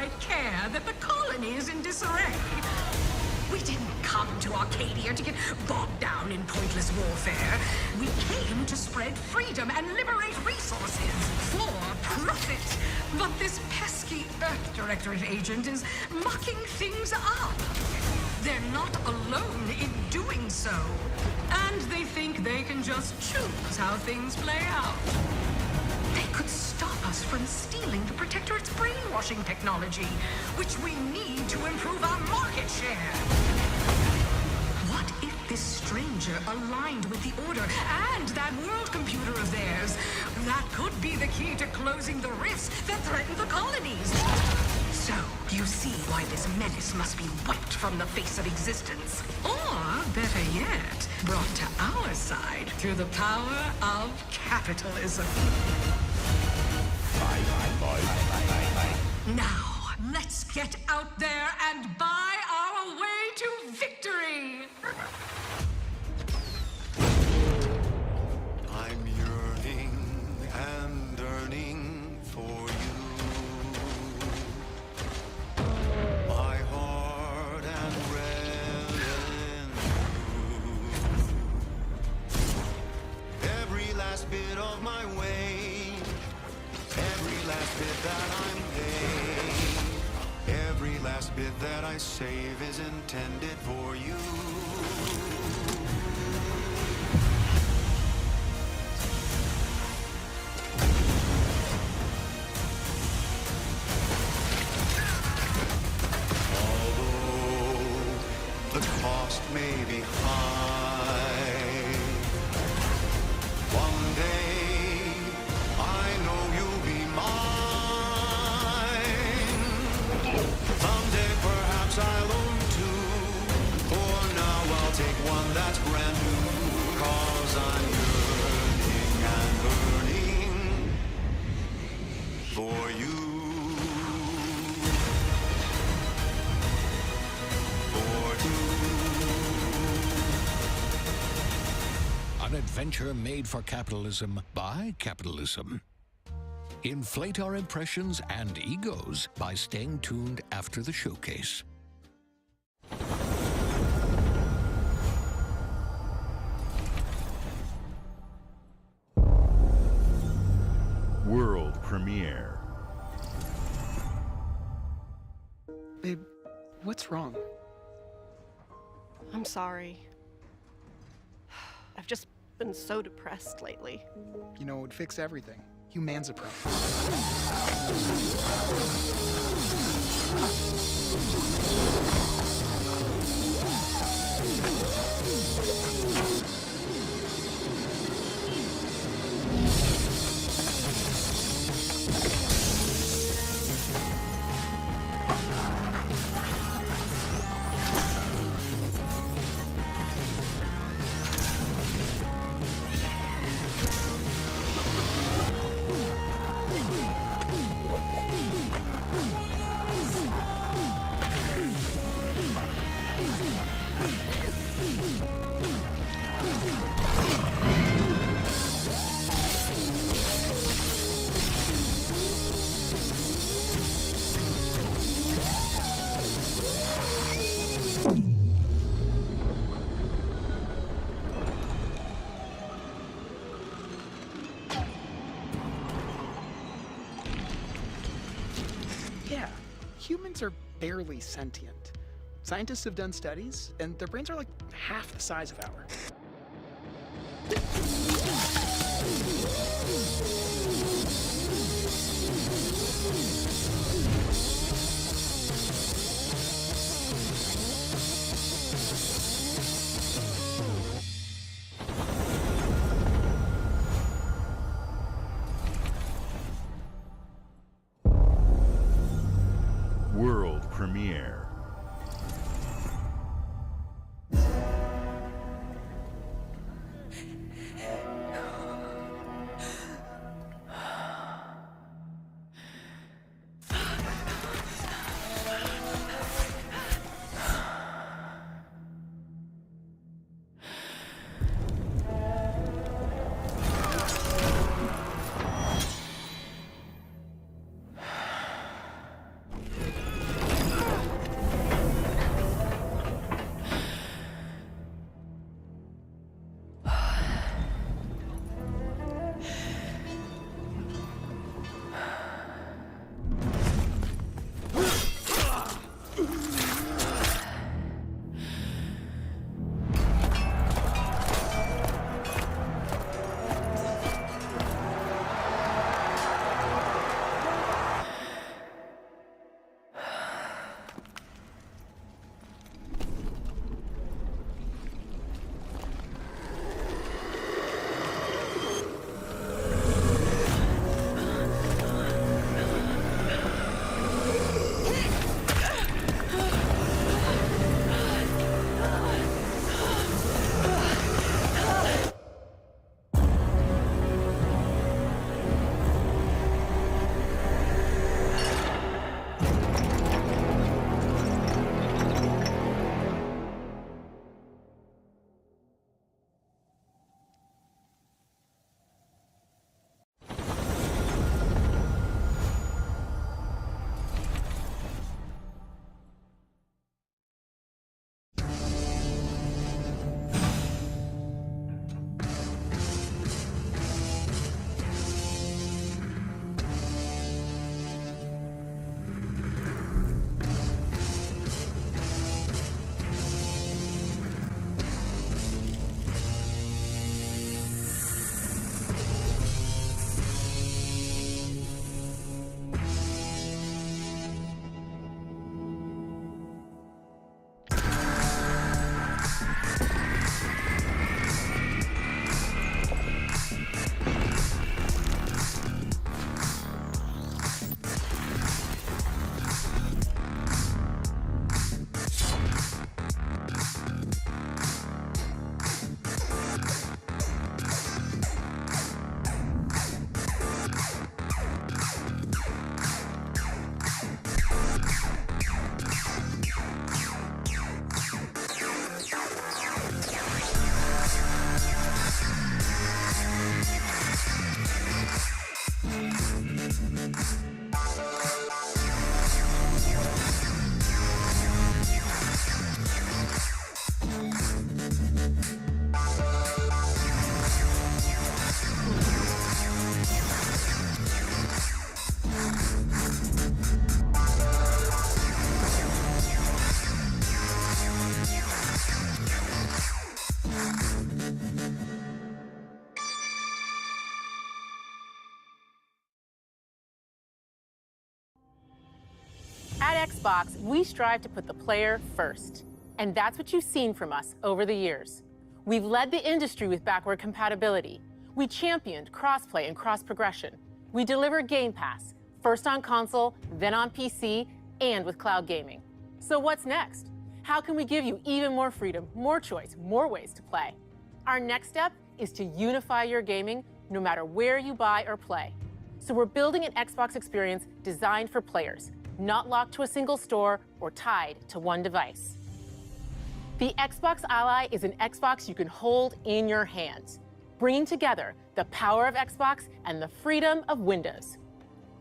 quite care that the colony is in disarray. We didn't come to Arcadia to get bogged down in pointless warfare. We came to spread freedom and liberate resources for profit. But this pesky Earth Directorate agent is mucking things up. They're not alone in doing so. And they think they can just choose how things play out. They could stop us from stealing the Protectorate's brainwashing technology, which we need to improve our market share. What if this stranger aligned with the Order and that world computer of theirs? That could be the key to closing the rifts that threaten the colonies. So, you see why this menace must be wiped from the face of existence. Or, better yet, brought to our side through the power of capitalism. Now, let's get out there and buy our way to victory! I'm yearning and yearning for you. My heart and red in you. Every last bit of my way, every last bit that I'm paid, every last bit that I save is intended for you. The cost may be high. One day, I know you'll be mine. Someday, perhaps I'll own two. For now, I'll take one that's brand new. 'Cause I'm yearning and burning for you. An adventure made for capitalism by capitalism. Inflate our impressions and egos by staying tuned after the showcase. World premiere. Babe, what's wrong? I'm sorry. I've just been so depressed lately. You know, it would fix everything. Humanzapron. Yeah, humans are barely sentient. Scientists have done studies, and their brains are like half the size of ours. World premiere. Xbox, we strive to put the player first. And that's what you've seen from us over the years. We've led the industry with backward compatibility. We championed crossplay and cross-progression. We delivered Game Pass, first on console, then on PC, and with cloud gaming. So what's next? How can we give you even more freedom, more choice, more ways to play? Our next step is to unify your gaming no matter where you buy or play. So we're building an Xbox experience designed for players, not locked to a single store or tied to one device. The Xbox Ally is an Xbox you can hold in your hands, bringing together the power of Xbox and the freedom of Windows.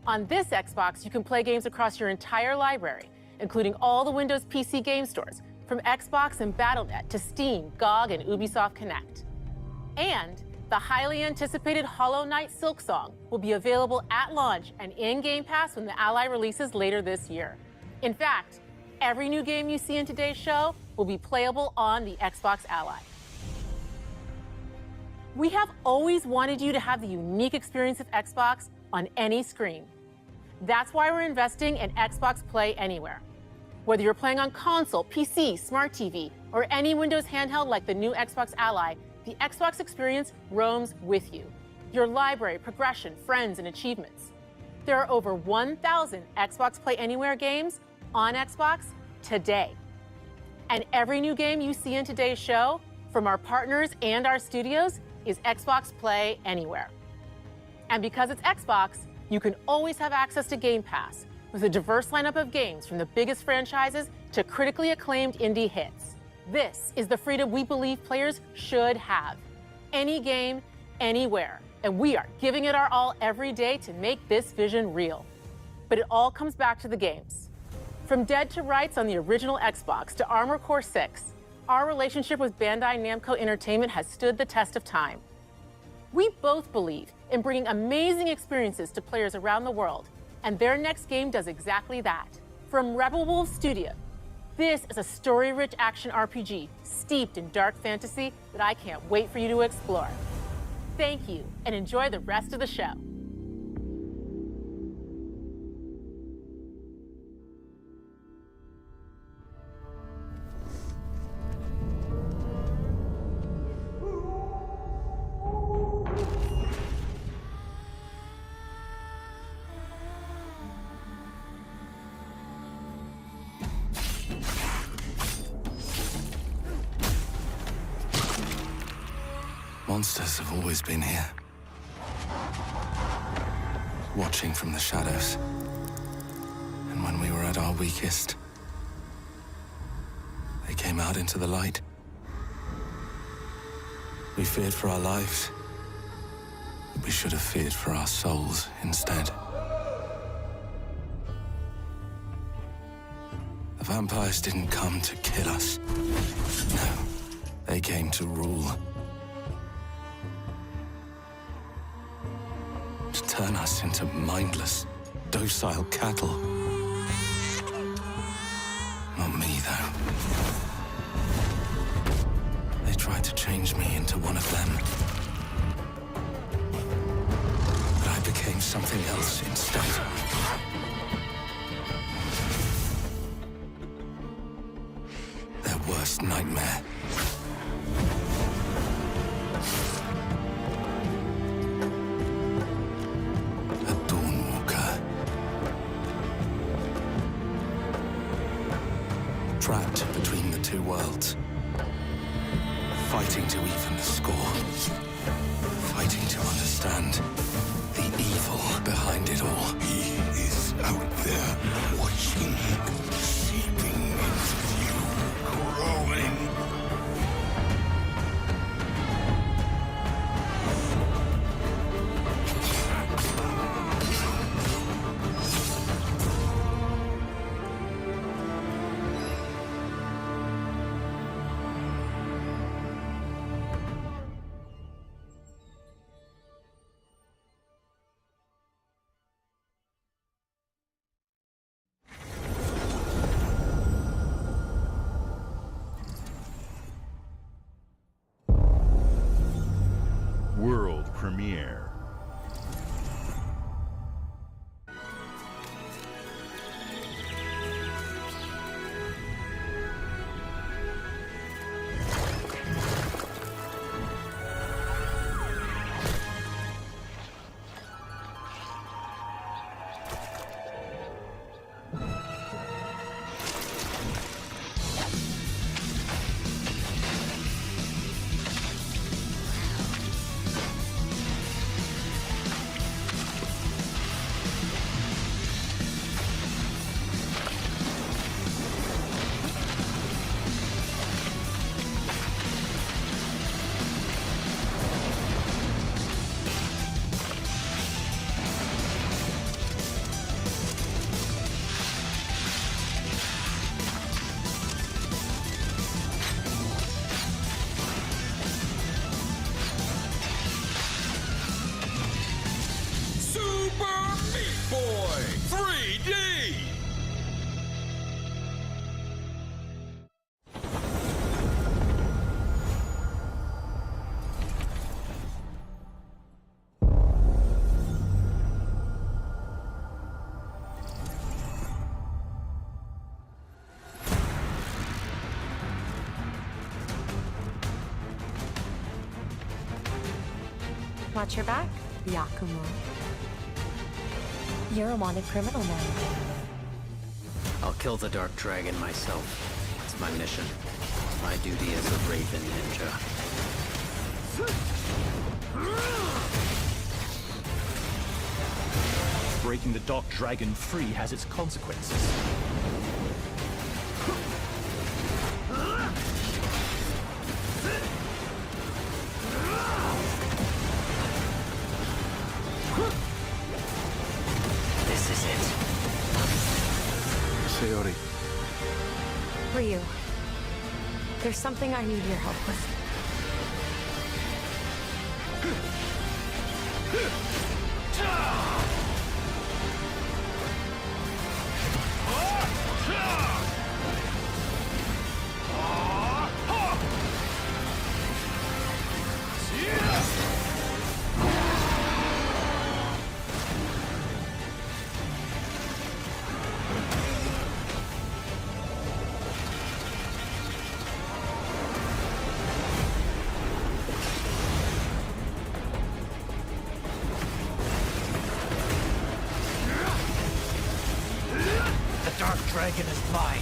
On this Xbox, you can play games across your entire library, including all the Windows PC game stores, from Xbox and Battle.net to Steam, GOG, and Ubisoft Connect. And the highly anticipated Hollow Knight Silksong will be available at launch and in Game Pass when the Ally releases later this year. In fact, every new game you see in today's show will be playable on the Xbox Ally. We have always wanted you to have the unique experience of Xbox on any screen. That's why we're investing in Xbox Play Anywhere. Whether you're playing on console, PC, smart TV, or any Windows handheld like the new Xbox Ally, the Xbox experience roams with you. Your library, progression, friends, and achievements. There are over 1,000 Xbox Play Anywhere games on Xbox today. And every new game you see in today's show, from our partners and our studios, is Xbox Play Anywhere. And because it's Xbox, you can always have access to Game Pass with a diverse lineup of games from the biggest franchises to critically acclaimed indie hits. This is the freedom we believe players should have. Any game, anywhere. And we are giving it our all every day to make this vision real. But it all comes back to the games. From Dead to Rights on the original Xbox to Armored Core 6, our relationship with Bandai Namco Entertainment has stood the test of time. We both believe in bringing amazing experiences to players around the world, and their next game does exactly that. From Rebel Wolf Studio, this is a story-rich action RPG steeped in dark fantasy that I can't wait for you to explore. Thank you, and enjoy the rest of the show. Monsters have always been here, watching from the shadows. And when we were at our weakest, they came out into the light. We feared for our lives, but we should have feared for our souls instead. The vampires didn't come to kill us. No, they came to rule. To turn us into mindless, docile cattle. Not me, though. They tried to change me into one of them. But I became something else instead. Their worst nightmare. Trapped between the two worlds. Fighting to even the score. Fighting to understand the evil behind it all. He is out there watching, seeping into you, growing. Watch your back, Yakumo. You're a wanted criminal now. I'll kill the Dark Dragon myself. It's my mission. My duty as a Raven Ninja. Breaking the Dark Dragon free has its consequences. This is it. Sayori. Ryu, there's something I need your help with. The Dark Dragon is mine.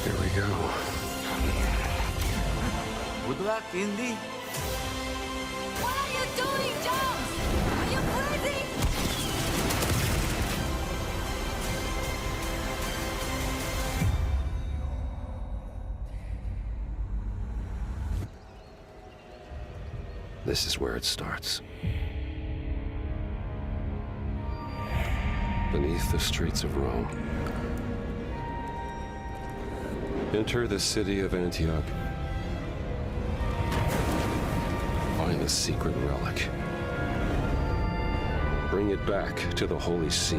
Here we go. Good luck, Indy. What are you doing, Jones? Are you crazy? This is where it starts. Beneath the streets of Rome. Enter the city of Antioch. Find the secret relic. Bring it back to the Holy See.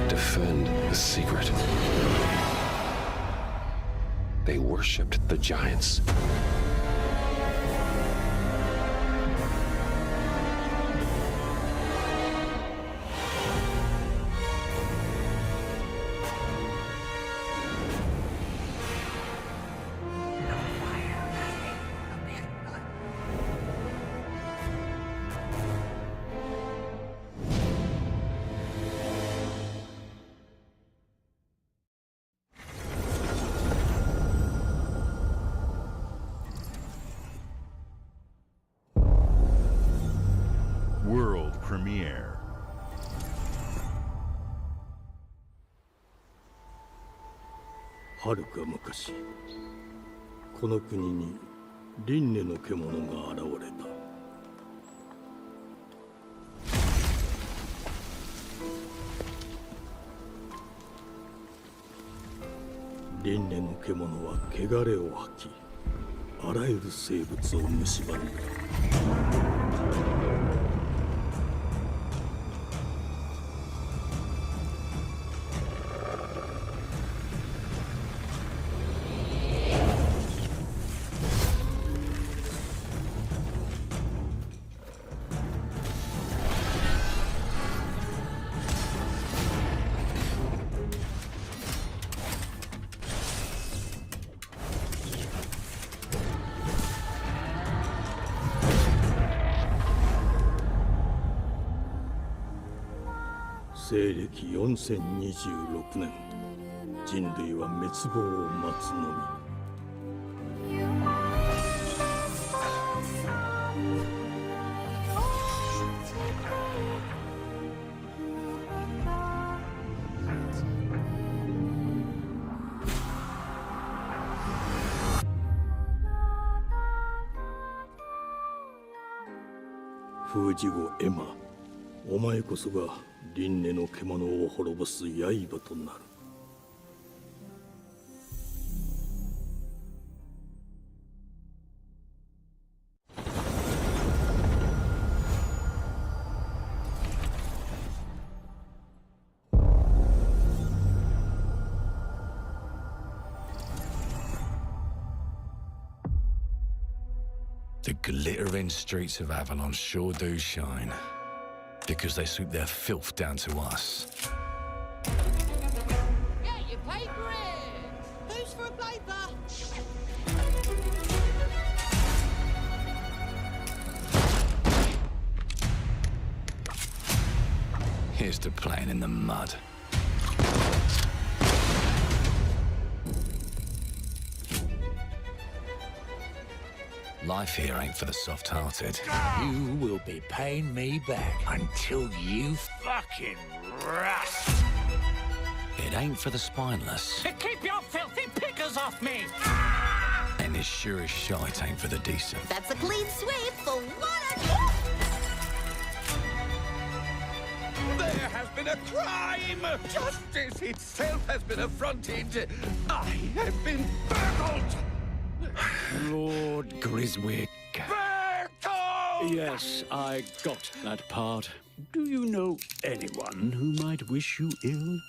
Defend the secret. They worshipped the giants. World premiere. はるか昔、この国に輪廻の獣が現れた。輪廻の獣は汚れを吐き、あらゆる生物を蝕んだ。西暦4026年、人類は滅亡を待つのみ。封じ子エマ、お前こそが輪廻の獣を滅ぼす刃となる。The glittering streets of Avalon sure do shine. Because they sweep their filth down to us. Get your paper in! Who's for a paper? Here's to playing in the mud. Life here ain't for the soft-hearted. You will be paying me back until you fucking rust. It ain't for the spineless. Keep your filthy pickers off me! And as sure as shite ain't for the decent. That's a clean sweep for what There has been a crime! Justice itself has been affronted! I have been burgled! Lord Griswick. Bertold! Yes, I got that part. Do you know anyone who might wish you ill?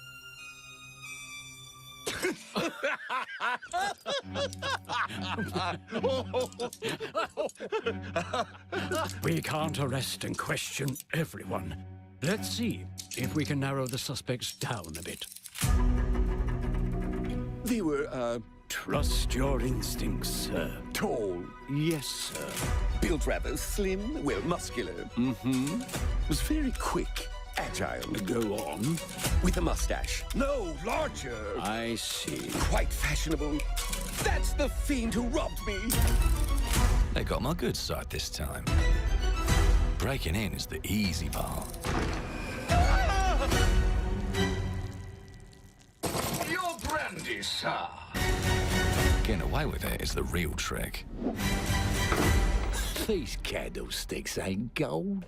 We can't arrest and question everyone. Let's see if we can narrow the suspects down a bit. They were, Trust your instincts, sir. tall, Yes, sir. built rather slim, well, muscular. Mm-hmm. Was very quick, agile. Go on. With a mustache. No, larger. I see. Quite fashionable. That's the fiend who robbed me. They got my good side this time. Breaking in is the easy part. Your brandy, sir. Getting away with it is the real trick. These candlesticks ain't gold.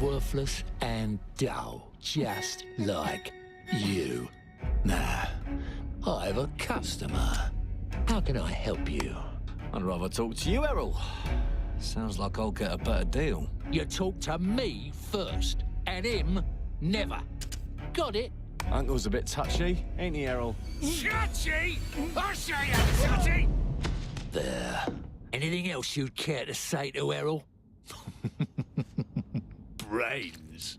Worthless and dull, just like you. Nah, I have a customer. How can I help you? I'd rather talk to you, Errol. Sounds like I'll get a better deal. You talk to me first, and him never. Got it? Uncle's a bit touchy, ain't he, Errol? Touchy? I'll show you touchy! There. Anything else you'd care to say to Errol? Brains.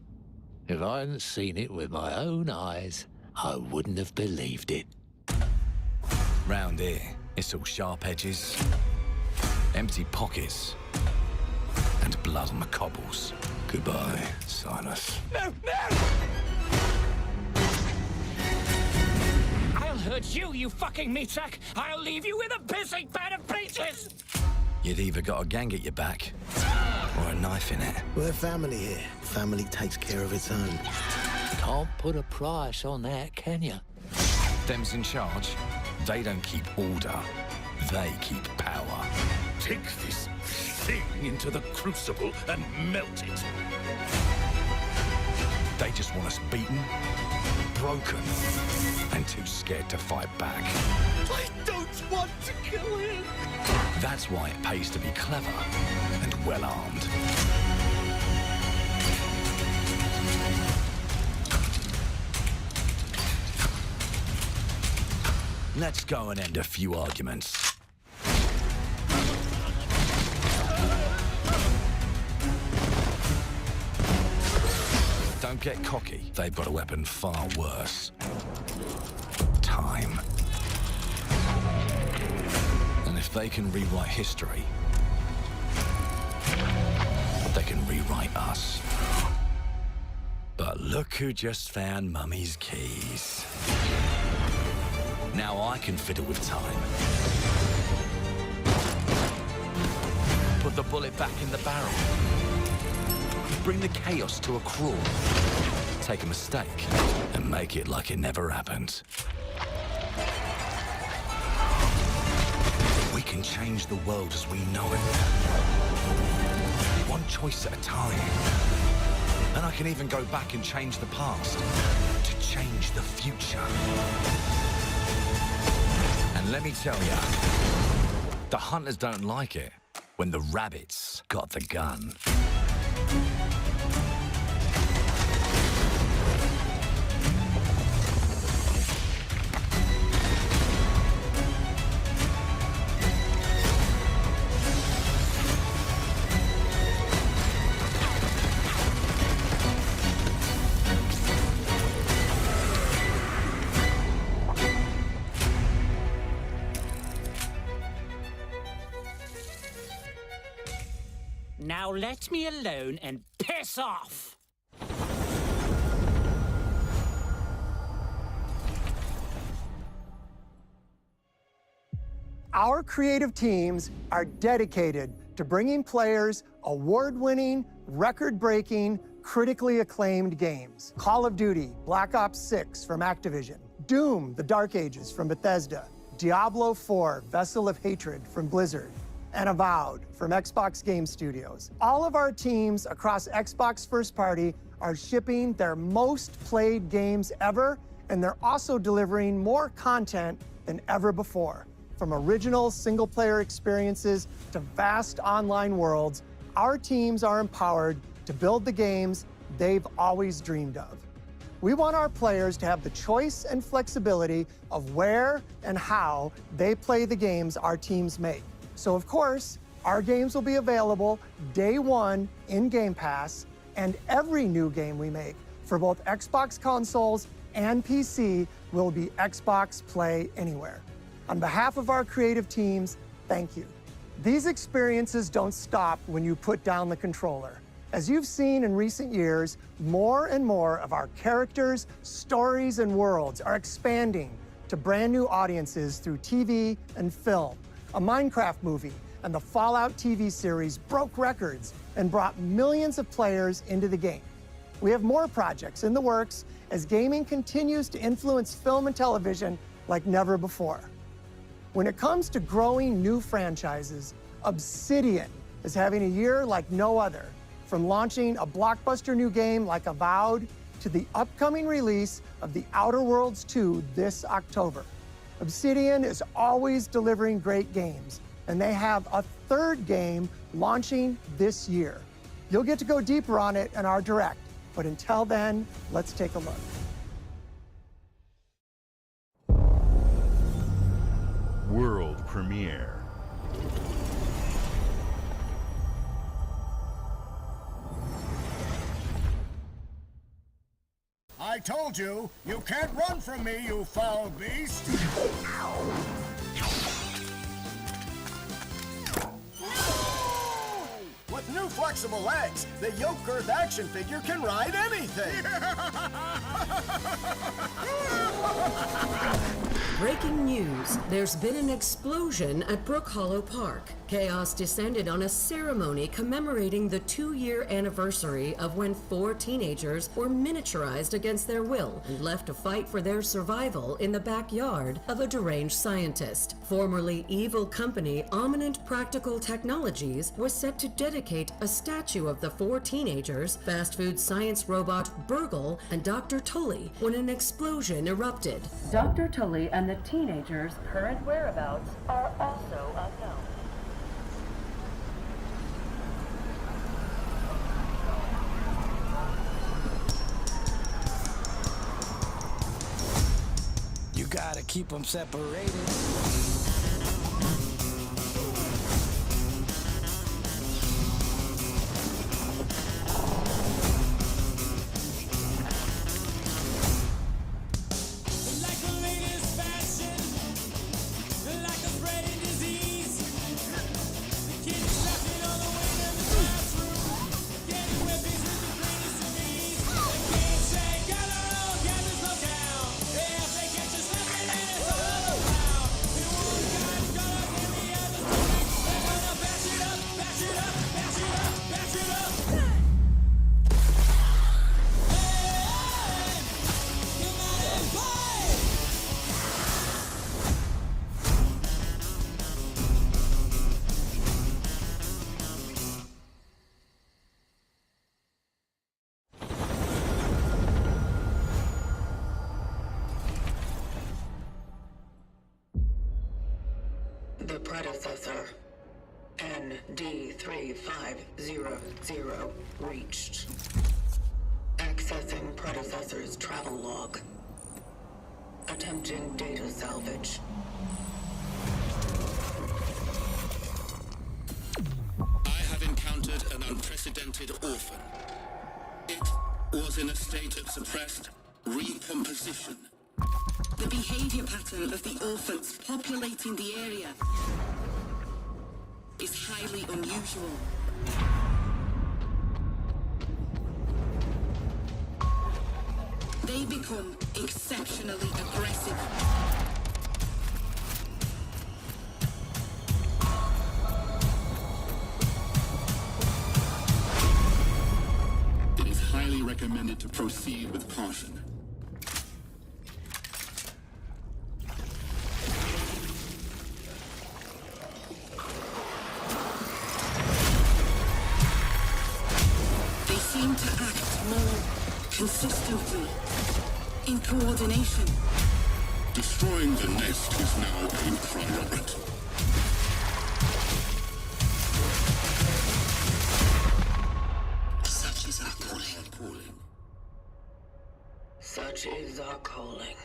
If I hadn't seen it with my own eyes, I wouldn't have believed it. Round here, it's all sharp edges, empty pockets, and blood on the cobbles. Goodbye, Silas. No, no! I'll hurt you, you fucking meatsack! I'll leave you with a pissing bed of peaches! You'd either got a gang at your back, or a knife in it. We're family here. Family takes care of its own. Can't put a price on that, can you? Them's in charge. They don't keep order. They keep power. Take this thing into the crucible and melt it. They just want us beaten, broken, and too scared to fight back. I don't want to kill him. That's why it pays to be clever and well-armed. Let's go and end a few arguments. Don't get cocky. They've got a weapon far worse. Time. And if they can rewrite history, they can rewrite us. But look who just found Mummy's keys. Now I can fiddle with time. Put the bullet back in the barrel. Bring the chaos to a crawl. Take a mistake and make it like it never happened. We can change the world as we know it. One choice at a time. And I can even go back and change the past to change the future. And let me tell ya, the hunters don't like it when the rabbits got the gun. Now let me alone and piss off! Our creative teams are dedicated to bringing players award-winning, record-breaking, critically acclaimed games. Call of Duty, Black Ops 6 from Activision, Doom, The Dark Ages from Bethesda, Diablo 4, Vessel of Hatred from Blizzard, and Avowed from Xbox Game Studios. All of our teams across Xbox First Party are shipping their most played games ever, and they're also delivering more content than ever before. From original single-player experiences to vast online worlds, our teams are empowered to build the games they've always dreamed of. We want our players to have the choice and flexibility of where and how they play the games our teams make. So, of course, our games will be available day one in Game Pass, and every new game we make for both Xbox consoles and PC will be Xbox Play Anywhere. On behalf of our creative teams, thank you. These experiences don't stop when you put down the controller. As you've seen in recent years, more and more of our characters, stories, and worlds are expanding to brand new audiences through TV and film. A Minecraft movie and the Fallout TV series broke records and brought millions of players into the game. We have more projects in the works as gaming continues to influence film and television like never before. When it comes to growing new franchises, Obsidian is having a year like no other, from launching a blockbuster new game like Avowed to the upcoming release of The Outer Worlds 2 this October. Obsidian is always delivering great games, and they have a third game launching this year. You'll get to go deeper on it in our Direct, but until then, let's take a look. World premiere. I told you, you can't run from me, you foul beast! With new flexible legs, the yoke girth action figure can ride anything! Breaking news. There's been an explosion at Brook Hollow Park. Chaos descended on a ceremony commemorating the 2-year anniversary of when 4 teenagers were miniaturized against their will and left to fight for their survival in the backyard of a deranged scientist. Formerly evil company Ominent Practical Technologies was set to dedicate a statue of the 4 teenagers, fast food science robot Burgle, and Dr. Tully when an explosion erupted. Dr. Tully and the teenagers' current whereabouts are also unknown. You gotta keep them separated. The predecessor, ND3500, reached. Accessing predecessor's travel log. Attempting data salvage. I have encountered an unprecedented orphan. It was in a state of suppressed recomposition. The behavior pattern of the orphans populating the area is highly unusual. become exceptionally aggressive. It is highly recommended to proceed with caution. They seem to act more consistently, in coordination. Destroying the nest is now a priority. Such is our calling. Such is our calling.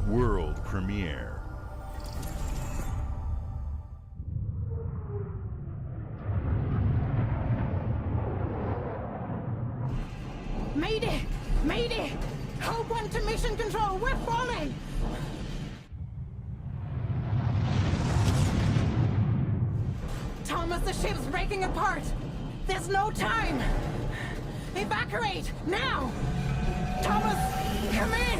World premiere. Mayday! Mayday! Hold one to mission control! We're falling! Thomas, the ship's breaking apart! There's no time! Evacuate! Now! Thomas, come in!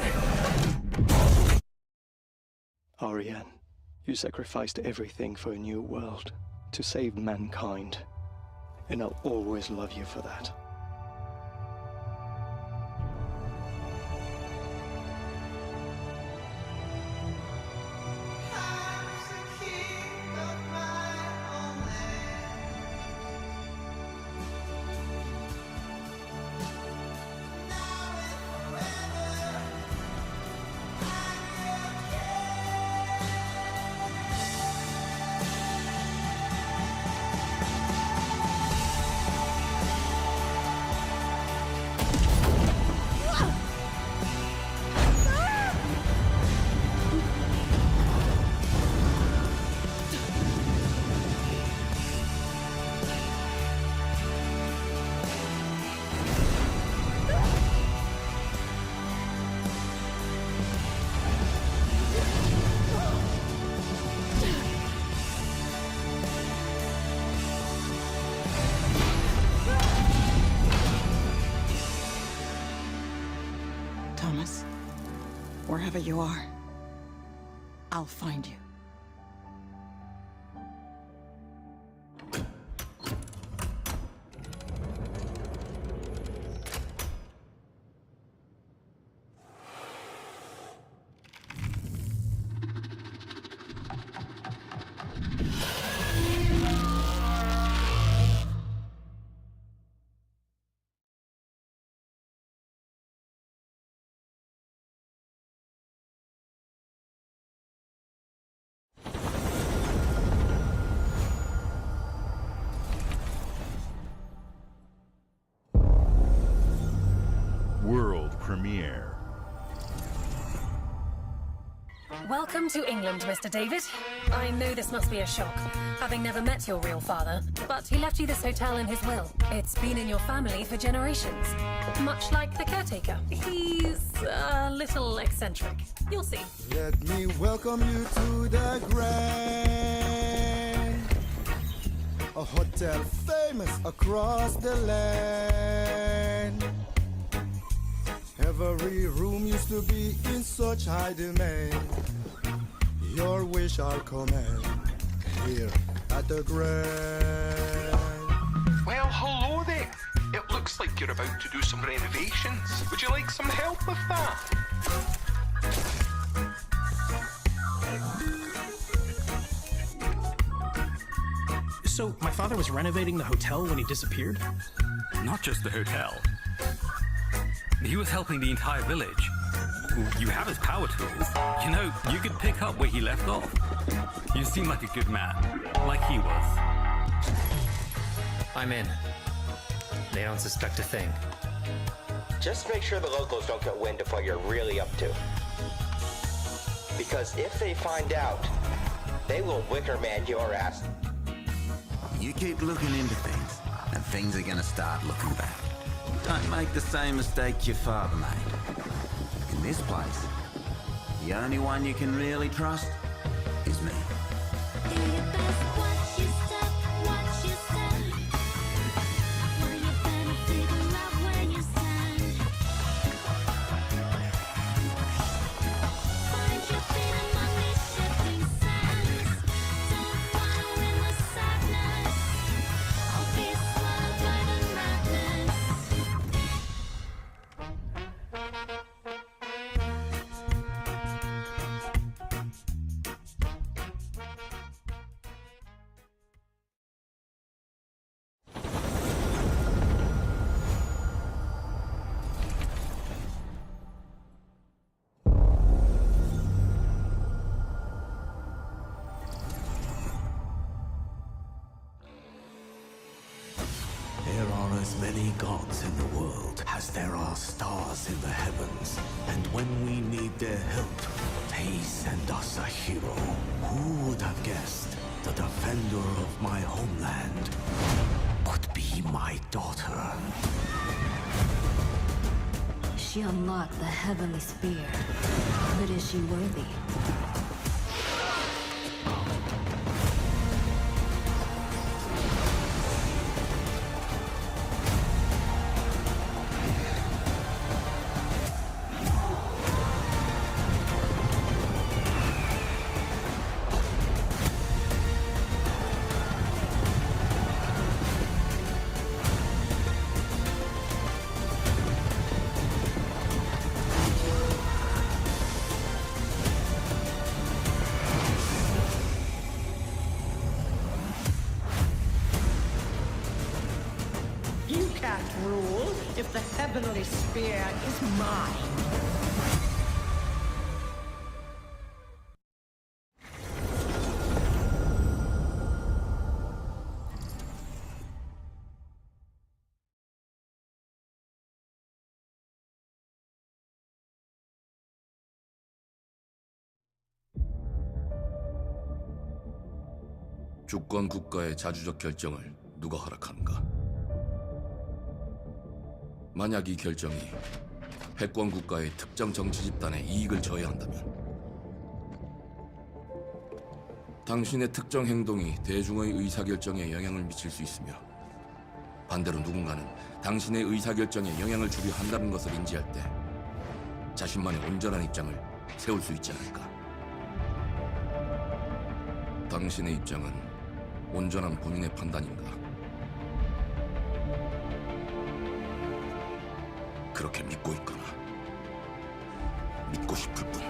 Ariane, you sacrificed everything for a new world, to save mankind. And I'll always love you for that. Thomas, wherever you are, I'll find you. Welcome to England, Mr. David. I know this must be a shock, having never met your real father, but he left you this hotel in his will. It's been in your family for generations, much like the caretaker. He's a little eccentric. You'll see. Let me welcome you to the Grand, a hotel famous across the land. Every room used to be in such high demand. Your wish I'll command here at the Grand. Well, hello there. It looks like you're about to do some renovations. Would you like some help with that? So, my father was renovating the hotel when he disappeared? Not just the hotel. He was helping the entire village. You have his power tools. You know, you could pick up where he left off. You seem like a good man, like he was. I'm in. They don't suspect a thing. Just make sure the locals don't get wind of what you're really up to. Because if they find out, they will wicker man your ass. You keep looking into things, and things are gonna start looking back. Don't make the same mistake your father made. In this place, the only one you can really trust is me. As many gods in the world as there are stars in the heavens, and when we need their help, they send us a hero. Who would have guessed the defender of my homeland would be my daughter? She unlocked the heavenly spear, but is she worthy? Rule if the heavenly spear is mine. 주권 국가의 자주적 결정을 누가 허락하는가? 만약 이 결정이 패권 국가의 특정 정치 집단의 이익을 저해한다면 당신의 특정 행동이 대중의 의사결정에 영향을 미칠 수 있으며 반대로 누군가는 당신의 의사결정에 영향을 주려 한다는 것을 인지할 때 자신만의 온전한 입장을 세울 수 있지 않을까? 당신의 입장은 온전한 본인의 판단인가? 그렇게 믿고 있거나 믿고 싶을 뿐.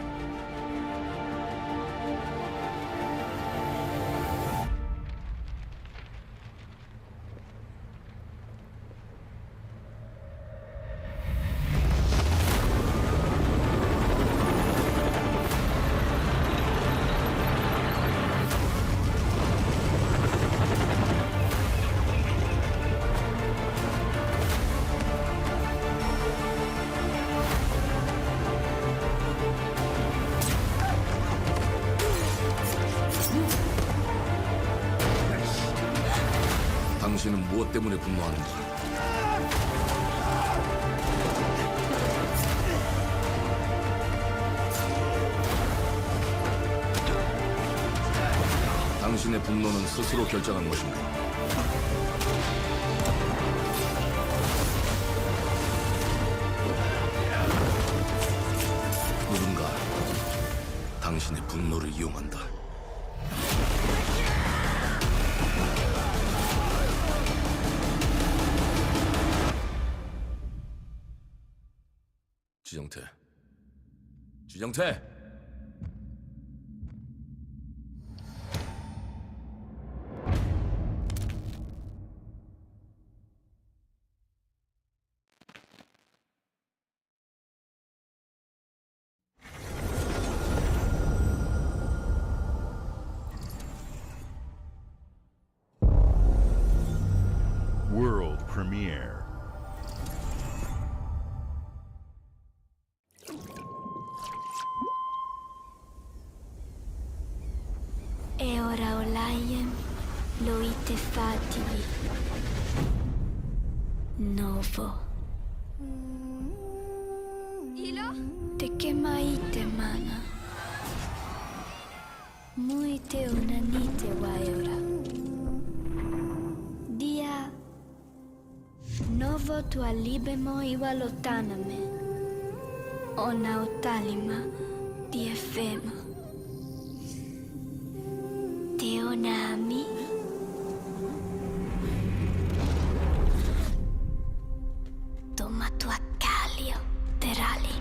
당신은 무엇 때문에 분노하는지. 당신의 분노는 스스로 결정한 것입니다. 누군가 당신의 분노를 이용한다. 지정태. World premiere. E ora olaiem loite fativi. Novo. Ilo? Te kemaite mana. Muite unanite waeora. Dia. Novo tua libemo iwalotaname. Ona otalima di efema. Teonami. Toma tua calio, terali.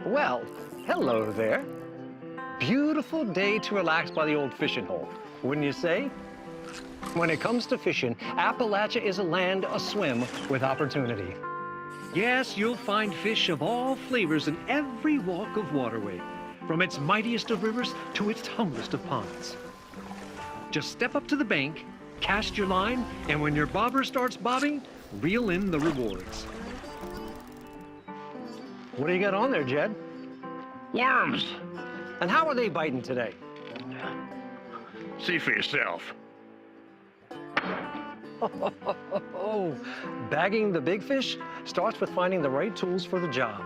Well, hello there. Beautiful day to relax by the old fishing hole, wouldn't you say? When it comes to fishing, Appalachia is a land aswim with opportunity. Yes, you'll find fish of all flavors in every walk of waterway, from its mightiest of rivers to its humblest of ponds. Just step up to the bank, cast your line, and when your bobber starts bobbing, reel in the rewards. What do you got on there, Jed? Worms. And how are they biting today? See for yourself. Bagging the big fish starts with finding the right tools for the job.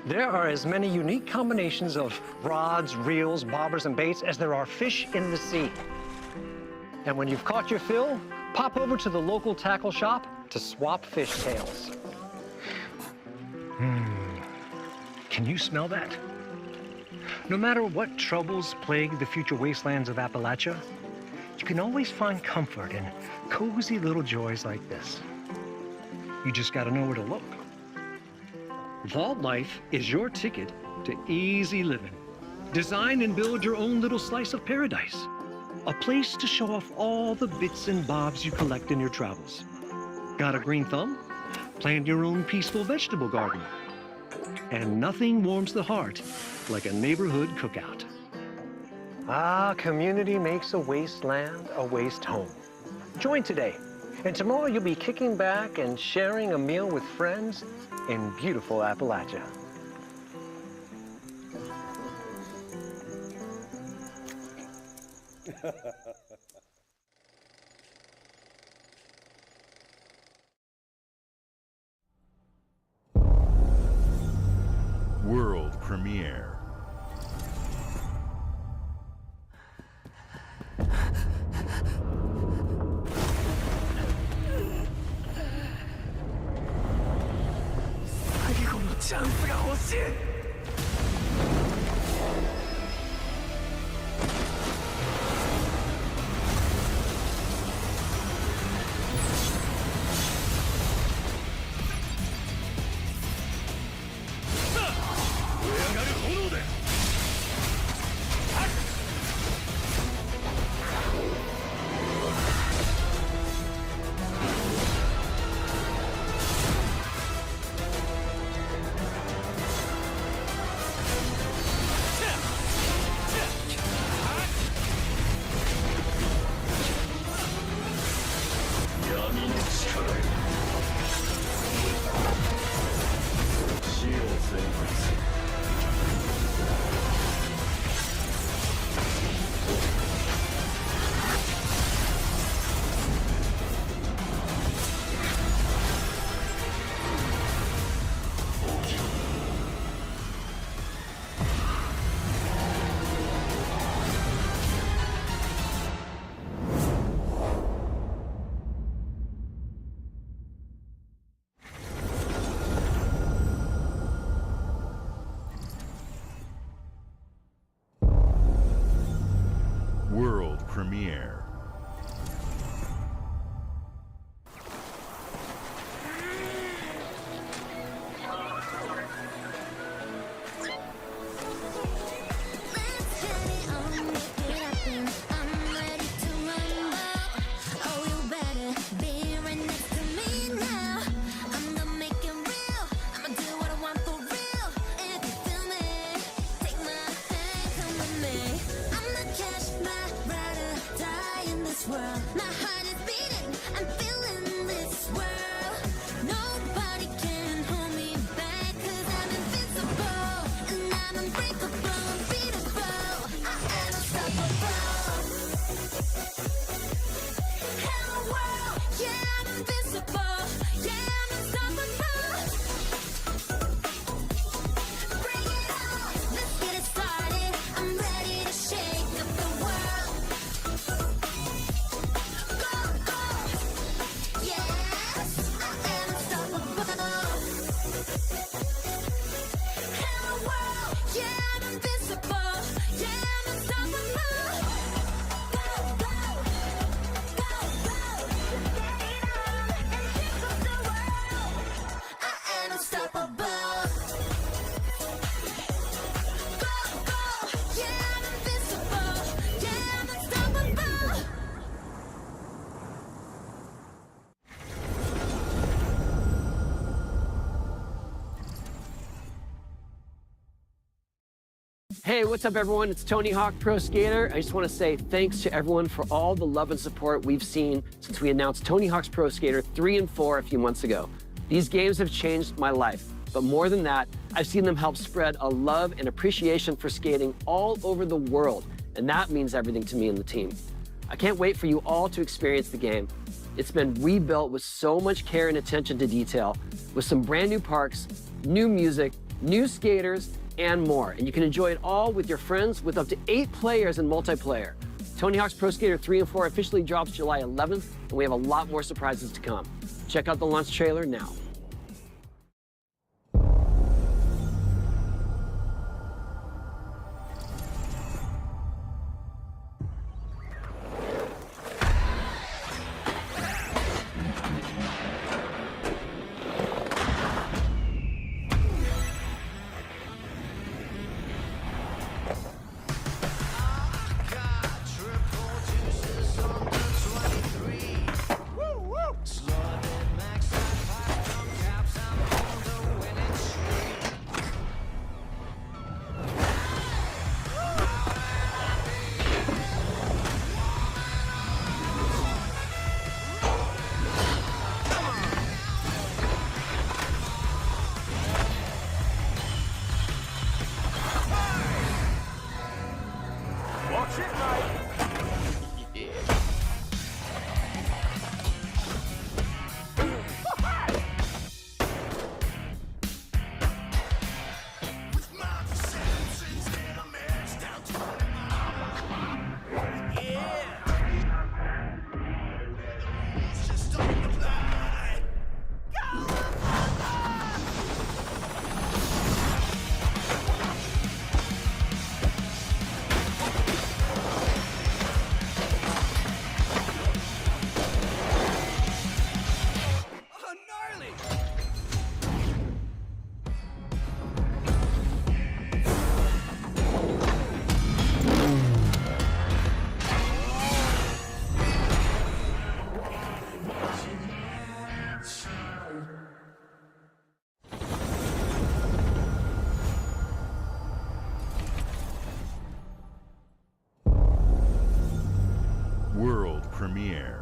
There are as many unique combinations of rods, reels, bobbers, and baits as there are fish in the sea. And when you've caught your fill, pop over to the local tackle shop to swap fish tails. Can you smell that? No matter what troubles plague the future wastelands of Appalachia, you can always find comfort in cozy little joys like this. You just gotta know where to look. Vault Life is your ticket to easy living. Design and build your own little slice of paradise. A place to show off all the bits and bobs you collect in your travels. Got a green thumb? Plant your own peaceful vegetable garden. And nothing warms the heart like a neighborhood cookout. Ah, community makes a wasteland a waste home. Join today, and tomorrow you'll be kicking back and sharing a meal with friends in beautiful Appalachia. World premiere. World premiere. Hey, what's up, everyone? It's Tony Hawk Pro Skater. I just want to say thanks to everyone for all the love and support we've seen since we announced Tony Hawk's Pro Skater 3 and 4 a few months ago. These games have changed my life, but more than that, I've seen them help spread a love and appreciation for skating all over the world, and that means everything to me and the team. I can't wait for you all to experience the game. It's been rebuilt with so much care and attention to detail, with some brand new parks, new music, new skaters, and more. And you can enjoy it all with your friends with up to 8 players in multiplayer. Tony Hawk's Pro Skater 3 and 4 officially drops July 11th, and we have a lot more surprises to come. Check out the launch trailer now. Talk shit, mate. World premiere.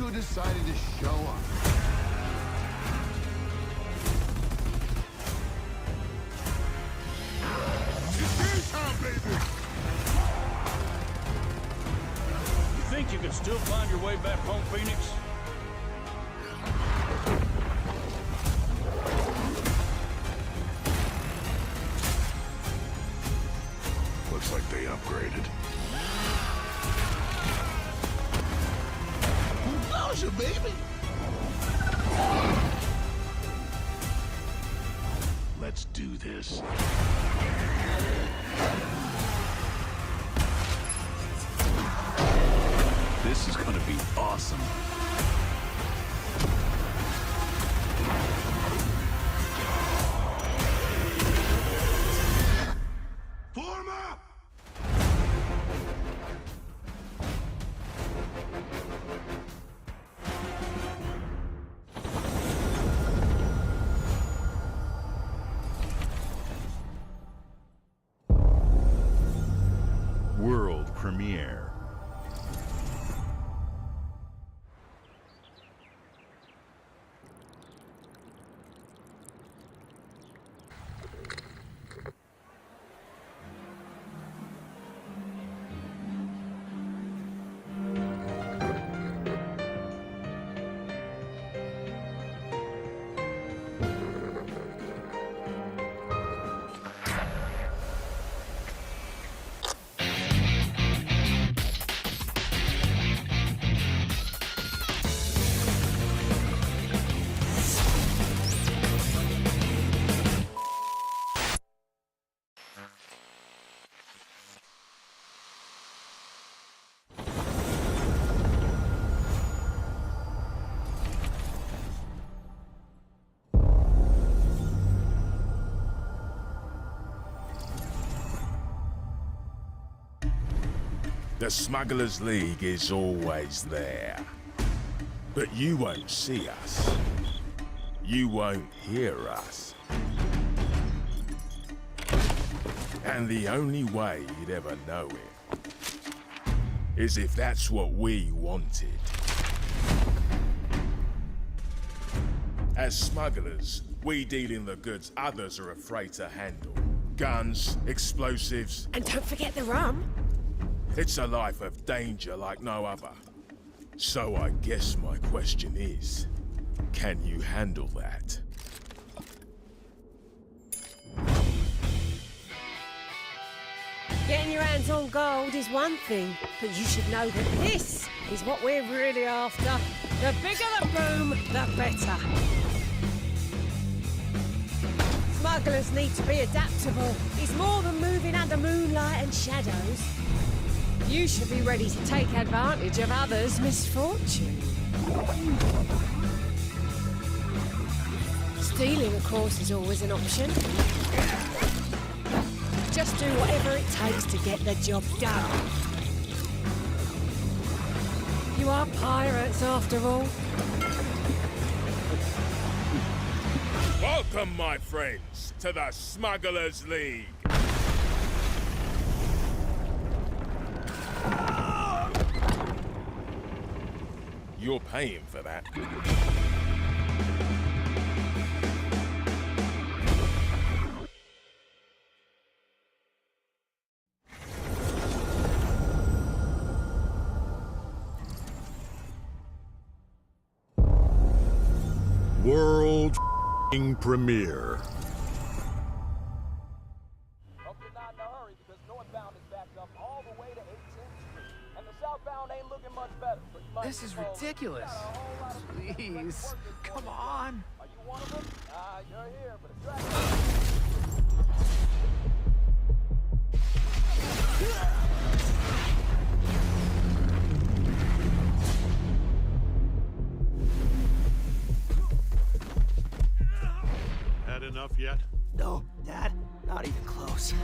Decided to show up. It's game time, baby! You think you can still find your way back home, Phoenix? Looks like they upgraded. Closure, baby! Let's do this. This is gonna be awesome. Form up! World premiere. The Smugglers League is always there. But you won't see us. You won't hear us. And the only way you'd ever know it is if that's what we wanted. As smugglers, we deal in the goods others are afraid to handle. Guns, explosives. And don't forget the rum. It's a life of danger like no other. So I guess my question is, can you handle that? Getting your hands on gold is one thing, but you should know that this is what we're really after. The bigger the boom, the better. Smugglers need to be adaptable. It's more than moving under moonlight and shadows. You should be ready to take advantage of others' misfortune. Stealing, of course, is always an option. Just do whatever it takes to get the job done. You are pirates, after all. Welcome, my friends, to the Smugglers League. You're paying for that. World premiere. Hope you're not in a hurry because northbound is backed up all the way to 18th Street. And the southbound ain't looking much better. So you might This is ridiculous. Please, come on. Are you one of them? You're here, but it's right. Had enough yet? No, Dad, not even close.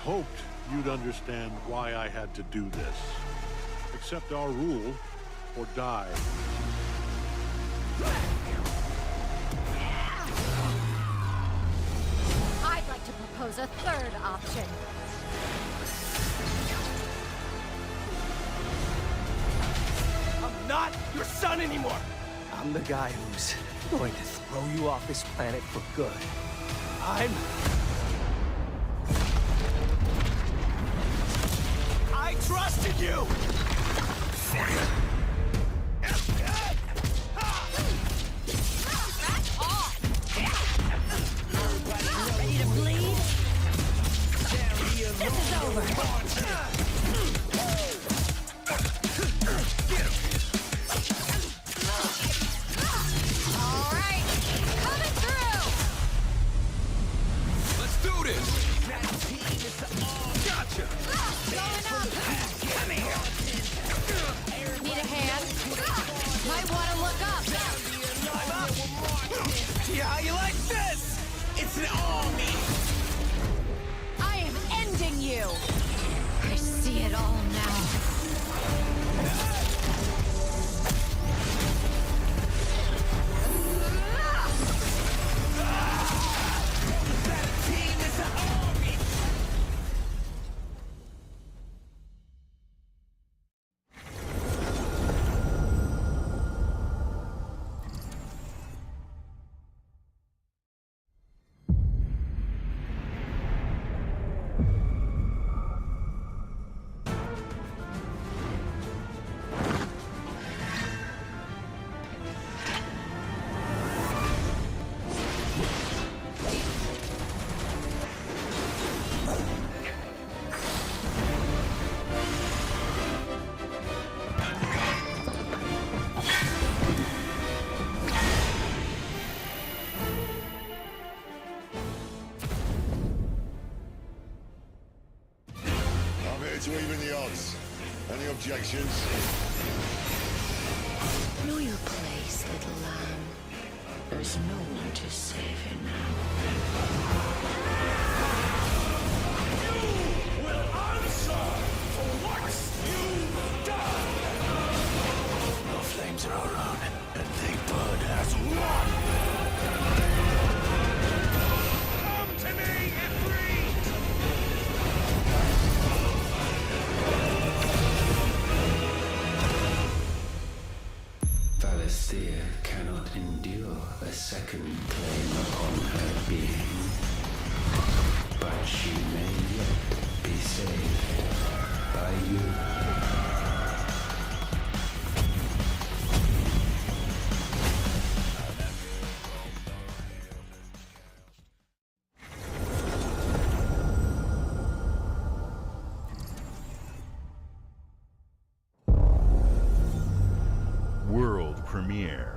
Hoped you'd understand why I had to do this. Accept our rule or die. I'd like to propose a third option. I'm not your son anymore. I'm the guy who's going to throw you off this planet for good. I trusted you! Ready to bleed? This is over. All right, coming through. Let's do this! Gotcha! Going up. Need a hand? Might want to look up. I'm up! See how you like this? It's an army! I am ending you. I see it all now. objections? Know your place, little lamb. There's no one to save you now. You will answer for what you've done! Our flames are our own, and they burn as one! Come to me, Ifrit! Valisthea cannot endure a second claim upon her being, but she may yet be saved by you. World premiere.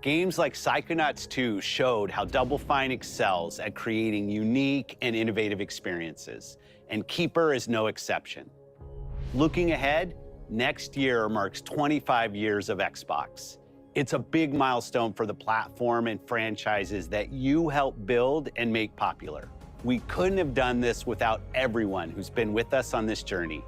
Games like Psychonauts 2 showed how Double Fine excels at creating unique and innovative experiences, and Keeper is no exception. Looking ahead, next year marks 25 years of Xbox. It's a big milestone for the platform and franchises that you helped build and make popular. We couldn't have done this without everyone who's been with us on this journey.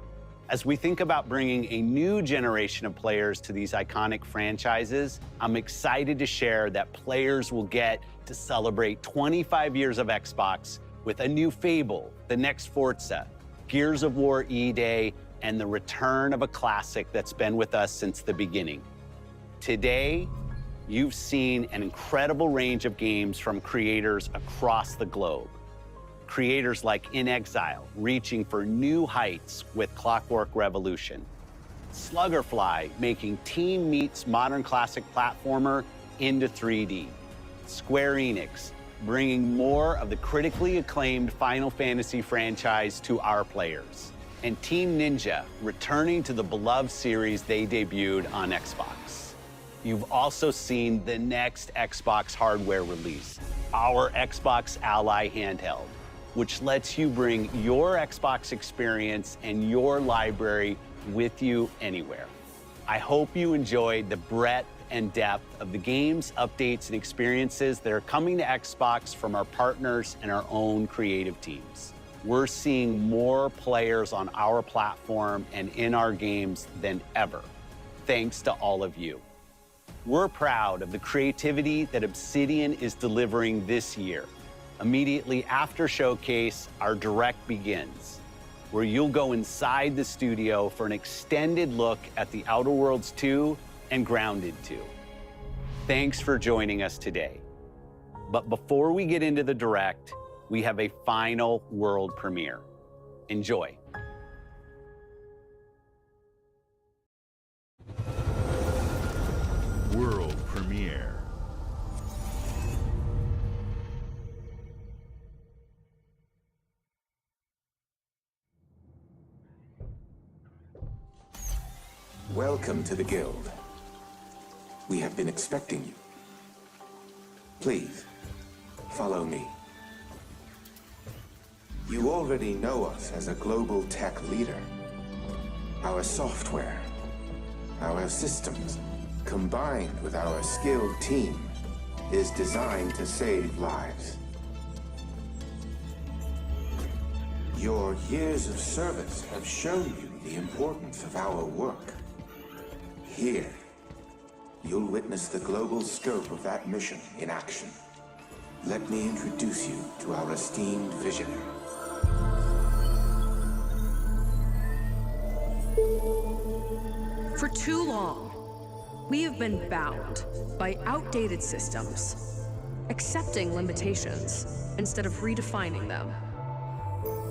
As we think about bringing a new generation of players to these iconic franchises, I'm excited to share that players will get to celebrate 25 years of Xbox with a new Fable, the next Forza, Gears of War E-Day, and the return of a classic that's been with us since the beginning. Today, you've seen an incredible range of games from creators across the globe. Creators like In Exile, reaching for new heights with Clockwork Revolution. Sluggerfly, making Team Meat's modern classic platformer into 3D. Square Enix, bringing more of the critically acclaimed Final Fantasy franchise to our players. And Team Ninja, returning to the beloved series they debuted on Xbox. You've also seen the next Xbox hardware release, our Xbox Ally handheld, which lets you bring your Xbox experience and your library with you anywhere. I hope you enjoyed the breadth and depth of the games, updates, and experiences that are coming to Xbox from our partners and our own creative teams. We're seeing more players on our platform and in our games than ever, thanks to all of you. We're proud of the creativity that Obsidian is delivering this year. Immediately after Showcase, our Direct begins, where you'll go inside the studio for an extended look at The Outer Worlds 2 and Grounded 2. Thanks for joining us today. But before we get into the direct, we have a final world premiere. Enjoy. World premiere. Welcome to the Guild. We have been expecting you. Please, follow me. You already know us as a global tech leader. Our software, our systems, combined with our skilled team, is designed to save lives. Your years of service have shown you the importance of our work. Here, you'll witness the global scope of that mission in action. Let me introduce you to our esteemed visionary. For too long, we have been bound by outdated systems, accepting limitations instead of redefining them.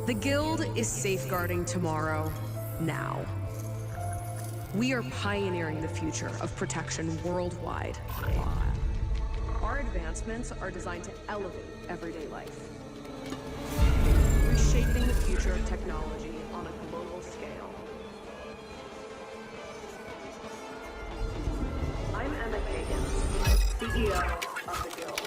The Guild is safeguarding tomorrow, now. We are pioneering the future of protection worldwide. Our advancements are designed to elevate everyday life, reshaping the future of technology on a global scale. I'm Emma Kagan, CEO of the Guild.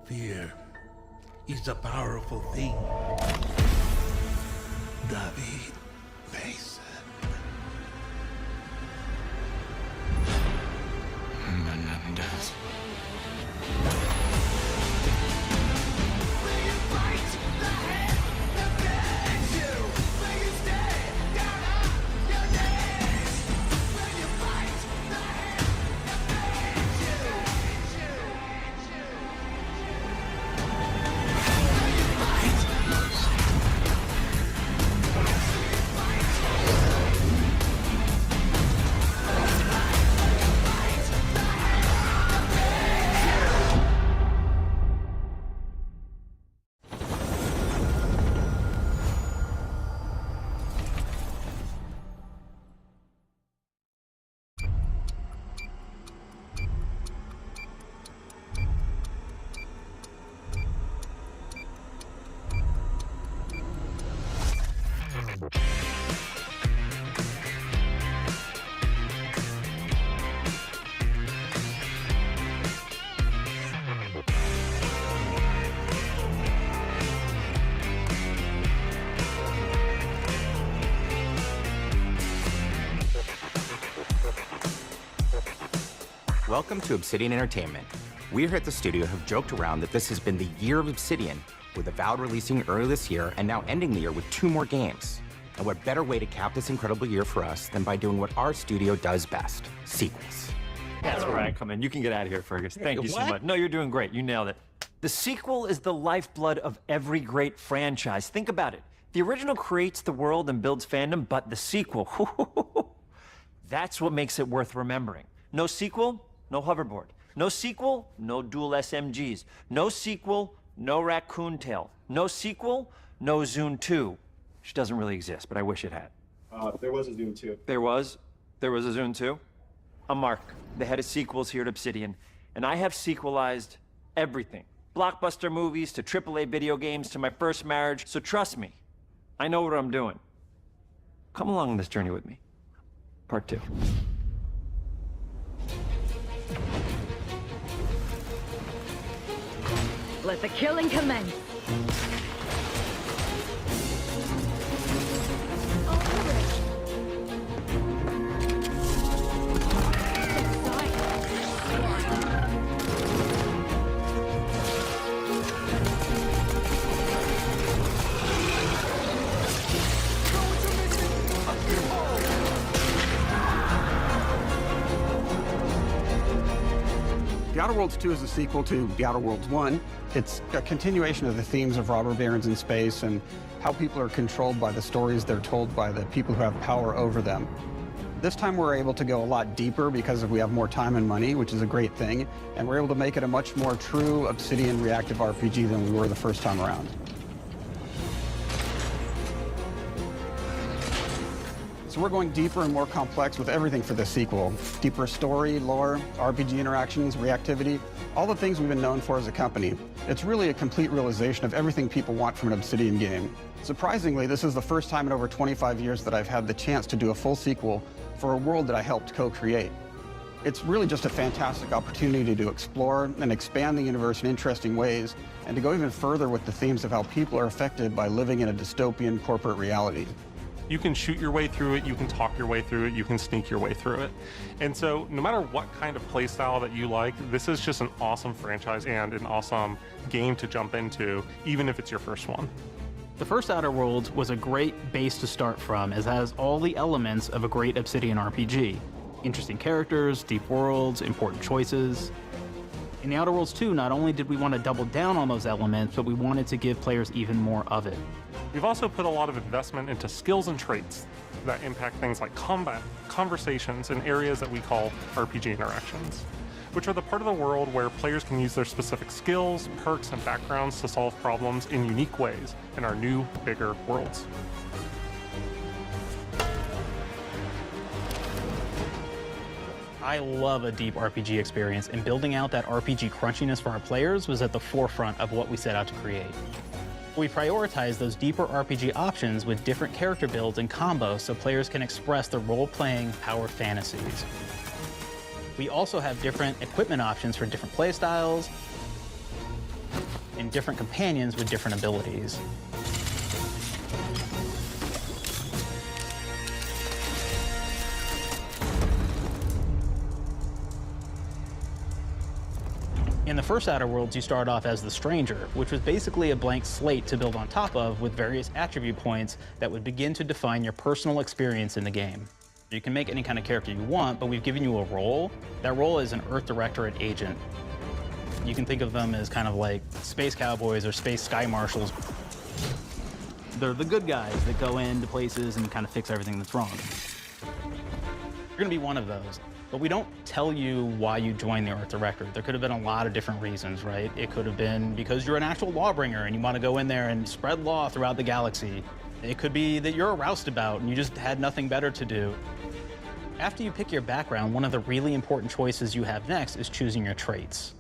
Fear is a powerful thing. David Mason. Menendez. Welcome to Obsidian Entertainment. We here at the studio have joked around that this has been the year of Obsidian, with Avowed releasing early this year and now ending the year with 2 more games. And what better way to cap this incredible year for us than by doing what our studio does best, sequels. That's where I come in. You can get out of here, Fergus. Thank you so much. No, you're doing great. You nailed it. The sequel is the lifeblood of every great franchise. Think about it. The original creates the world and builds fandom, but the sequel, that's what makes it worth remembering. No sequel, no hoverboard. No sequel, no dual SMGs. No sequel, no raccoon tail. No sequel, no Zune 2. Which doesn't really exist, but I wish it had. There was a Zune 2. There was? There was a Zune 2? I'm Mark, the head of sequels here at Obsidian, and I have sequelized everything. Blockbuster movies to AAA video games to my first marriage, so trust me, I know what I'm doing. Come along on this journey with me. Part 2. Let the killing commence. The Outer Worlds 2 is a sequel to The Outer Worlds 1. It's a continuation of the themes of robber barons in space and how people are controlled by the stories they're told by the people who have power over them. This time we're able to go a lot deeper because we have more time and money, which is a great thing, and we're able to make it a much more true Obsidian reactive RPG than we were the first time around. So we're going deeper and more complex with everything for this sequel. Deeper story, lore, RPG interactions, reactivity, all the things we've been known for as a company. It's really a complete realization of everything people want from an Obsidian game. Surprisingly, this is the first time in over 25 years that I've had the chance to do a full sequel for a world that I helped co-create. It's really just a fantastic opportunity to explore and expand the universe in interesting ways, and to go even further with the themes of how people are affected by living in a dystopian corporate reality. You can shoot your way through it, you can talk your way through it, you can sneak your way through it. And so no matter what kind of play style that you like, this is just an awesome franchise and an awesome game to jump into, even if it's your first one. The first Outer Worlds was a great base to start from, as it has all the elements of a great Obsidian RPG. Interesting characters, deep worlds, important choices. In the Outer Worlds 2, not only did we want to double down on those elements, but we wanted to give players even more of it. We've also put a lot of investment into skills and traits that impact things like combat, conversations, and areas that we call RPG interactions, which are the part of the world where players can use their specific skills, perks, and backgrounds to solve problems in unique ways in our new, bigger worlds. I love a deep RPG experience, and building out that RPG crunchiness for our players was at the forefront of what we set out to create. We prioritize those deeper RPG options with different character builds and combos so players can express their role-playing power fantasies. We also have different equipment options for different playstyles and different companions with different abilities. In the first Outer Worlds, you start off as the Stranger, which was basically a blank slate to build on top of with various attribute points that would begin to define your personal experience in the game. You can make any kind of character you want, but we've given you a role. That role is an Earth Directorate agent. You can think of them as kind of like space cowboys or space sky marshals. They're the good guys that go into places and kind of fix everything that's wrong. You're gonna be one of those. But we don't tell you why you joined the Earth Directorate. There could have been a lot of different reasons, right? It could have been because you're an actual lawbringer and you want to go in there and spread law throughout the galaxy. It could be that you're a roustabout and you just had nothing better to do. After you pick your background, one of the really important choices you have next is choosing your traits.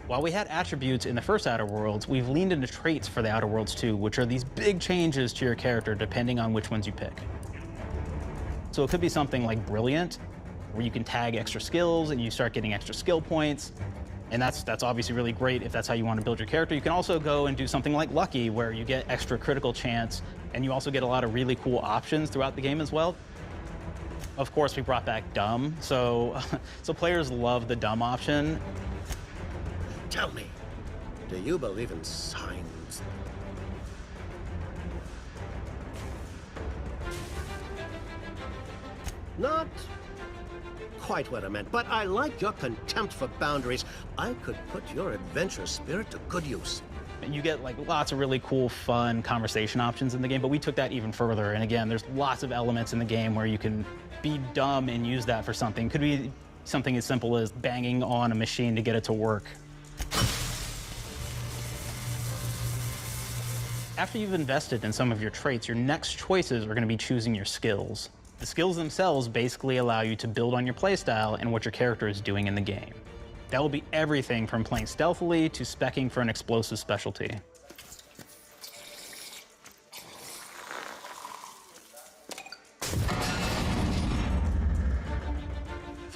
While we had attributes in the first Outer Worlds, we've leaned into traits for the Outer Worlds 2, which are these big changes to your character depending on which ones you pick. So it could be something like Brilliant, where you can tag extra skills and you start getting extra skill points. And that's obviously really great if that's how you want to build your character. You can also go and do something like Lucky, where you get extra critical chance, and you also get a lot of really cool options throughout the game as well. Of course, we brought back Dumb, so players love the Dumb option. Tell me, do you believe in signs? Not quite what I meant, but I like your contempt for boundaries. I could put your adventurous spirit to good use. You get like lots of really cool, fun conversation options in the game, but we took that even further. And again, there's lots of elements in the game where you can be dumb and use that for something. Could be something as simple as banging on a machine to get it to work. After you've invested in some of your traits, your next choices are going to be choosing your skills. The skills themselves basically allow you to build on your playstyle and what your character is doing in the game. That will be everything from playing stealthily to speccing for an explosive specialty.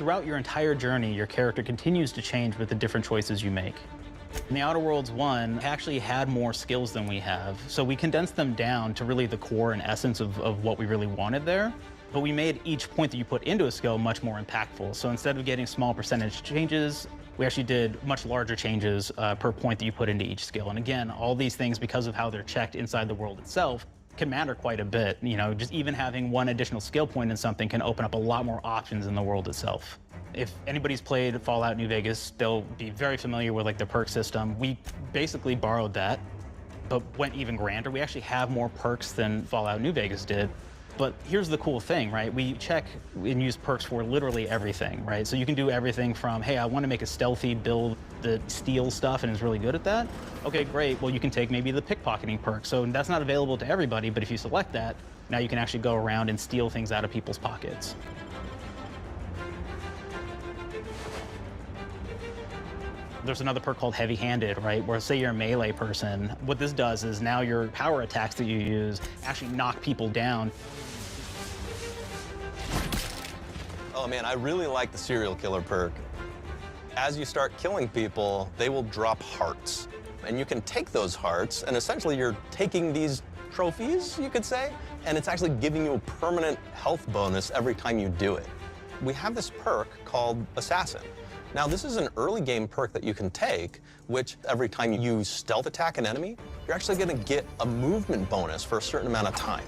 throughout your entire journey, your character continues to change with the different choices you make. In the Outer Worlds 1, actually had more skills than we have, so we condensed them down to really the core and essence of what we really wanted there. But we made each point that you put into a skill much more impactful. So instead of getting small percentage changes, we actually did much larger changes per point that you put into each skill. And again, all these things, because of how they're checked inside the world itself, can matter quite a bit. You know, just even having one additional skill point in something can open up a lot more options in the world itself. If anybody's played Fallout New Vegas, they'll be very familiar with like the perk system. We basically borrowed that, but went even grander. We actually have more perks than Fallout New Vegas did. But here's the cool thing, right? We check and use perks for literally everything, right? So you can do everything from, hey, I want to make a stealthy build that steals stuff and is really good at that. Okay, great. Well, you can take maybe the pickpocketing perk. So that's not available to everybody, but if you select that, now you can actually go around and steal things out of people's pockets. There's another perk called heavy-handed, right? Where say you're a melee person, what this does is now your power attacks that you use actually knock people down. Oh man, I really like the serial killer perk. As you start killing people, they will drop hearts. And you can take those hearts, and essentially you're taking these trophies, you could say, and it's actually giving you a permanent health bonus every time you do it. We have this perk called Assassin. Now, this is an early game perk that you can take, which every time you stealth attack an enemy, you're actually going to get a movement bonus for a certain amount of time.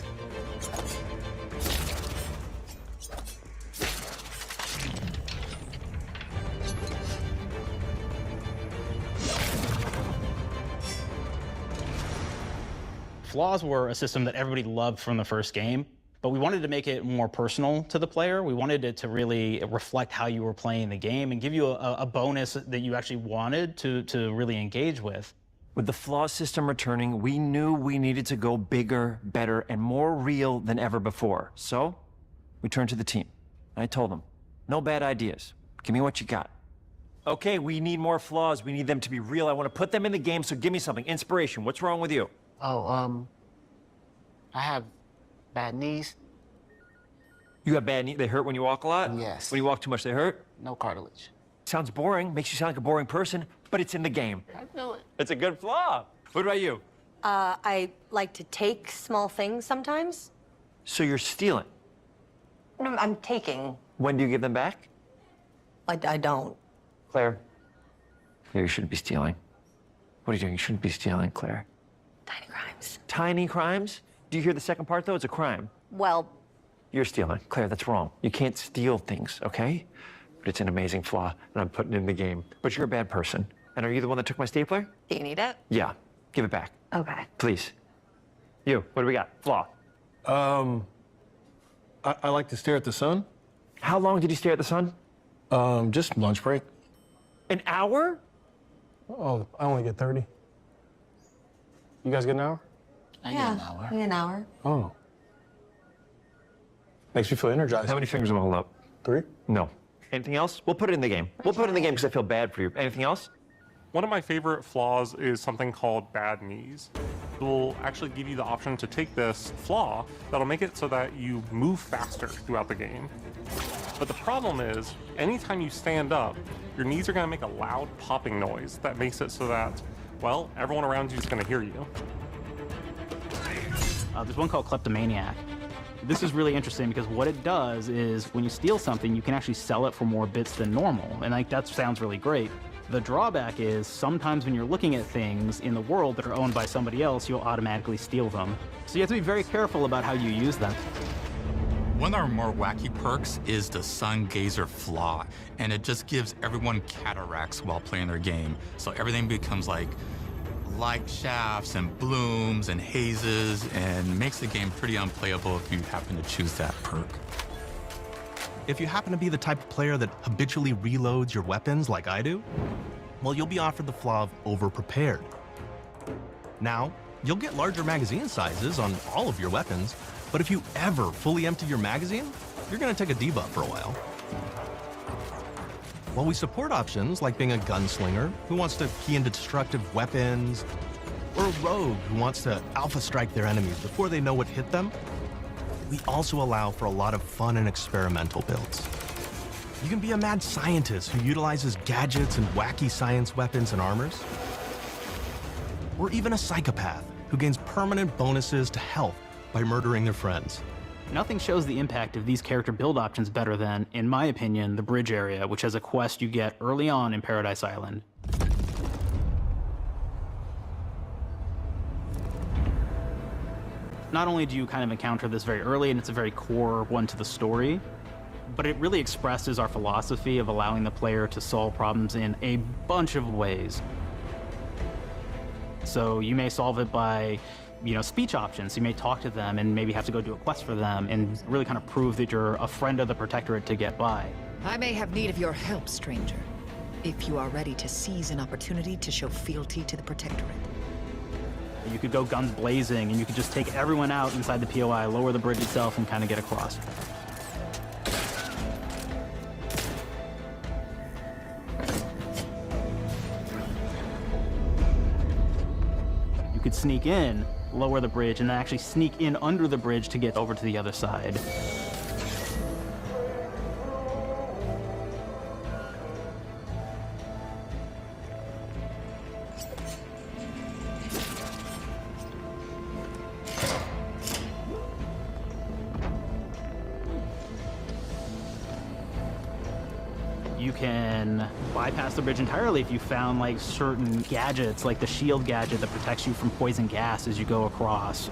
Flaws were a system that everybody loved from the first game, but we wanted to make it more personal to the player. We wanted it to really reflect how you were playing the game and give you a bonus that you actually wanted to really engage with. With the flaw system returning, we knew we needed to go bigger, better, and more real than ever before. So we turned to the team. I told them, no bad ideas. Give me what you got. Okay, we need more flaws. We need them to be real. I want to put them in the game, so give me something. Inspiration. What's wrong with you? Oh, I have bad knees. You have bad knees? They hurt when you walk a lot? Yes. When you walk too much, they hurt? No cartilage. Sounds boring. Makes you sound like a boring person, but it's in the game. I feel it. It's a good flaw. What about you? I like to take small things sometimes. So you're stealing? No, I'm taking. When do you give them back? I don't. Claire. Claire, you shouldn't be stealing. What are you doing? You shouldn't be stealing, Claire. Tiny crimes. Tiny crimes? Do you hear the second part, though? It's a crime. Well, You're stealing. Claire, that's wrong. You can't steal things, okay? But it's an amazing flaw, and I'm putting it in the game. But you're a bad person. And are you the one that took my stapler? do you need it? Yeah. Give it back. Okay. Please. You, what do we got? Flaw. I like to stare at the sun. How long did you stare at the sun? Just lunch break. An hour? Oh, I only get 30. You guys get an hour? I get an hour. An hour. Oh. Makes me feel energized. How many fingers am I holding up? 3? No. Anything else? We'll put it in the game. We'll put it in the game because I feel bad for you. Anything else? One of my favorite flaws is something called bad knees. It will actually give you the option to take this flaw that'll make it so that you move faster throughout the game. But the problem is, anytime you stand up, your knees are going to make a loud popping noise that makes it so that, well, everyone around you is going to hear you. There's one called Kleptomaniac. This is really interesting because what it does is when you steal something, you can actually sell it for more bits than normal. And like that sounds really great. The drawback is sometimes when you're looking at things in the world that are owned by somebody else, you'll automatically steal them. So you have to be very careful about how you use them. One of our more wacky perks is the Sun Gazer Flaw, and it just gives everyone cataracts while playing their game. So everything becomes like light shafts and blooms and hazes, and makes the game pretty unplayable if you happen to choose that perk. If you happen to be the type of player that habitually reloads your weapons like I do, well, you'll be offered the flaw of over-prepared. Now, you'll get larger magazine sizes on all of your weapons, but if you ever fully empty your magazine, you're gonna take a debuff for a while. While we support options like being a gunslinger who wants to key into destructive weapons, or a rogue who wants to alpha strike their enemies before they know what hit them, we also allow for a lot of fun and experimental builds. You can be a mad scientist who utilizes gadgets and wacky science weapons and armors. Or even a psychopath who gains permanent bonuses to health by murdering their friends. Nothing shows the impact of these character build options better than, in my opinion, the bridge area, which has a quest you get early on in Paradise Island. Not only do you kind of encounter this very early, and it's a very core one to the story, but it really expresses our philosophy of allowing the player to solve problems in a bunch of ways. So you may solve it by, speech options. You may talk to them and maybe have to go do a quest for them and really kind of prove that you're a friend of the Protectorate to get by. I may have need of your help, stranger, if you are ready to seize an opportunity to show fealty to the Protectorate. You could go guns blazing and you could just take everyone out inside the POI, lower the bridge itself, and kind of get across. You could sneak in, lower the bridge, and then actually sneak in under the bridge to get over to the other side. You can bypass the bridge entirely if you found like certain gadgets, like the shield gadget that protects you from poison gas as you go across,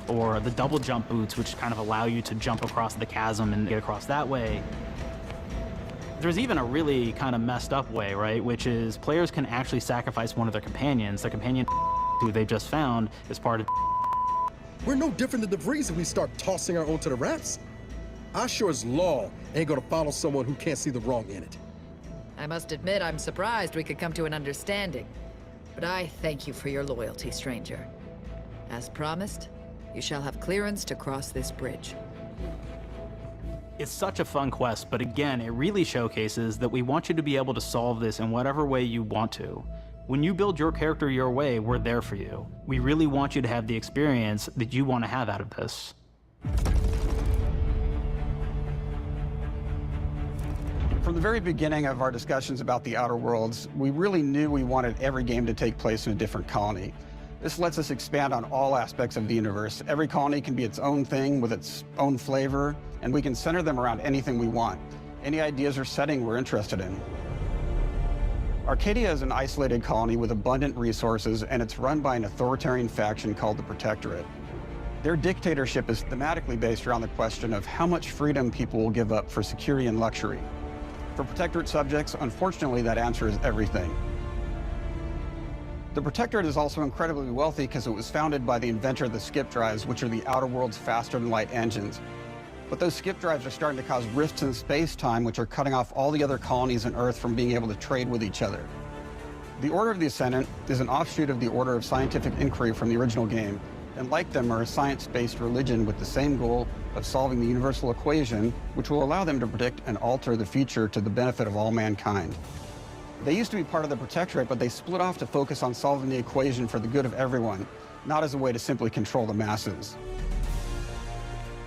or the double jump boots, which kind of allow you to jump across the chasm and get across that way. There's even a really kind of messed up way, right? Which is players can actually sacrifice one of their companions. The companion who they just found is part of. We're no different than the breeze if we start tossing our own to the rats. I sure as law ain't gonna follow someone who can't see the wrong in it. I must admit, I'm surprised we could come to an understanding. But I thank you for your loyalty, stranger. As promised, you shall have clearance to cross this bridge. It's such a fun quest, but again, it really showcases that we want you to be able to solve this in whatever way you want to. When you build your character your way, we're there for you. We really want you to have the experience that you want to have out of this. From the very beginning of our discussions about the Outer Worlds, we really knew we wanted every game to take place in a different colony. This lets us expand on all aspects of the universe. Every colony can be its own thing with its own flavor, and we can center them around anything we want. Any ideas or setting we're interested in. Arcadia is an isolated colony with abundant resources, and it's run by an authoritarian faction called the Protectorate. Their dictatorship is thematically based around the question of how much freedom people will give up for security and luxury. For Protectorate subjects, unfortunately, that answer is everything. The Protectorate is also incredibly wealthy because it was founded by the inventor of the skip drives, which are the Outer World's faster-than-light engines. But those skip drives are starting to cause rifts in space-time, which are cutting off all the other colonies on Earth from being able to trade with each other. The Order of the Ascendant is an offshoot of the Order of Scientific Inquiry from the original game, and like them are a science-based religion with the same goal of solving the universal equation, which will allow them to predict and alter the future to the benefit of all mankind. They used to be part of the Protectorate, but they split off to focus on solving the equation for the good of everyone, not as a way to simply control the masses.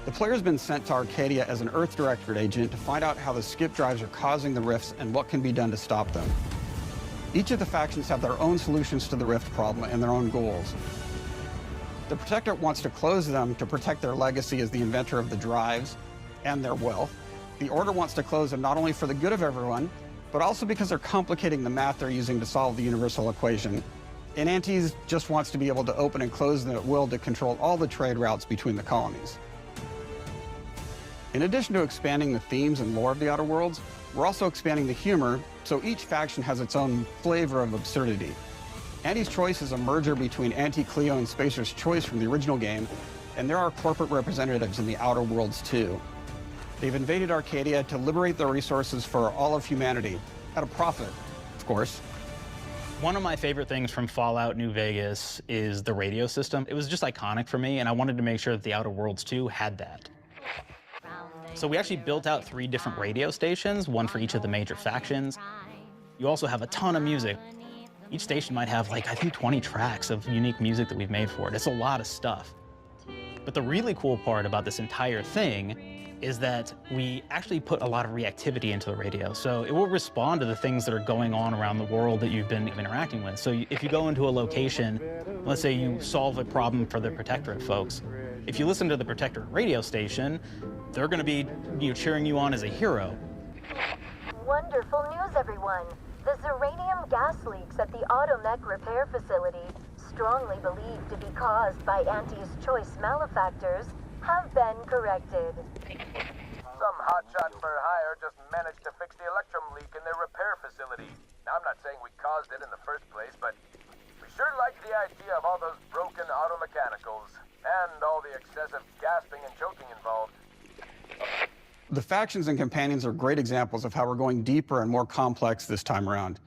The player's been sent to Arcadia as an Earth Directorate agent to find out how the skip drives are causing the rifts and what can be done to stop them. Each of the factions have their own solutions to the rift problem and their own goals. The Protectorate wants to close them to protect their legacy as the inventor of the drives and their wealth. The Order wants to close them not only for the good of everyone, but also because they're complicating the math they're using to solve the universal equation. And Antes just wants to be able to open and close them at will to control all the trade routes between the colonies. In addition to expanding the themes and lore of the Outer Worlds, we're also expanding the humor, so each faction has its own flavor of absurdity. Anti's Choice is a merger between Anti-Cleo and Spacer's Choice from the original game, and there are corporate representatives in the Outer Worlds too. They've invaded Arcadia to liberate their resources for all of humanity, at a profit, of course. One of my favorite things from Fallout New Vegas is the radio system. It was just iconic for me, and I wanted to make sure that the Outer Worlds 2 had that. So we actually built out 3 different radio stations, one for each of the major factions. You also have a ton of music. Each station might have, like, I think 20 tracks of unique music that we've made for it. It's a lot of stuff. But the really cool part about this entire thing is that we actually put a lot of reactivity into the radio. So it will respond to the things that are going on around the world that you've been interacting with. So if you go into a location, let's say you solve a problem for the Protectorate folks, if you listen to the Protectorate radio station, they're going to be cheering you on as a hero. Wonderful news, everyone. The Zeranium gas leaks at the Automech repair facility, strongly believed to be caused by Auntie's choice malefactors, have been corrected. Some hotshot for hire just managed to fix the electrum leak in their repair facility. Now, I'm not saying we caused it in the first place, but we sure like the idea of all those broken auto mechanicals and all the excessive gasping and choking involved. The factions and companions are great examples of how we're going deeper and more complex this time around.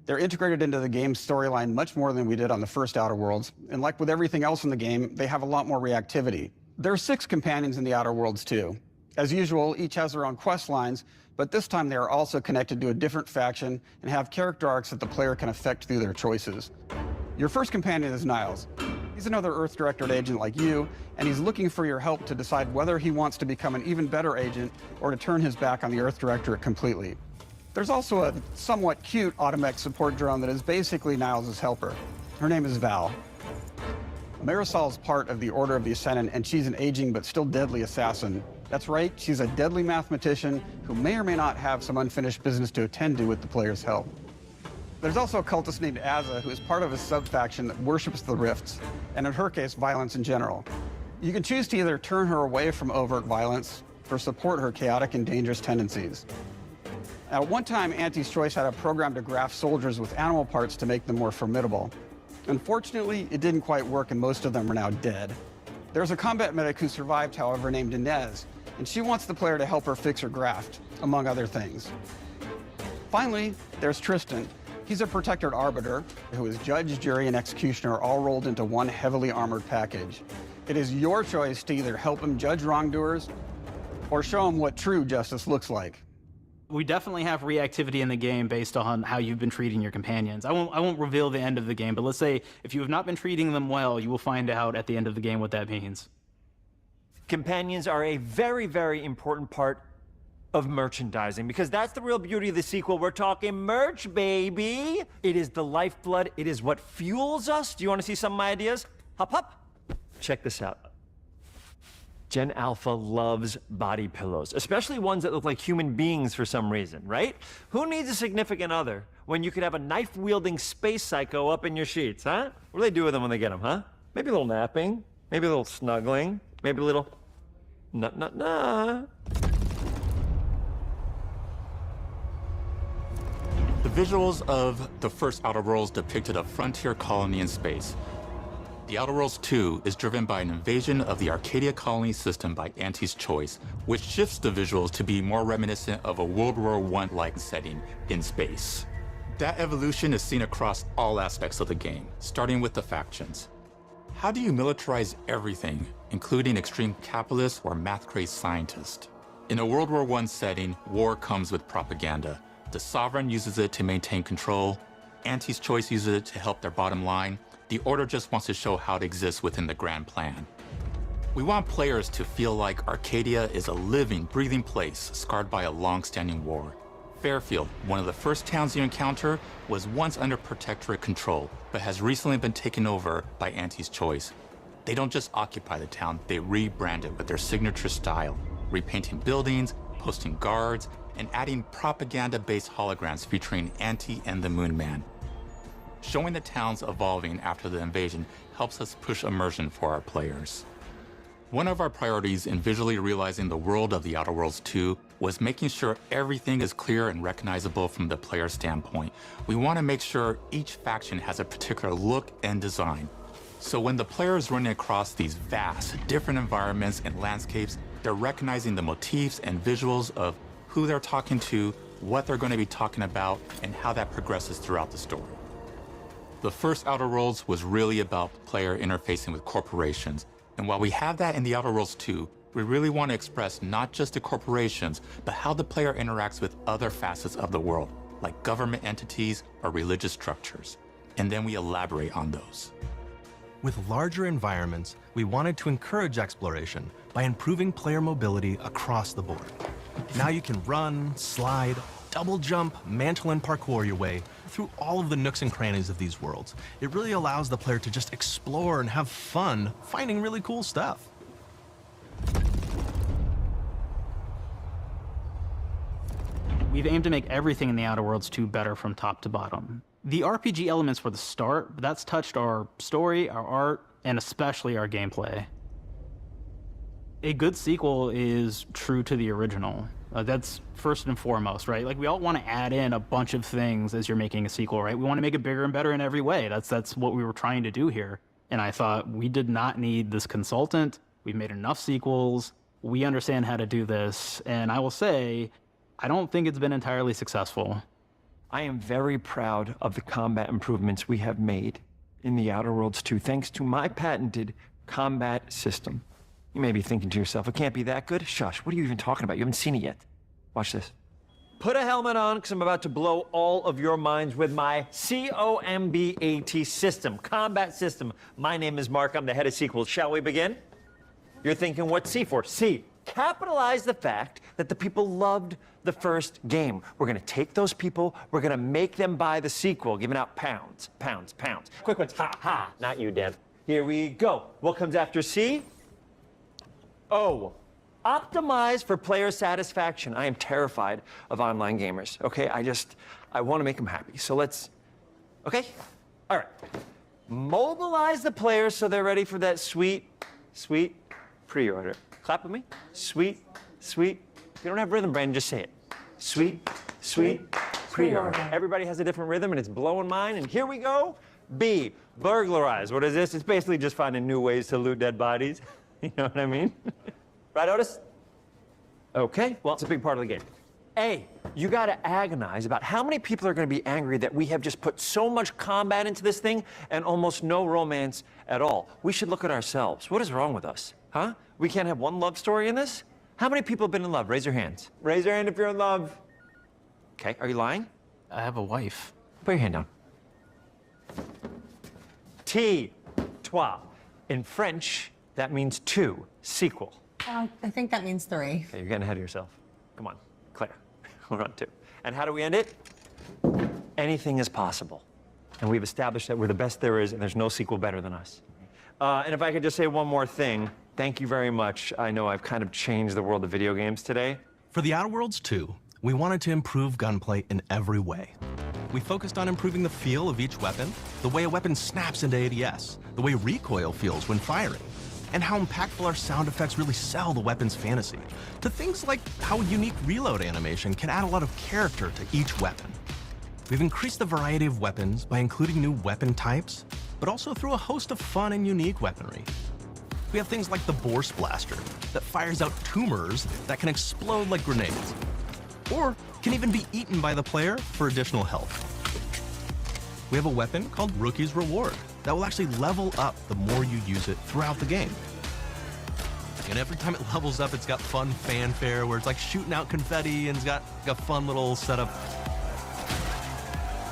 They're integrated into the game's storyline much more than we did on the first Outer Worlds, and like with everything else in the game, they have a lot more reactivity. There are 6 companions in the Outer Worlds too. As usual, each has their own quest lines, but this time they are also connected to a different faction and have character arcs that the player can affect through their choices. Your first companion is Niles. He's another Earth Directorate agent like you, and he's looking for your help to decide whether he wants to become an even better agent or to turn his back on the Earth Directorate completely. There's also a somewhat cute Automech support drone that is basically Niles' helper. Her name is Val. Marisol's part of the Order of the Ascendant, and she's an aging but still deadly assassin. That's right, she's a deadly mathematician who may or may not have some unfinished business to attend to with the player's help. There's also a cultist named Azza, who is part of a sub-faction that worships the rifts, and in her case, violence in general. You can choose to either turn her away from overt violence or support her chaotic and dangerous tendencies. At one time, Auntie's Choice had a program to graft soldiers with animal parts to make them more formidable. Unfortunately, it didn't quite work, and most of them are now dead. There's a combat medic who survived, however, named Inez, and she wants the player to help her fix her graft, among other things. Finally, there's Tristan. He's a protected arbiter who is judge, jury, and executioner all rolled into one heavily armored package. It is your choice to either help him judge wrongdoers or show him what true justice looks like. We definitely have reactivity in the game based on how you've been treating your companions. I won't reveal the end of the game, but let's say if you have not been treating them well, you will find out at the end of the game what that means. Companions are a very, very important part of merchandising, because that's the real beauty of the sequel. We're talking merch, baby. It is the lifeblood. It is what fuels us. Do you want to see some of my ideas? Hop, hop. Check this out. Gen Alpha loves body pillows, especially ones that look like human beings for some reason, right? Who needs a significant other when you could have a knife-wielding space psycho up in your sheets, huh? What do they do with them when they get them, huh? Maybe a little napping, maybe a little snuggling, maybe a little nut. The visuals of the first Outer Worlds depicted a frontier colony in space. The Outer Worlds 2 is driven by an invasion of the Arcadia colony system by Auntie's Choice, which shifts the visuals to be more reminiscent of a World War I-like setting in space. That evolution is seen across all aspects of the game, starting with the factions. How do you militarize everything, including extreme capitalists or math-crazed scientists? In a World War I setting, war comes with propaganda. The Sovereign uses it to maintain control, Auntie's Choice uses it to help their bottom line, the Order just wants to show how it exists within the grand plan. We want players to feel like Arcadia is a living, breathing place scarred by a long-standing war. Fairfield, one of the first towns you encounter, was once under Protectorate control, but has recently been taken over by Auntie's Choice. They don't just occupy the town, they rebrand it with their signature style, repainting buildings, posting guards, and adding propaganda-based holograms featuring Auntie and the Moon Man. Showing the towns evolving after the invasion helps us push immersion for our players. One of our priorities in visually realizing the world of the Outer Worlds 2 was making sure everything is clear and recognizable from the player standpoint. We want to make sure each faction has a particular look and design. So when the player is running across these vast, different environments and landscapes, they're recognizing the motifs and visuals of who they're talking to, what they're going to be talking about, and how that progresses throughout the story. The first Outer Worlds was really about the player interfacing with corporations. And while we have that in the Outer Worlds 2, we really want to express not just the corporations, but how the player interacts with other facets of the world, like government entities or religious structures. And then we elaborate on those. With larger environments, we wanted to encourage exploration by improving player mobility across the board. Now you can run, slide, double jump, mantle and parkour your way through all of the nooks and crannies of these worlds. It really allows the player to just explore and have fun finding really cool stuff. We've aimed to make everything in the Outer Worlds 2 better from top to bottom. The RPG elements were the start, but that's touched our story, our art, and especially our gameplay. A good sequel is true to the original. That's first and foremost, right? Like, we all want to add in a bunch of things as you're making a sequel, right? We want to make it bigger and better in every way. That's what we were trying to do here. And I thought, we did not need this consultant. We've made enough sequels. We understand how to do this. And I will say, I don't think it's been entirely successful. I am very proud of the combat improvements we have made in the Outer Worlds 2, thanks to my patented combat system. You may be thinking to yourself, it can't be that good? Shush, what are you even talking about? You haven't seen it yet. Watch this. Put a helmet on, because I'm about to blow all of your minds with my COMBAT system, combat system. My name is Mark, I'm the head of sequels. Shall we begin? You're thinking, what's C for? C. Capitalize the fact that the people loved the first game. We're gonna take those people, we're gonna make them buy the sequel, giving out pounds, pounds, pounds. Quick ones, ha, ha, not you, Dan. Here we go. What comes after C? O. Optimize for player satisfaction. I am terrified of online gamers, okay? I wanna make them happy, so let's, okay? All right. Mobilize the players so they're ready for that sweet, sweet pre-order. Clap with me. Sweet, sweet. If you don't have rhythm, Brandon, just say it. Sweet, sweet pre-order. Everybody has a different rhythm, and it's blowing mine. And here we go. B, burglarize. What is this? It's basically just finding new ways to loot dead bodies. You know what I mean? Right, Otis? Okay, well, it's a big part of the game. A, you gotta agonize about how many people are gonna be angry that we have just put so much combat into this thing and almost no romance at all. We should look at ourselves. What is wrong with us, huh? We can't have one love story in this? How many people have been in love? Raise your hands. Raise your hand if you're in love. Okay, are you lying? I have a wife. Put your hand down. T, trois. In French, that means two, sequel. I think that means 3. Okay, you're getting ahead of yourself. Come on, Claire, we're on 2. And how do we end it? Anything is possible. And we've established that we're the best there is, and there's no sequel better than us. And if I could just say one more thing, thank you very much. I know I've kind of changed the world of video games today. For the Outer Worlds 2, we wanted to improve gunplay in every way. We focused on improving the feel of each weapon, the way a weapon snaps into ADS, the way recoil feels when firing, and how impactful our sound effects really sell the weapon's fantasy, to things like how a unique reload animation can add a lot of character to each weapon. We've increased the variety of weapons by including new weapon types, but also through a host of fun and unique weaponry. We have things like the Bourse Blaster that fires out tumors that can explode like grenades, or can even be eaten by the player for additional health. We have a weapon called Rookie's Reward that will actually level up the more you use it throughout the game. And every time it levels up, it's got fun fanfare where it's like shooting out confetti and it's got a fun little setup.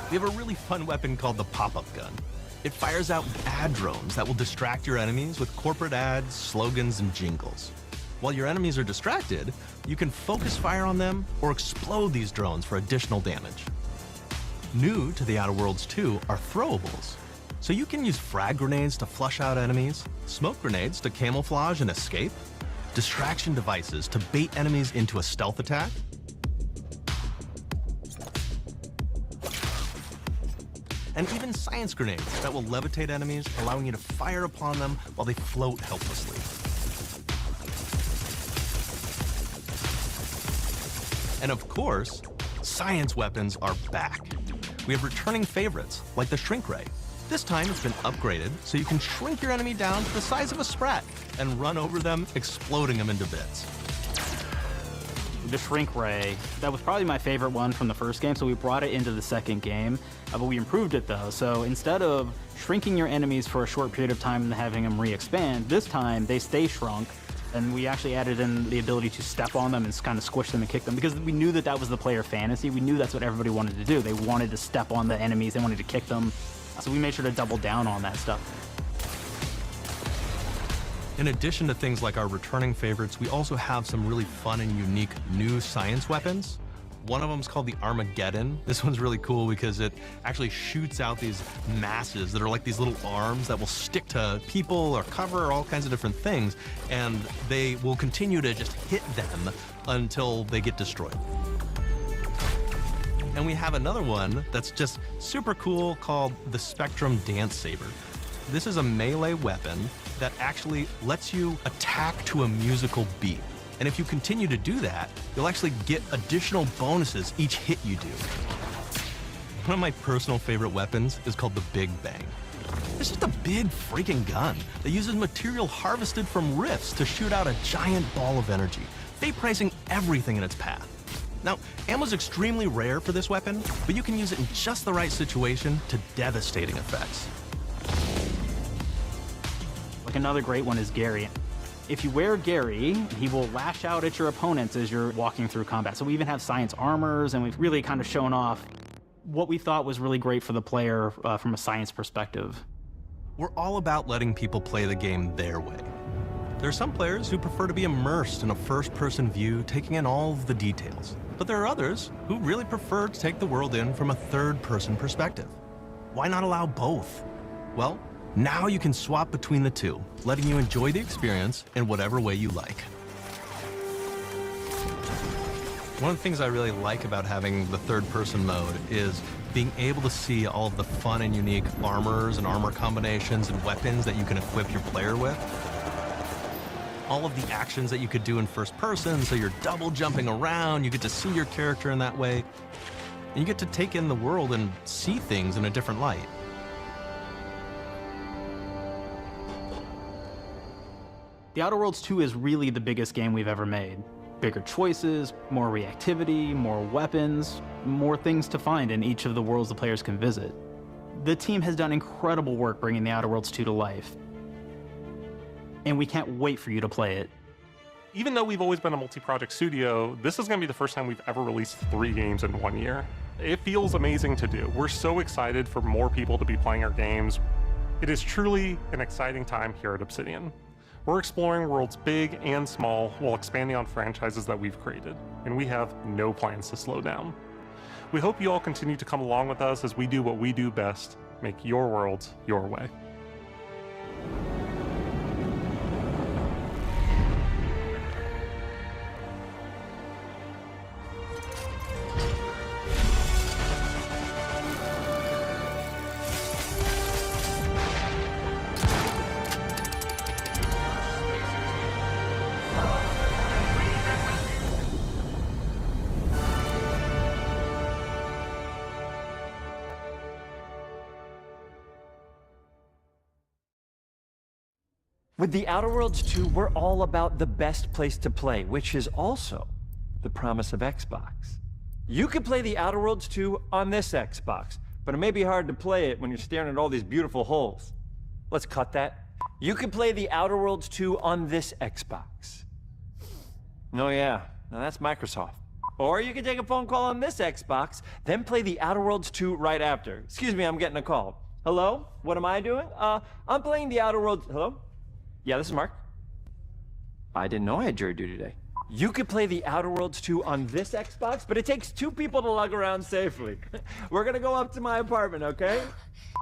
We have a really fun weapon called the Pop-Up Gun. It fires out ad drones that will distract your enemies with corporate ads, slogans, and jingles. While your enemies are distracted, you can focus fire on them or explode these drones for additional damage. New to the Outer Worlds 2 are throwables. So you can use frag grenades to flush out enemies, smoke grenades to camouflage and escape, distraction devices to bait enemies into a stealth attack, and even science grenades that will levitate enemies, allowing you to fire upon them while they float helplessly. And of course, science weapons are back. We have returning favorites, like the Shrink Ray. This time it's been upgraded so you can shrink your enemy down to the size of a sprat and run over them, exploding them into bits. The Shrink Ray, that was probably my favorite one from the first game, so we brought it into the second game, but we improved it though. So instead of shrinking your enemies for a short period of time and having them re-expand, this time they stay shrunk, and we actually added in the ability to step on them and kind of squish them and kick them, because we knew that that was the player fantasy. We knew that's what everybody wanted to do. They wanted to step on the enemies, they wanted to kick them, so we made sure to double down on that stuff. In addition to things like our returning favorites, we also have some really fun and unique new science weapons. One of them is called the Armageddon. This one's really cool because it actually shoots out these masses that are like these little arms that will stick to people or cover or all kinds of different things, and they will continue to just hit them until they get destroyed. And we have another one that's just super cool called the Spectrum Dance Saber. This is a melee weapon that actually lets you attack to a musical beat. And if you continue to do that, you'll actually get additional bonuses each hit you do. One of my personal favorite weapons is called the Big Bang. It's just a big freaking gun that uses material harvested from rifts to shoot out a giant ball of energy, vaporizing everything in its path. Now, ammo's extremely rare for this weapon, but you can use it in just the right situation to devastating effects. Like another great one is Gary. If you wear Gary, he will lash out at your opponents as you're walking through combat. So we even have science armors, and we've really kind of shown off what we thought was really great for the player from a science perspective. We're all about letting people play the game their way. There are some players who prefer to be immersed in a first-person view, taking in all of the details. But there are others who really prefer to take the world in from a third-person perspective. Why not allow both? Well, now you can swap between the two, letting you enjoy the experience in whatever way you like. One of the things I really like about having the third-person mode is being able to see all of the fun and unique armors and armor combinations and weapons that you can equip your player with. All of the actions that you could do in first person, so you're double jumping around, you get to see your character in that way, and you get to take in the world and see things in a different light. The Outer Worlds 2 is really the biggest game we've ever made. Bigger choices, more reactivity, more weapons, more things to find in each of the worlds the players can visit. The team has done incredible work bringing the Outer Worlds 2 to life, and we can't wait for you to play it. Even though we've always been a multi-project studio, this is going to be the first time we've ever released 3 games in 1 year. It feels amazing to do. We're so excited for more people to be playing our games. It is truly an exciting time here at Obsidian. We're exploring worlds big and small while expanding on franchises that we've created, and we have no plans to slow down. We hope you all continue to come along with us as we do what we do best, make your worlds your way. With the Outer Worlds 2, we're all about the best place to play, which is also the promise of Xbox. You can play the Outer Worlds 2 on this Xbox, but it may be hard to play it when you're staring at all these beautiful holes. Let's cut that. You can play the Outer Worlds 2 on this Xbox. Oh yeah, now that's Microsoft. Or you can take a phone call on this Xbox, then play the Outer Worlds 2 right after. Excuse me, I'm getting a call. Hello? What am I doing? I'm playing the Outer Worlds... Hello? Yeah, this is Mark. I didn't know I had jury duty today. You could play the Outer Worlds 2 on this Xbox, but it takes 2 people to lug around safely. We're gonna go up to my apartment, okay?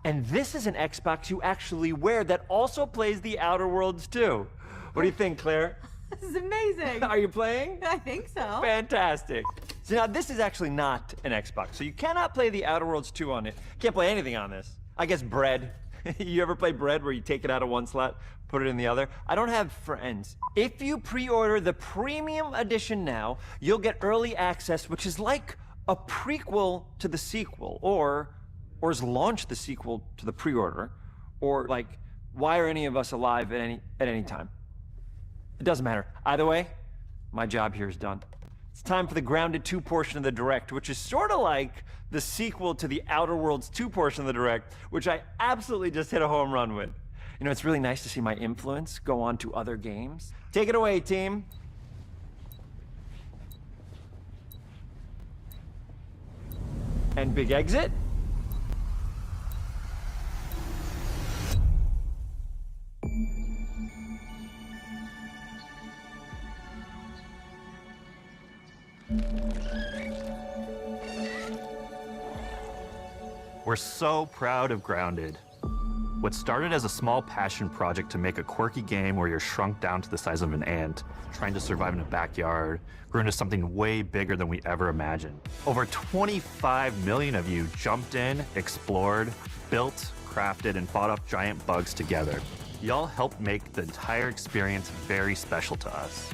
And this is an Xbox you actually wear that also plays the Outer Worlds 2. What do you think, Claire? This is amazing. Are you playing? I think so. Fantastic. So now this is actually not an Xbox, so you cannot play the Outer Worlds 2 on it. Can't play anything on this. I guess Bread. You ever play Bread where you take it out of one slot, put it in the other? I don't have friends. If you pre-order the premium edition now, you'll get early access, which is like a prequel to the sequel, or is launch the sequel to the pre-order, or like, why are any of us alive at any time? It doesn't matter. Either way, my job here is done. It's time for the Grounded 2 portion of the Direct, which is sort of like the sequel to the Outer Worlds 2 portion of the Direct, which I absolutely just hit a home run with. You know, it's really nice to see my influence go on to other games. Take it away, team. And big exit. We're so proud of Grounded. What started as a small passion project to make a quirky game where you're shrunk down to the size of an ant, trying to survive in a backyard, grew into something way bigger than we ever imagined. Over 25 million of you jumped in, explored, built, crafted, and fought off giant bugs together. Y'all helped make the entire experience very special to us.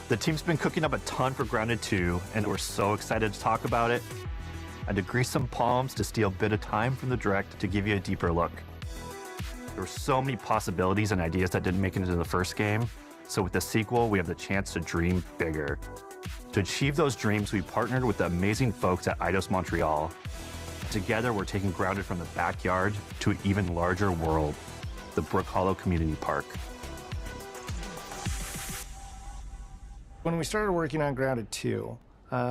The team's been cooking up a ton for Grounded 2, and we're so excited to talk about it. I had to grease some palms to steal a bit of time from the direct to give you a deeper look. There were so many possibilities and ideas that didn't make it into the first game, so with the sequel, we have the chance to dream bigger. To achieve those dreams, we partnered with the amazing folks at Eidos Montreal. Together, we're taking Grounded from the backyard to an even larger world, the Brook Hollow Community Park. When we started working on Grounded 2,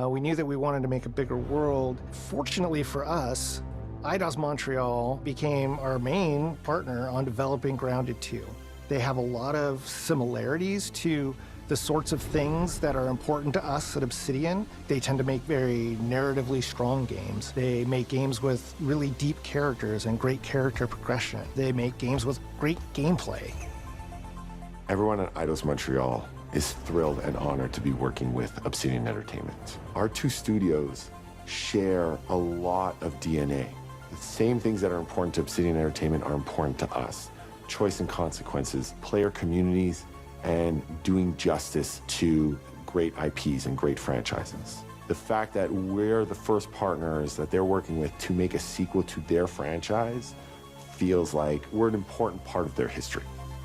we knew that we wanted to make a bigger world. Fortunately for us, Eidos Montreal became our main partner on developing Grounded 2. They have a lot of similarities to the sorts of things that are important to us at Obsidian. They tend to make very narratively strong games. They make games with really deep characters and great character progression. They make games with great gameplay. Everyone at Eidos Montreal is thrilled and honored to be working with Obsidian Entertainment. Our two studios share a lot of DNA. The same things that are important to Obsidian Entertainment are important to us. Choice and consequences, player communities, and doing justice to great IPs and great franchises. The fact that we're the first partners that they're working with to make a sequel to their franchise feels like we're an important part of their history.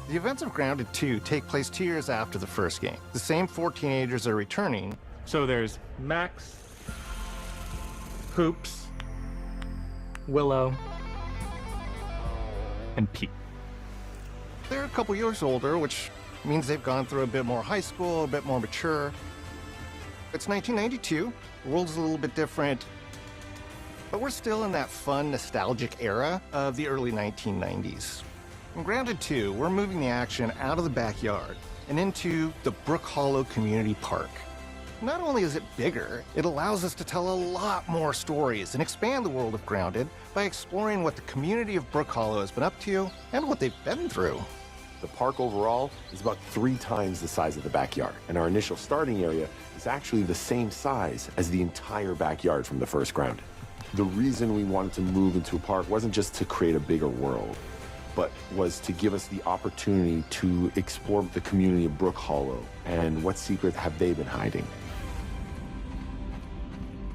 The events of Grounded 2 take place 2 years after the first game. The same 4 teenagers are returning. So there's Max, Hoops, Willow, and Pete. They're a couple years older, which means they've gone through a bit more high school, a bit more mature. It's 1992. The world's a little bit different, but we're still in that fun, nostalgic era of the early 1990s. In Grounded 2, we're moving the action out of the backyard and into the Brook Hollow Community Park. Not only is it bigger, it allows us to tell a lot more stories and expand the world of Grounded by exploring what the community of Brook Hollow has been up to and what they've been through. The park overall is about 3 times the size of the backyard, and our initial starting area is actually the same size as the entire backyard from the first Grounded. The reason we wanted to move into a park wasn't just to create a bigger world, but was to give us the opportunity to explore the community of Brook Hollow and what secret have they been hiding.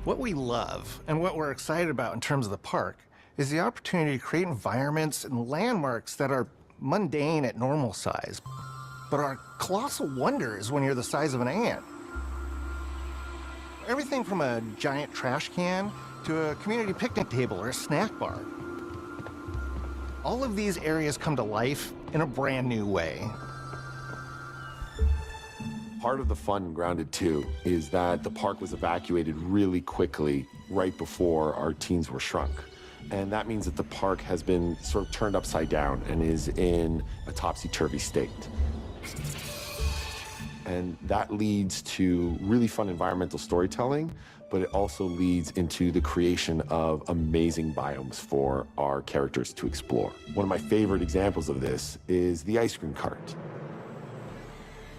What we love and what we're excited about in terms of the park is the opportunity to create environments and landmarks that are mundane at normal size, but are colossal wonders when you're the size of an ant. Everything from a giant trash can to a community picnic table or a snack bar. All of these areas come to life in a brand new way. Part of the fun in Grounded 2 is that the park was evacuated really quickly right before our teens were shrunk. And that means that the park has been sort of turned upside down and is in a topsy-turvy state. And that leads to really fun environmental storytelling, but it also leads into the creation of amazing biomes for our characters to explore. One of my favorite examples of this is the ice cream cart.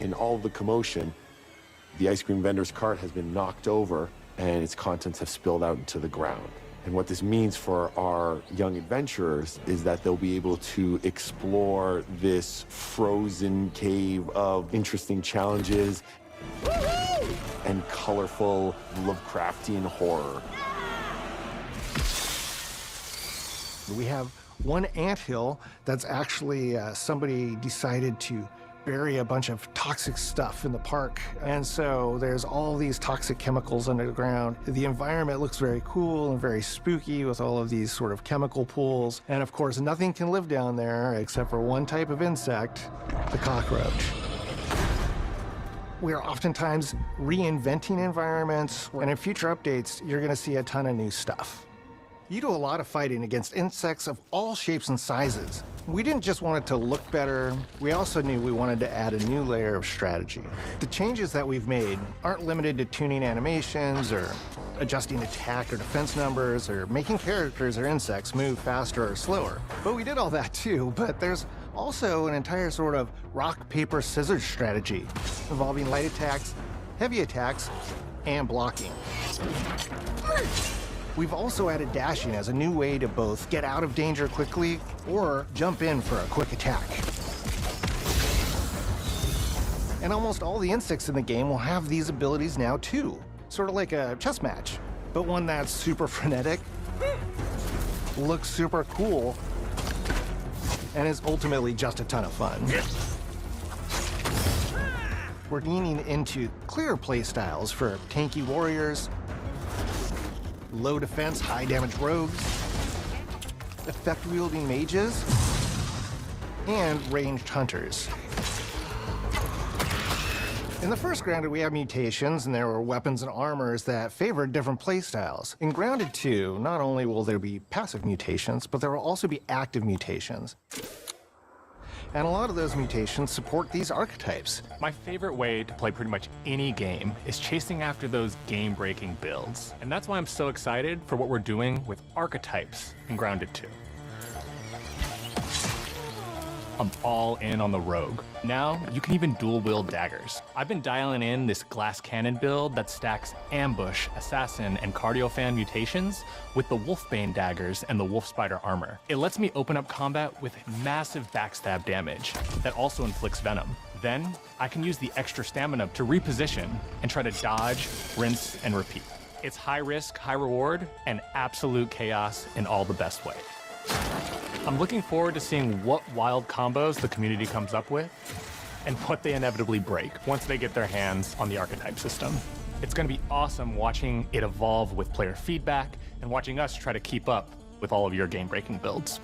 In all of the commotion, the ice cream vendor's cart has been knocked over and its contents have spilled out into the ground. And what this means for our young adventurers is that they'll be able to explore this frozen cave of interesting challenges and colorful Lovecraftian horror. We have one anthill that's actually somebody decided to bury a bunch of toxic stuff in the park. And so there's all these toxic chemicals underground. The environment looks very cool and very spooky with all of these sort of chemical pools. And of course, nothing can live down there except for one type of insect, the cockroach. We are oftentimes reinventing environments, and in future updates, you're gonna see a ton of new stuff. You do a lot of fighting against insects of all shapes and sizes. We didn't just want it to look better, we also knew we wanted to add a new layer of strategy. The changes that we've made aren't limited to tuning animations or adjusting attack or defense numbers, or making characters or insects move faster or slower. But we did all that too, but there's also an entire sort of rock, paper, scissors strategy involving light attacks, heavy attacks, and blocking. We've also added dashing as a new way to both get out of danger quickly or jump in for a quick attack. And almost all the insects in the game will have these abilities now too. Sort of like a chess match, but one that's super frenetic, looks super cool, and is ultimately just a ton of fun. We're leaning into clear play styles for tanky warriors, low defense, high damage rogues, effect-wielding mages, and ranged hunters. In the first Grounded, we have mutations, and there were weapons and armors that favored different playstyles. In Grounded 2, not only will there be passive mutations, but there will also be active mutations. And a lot of those mutations support these archetypes. My favorite way to play pretty much any game is chasing after those game-breaking builds. And that's why I'm so excited for what we're doing with archetypes in Grounded 2. I'm all in on the rogue. Now, you can even dual-wield daggers. I've been dialing in this glass cannon build that stacks ambush, assassin, and cardiofan mutations with the wolfbane daggers and the wolf spider armor. It lets me open up combat with massive backstab damage that also inflicts venom. Then, I can use the extra stamina to reposition and try to dodge, rinse, and repeat. It's high risk, high reward, and absolute chaos in all the best way. I'm looking forward to seeing what wild combos the community comes up with and what they inevitably break once they get their hands on the archetype system. It's going to be awesome watching it evolve with player feedback and watching us try to keep up with all of your game-breaking builds.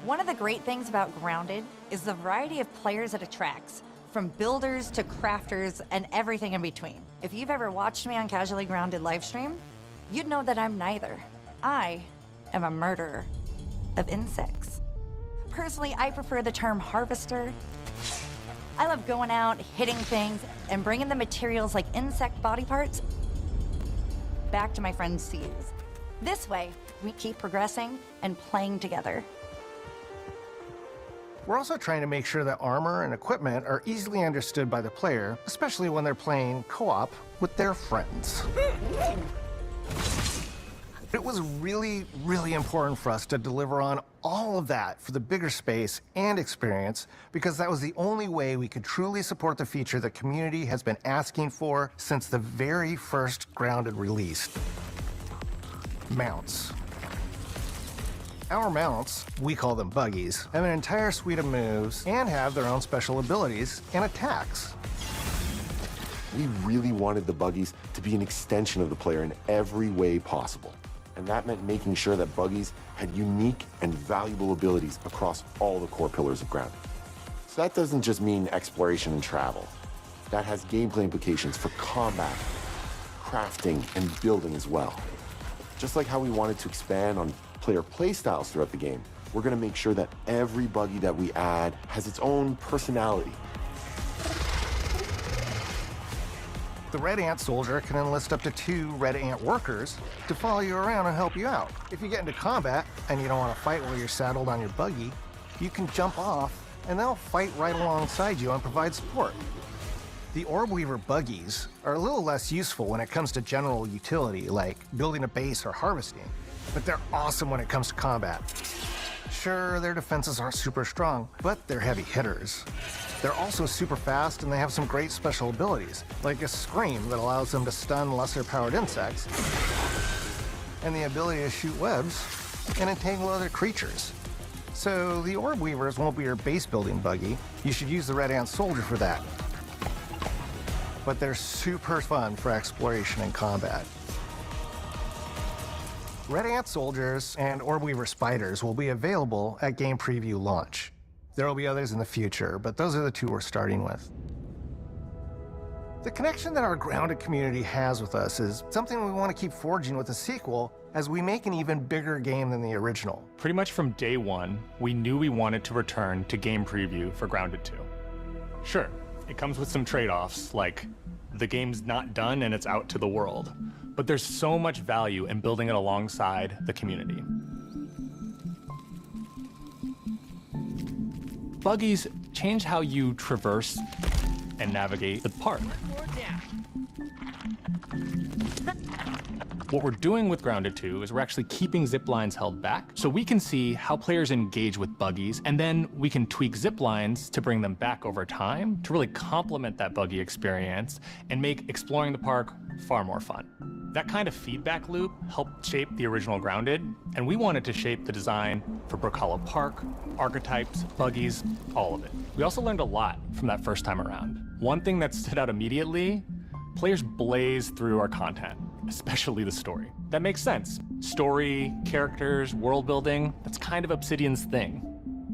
One of the great things about Grounded is the variety of players it attracts, from builders to crafters and everything in between. If you've ever watched me on Casually Grounded livestream, you'd know that I'm neither. I am a murderer of insects. Personally, I prefer the term harvester. I love going out, hitting things, and bringing the materials like insect body parts back to my friends to use. This way, we keep progressing and playing together. We're also trying to make sure that armor and equipment are easily understood by the player, especially when they're playing co-op with their friends. It was really, really important for us to deliver on all of that for the bigger space and experience, because that was the only way we could truly support the feature the community has been asking for since the very first Grounded release. Mounts. Our mounts, we call them buggies, have an entire suite of moves and have their own special abilities and attacks. We really wanted the buggies to be an extension of the player in every way possible. And that meant making sure that buggies had unique and valuable abilities across all the core pillars of Grounded. So that doesn't just mean exploration and travel. That has gameplay implications for combat, crafting, and building as well. Just like how we wanted to expand on player playstyles throughout the game, we're going to make sure that every buggy that we add has its own personality. The Red Ant Soldier can enlist up to 2 Red Ant workers to follow you around and help you out. If you get into combat and you don't want to fight while you're saddled on your buggy, you can jump off and they'll fight right alongside you and provide support. The Orb Weaver buggies are a little less useful when it comes to general utility, like building a base or harvesting, but they're awesome when it comes to combat. Sure, their defenses aren't super strong, but they're heavy hitters. They're also super fast, and they have some great special abilities, like a Scream that allows them to stun lesser-powered insects, and the ability to shoot webs and entangle other creatures. So the Orb Weavers won't be your base-building buggy. You should use the Red Ant Soldier for that. But they're super fun for exploration and combat. Red Ant Soldiers and Orb Weaver Spiders will be available at game preview launch. There will be others in the future, but those are the 2 we're starting with. The connection that our Grounded community has with us is something we want to keep forging with the sequel as we make an even bigger game than the original. Pretty much from day one, we knew we wanted to return to game preview for Grounded 2. Sure, it comes with some trade-offs, like the game's not done and it's out to the world. but there's so much value in building it alongside the community. Buggies change how you traverse and navigate the park. What we're doing with Grounded 2 is we're actually keeping zip lines held back so we can see how players engage with buggies, and then we can tweak zip lines to bring them back over time to really complement that buggy experience and make exploring the park far more fun. That kind of feedback loop helped shape the original Grounded, and we wanted to shape the design for Brook Hollow Park, archetypes, buggies, all of it. We also learned a lot from that first time around. One thing that stood out immediately, players blaze through our content, especially the story. That makes sense. Story, characters, world building, that's kind of Obsidian's thing.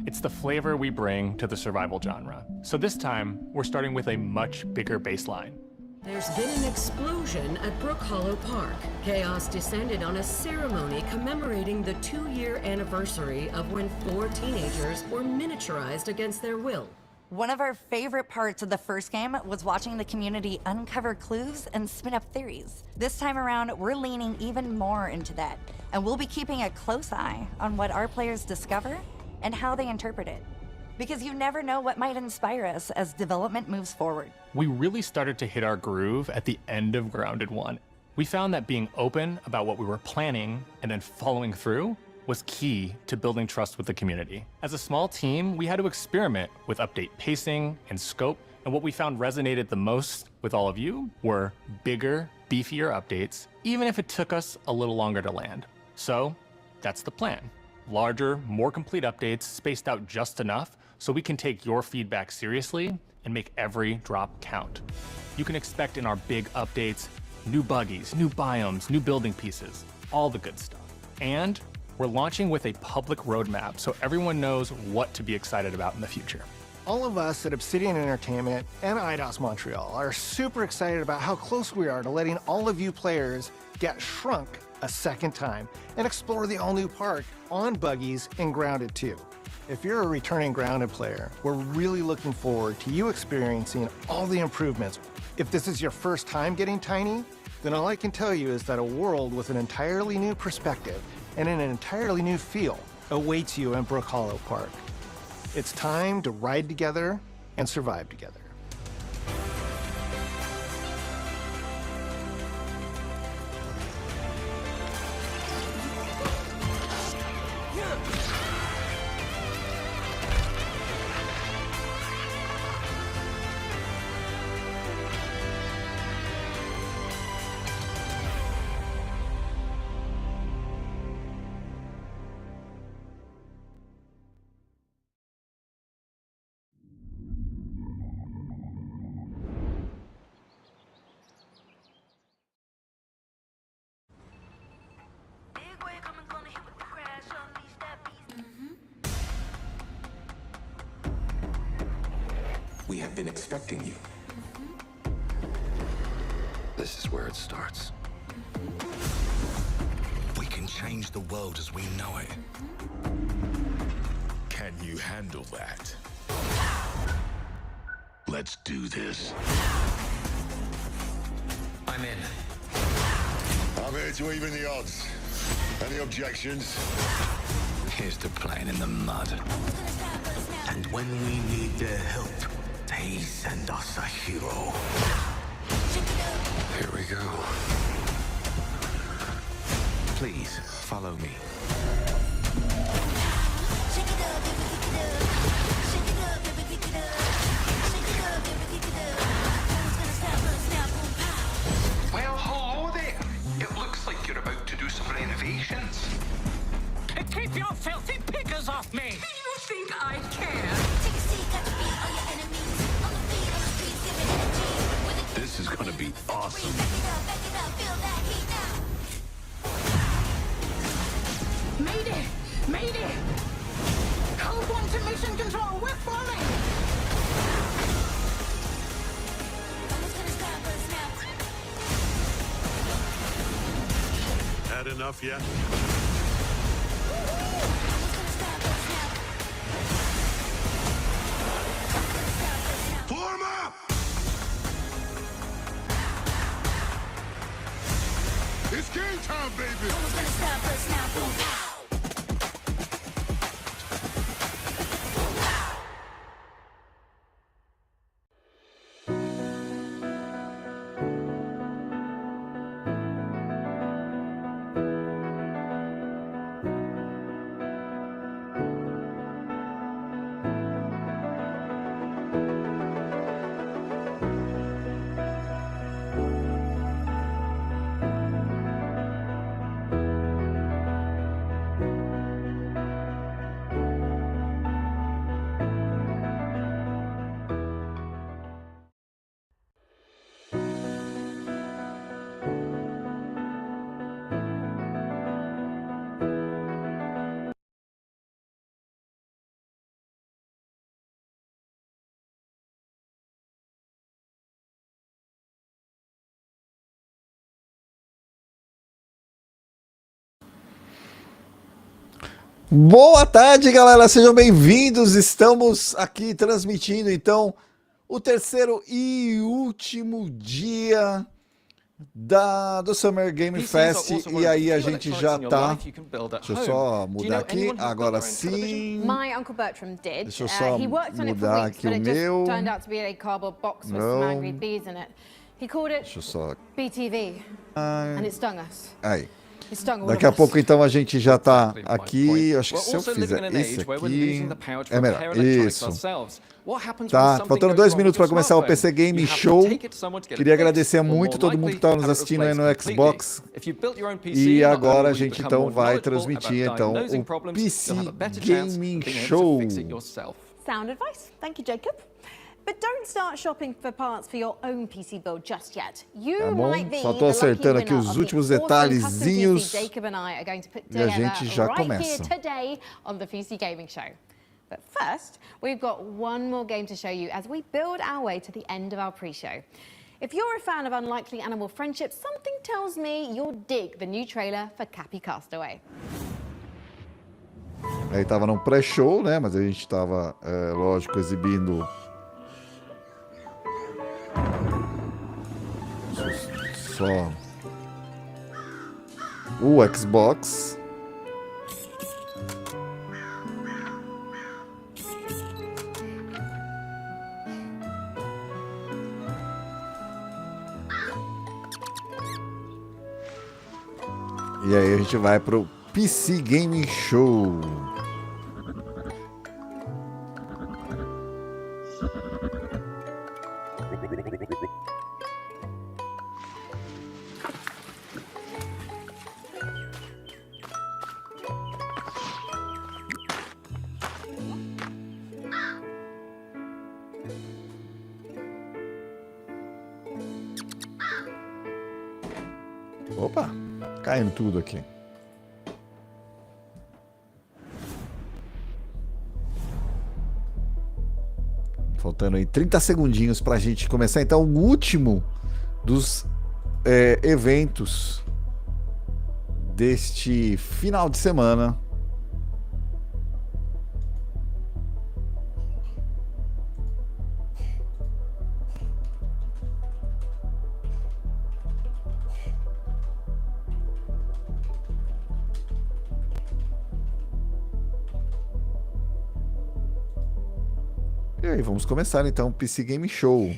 It's the flavor we bring to the survival genre. So this time, we're starting with a much bigger baseline. There's been an explosion at Brook Hollow Park. Chaos descended on a ceremony commemorating the 2-year anniversary of when 4 teenagers were miniaturized against their will. One of our favorite parts of the first game was watching the community uncover clues and spin up theories. This time around, we're leaning even more into that, and we'll be keeping a close eye on what our players discover and how they interpret it. Because you never know what might inspire us as development moves forward. We really started to hit our groove at the end of Grounded 1. We found that being open about what we were planning and then following through was key to building trust with the community. As a small team, we had to experiment with update pacing and scope, and what we found resonated the most with all of you were bigger, beefier updates, even if it took us a little longer to land. So that's the plan. Larger, more complete updates spaced out just enough so we can take your feedback seriously and make every drop count. You can expect in our big updates, new buggies, new biomes, new building pieces, all the good stuff. And we're launching with a public roadmap so everyone knows what to be excited about in the future. All of us at Obsidian Entertainment and IDOS Montreal are super excited about how close we are to letting all of you players get shrunk a second time and explore the all-new park on buggies in Grounded 2. If you're a returning Grounded player, we're really looking forward to you experiencing all the improvements. If this is your first time getting Tiny, then all I can tell you is that a world with an entirely new perspective and an entirely new feel awaits you in Brook Hollow Park. It's time to ride together and survive together. We have been expecting you. This is where it starts. We can change the world as we know it. Can you handle that? Let's do this. I'm in. I'm here to even the odds. Any objections? Here's to playing in the mud. And when we need their help, they send us a hero. Here we go. Please, follow me. Well, hello there. It looks like you're about to do some renovations. Keep your filthy pickers off me! You think I care? This is gonna be awesome. Mayday! Mayday! Code 1 to mission control, we're falling! Had enough yet? Form up! Boa tarde, galera, sejam bem-vindos. Estamos aqui transmitindo, então, o terceiro e último dia do Summer Game Fest. E aí a gente já tá... Deixa eu só mudar aqui, agora sim. My Uncle Bertram did. Deixa eu só He worked on it for mudar weeks, aqui but o it just meu. turned out to be a cardboard box with some angry bees in it. He called it Deixa eu só... BTV, and it stung us. Aí. It stung all Daqui of a pouco, us. então, a gente já tá aqui. Acho que se eu fizer esse aqui... É melhor. Isso. Tá, faltando 2 minutos para começar o PC Game Show. Queria agradecer muito todo mundo que está nos assistindo aí no Xbox. E agora a gente então vai transmitir então o PC Gaming Show. Sound advice. Thank you, Jacob. But don't start shopping for parts for your own PC build just yet. You Tá bom? might be Só tô the lucky acertando aqui winner os of últimos the awesome custom detalhezinhos. PC Jacob and I are going to put E a together gente já right começa. here today on the PC Gaming Show. But first, we've got one more game to show you as we build our way to the end of our pre-show. If you're a fan of unlikely animal friendships, something tells me you'll dig the new trailer for Cappy Castaway. Aí tava num pré-show, né? Mas a gente tava, lógico, exibindo só o Xbox. E aí a gente vai pro PC Gaming Show. Opa, caindo tudo aqui. Faltando aí 30 segundinhos pra gente começar então o último dos eventos deste final de semana. E aí, vamos começar então o PC Game Show.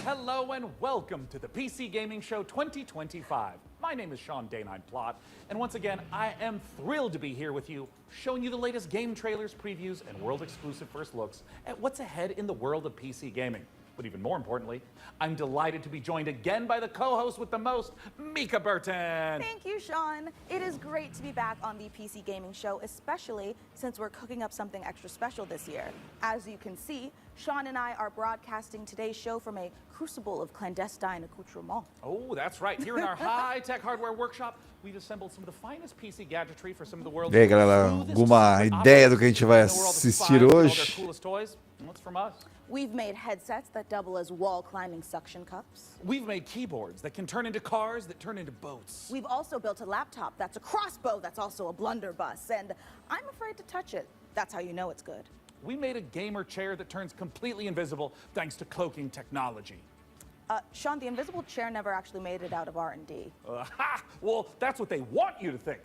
Hello and welcome to the PC Gaming Show 2025. My name is Sean Day9 Plot, and once again, I am thrilled to be here with you, showing you the latest game trailers, previews, and world-exclusive first looks at what's ahead in the world of PC gaming. But even more importantly, I'm delighted to be joined again by the co-host with the most, Mika Burton. Thank you, Sean. It is great to be back on the PC Gaming Show, especially since we're cooking up something extra special this year. As you can see, Sean and I are broadcasting today's show from a crucible of clandestine accoutrement. Oh, that's right. Here in our high-tech hardware workshop, we've assembled some of the finest PC gadgetry for some of the world's E aí, galera, alguma ideia do que a gente vai assistir hoje? What's from us? We've made headsets that double as wall-climbing suction cups. We've made keyboards that can turn into cars that turn into boats. We've also built a laptop that's a crossbow that's also a blunderbuss, and I'm afraid to touch it. That's how you know it's good. We made a gamer chair that turns completely invisible thanks to cloaking technology. Sean, the invisible chair never actually made it out of R&D. Well, that's what they want you to think.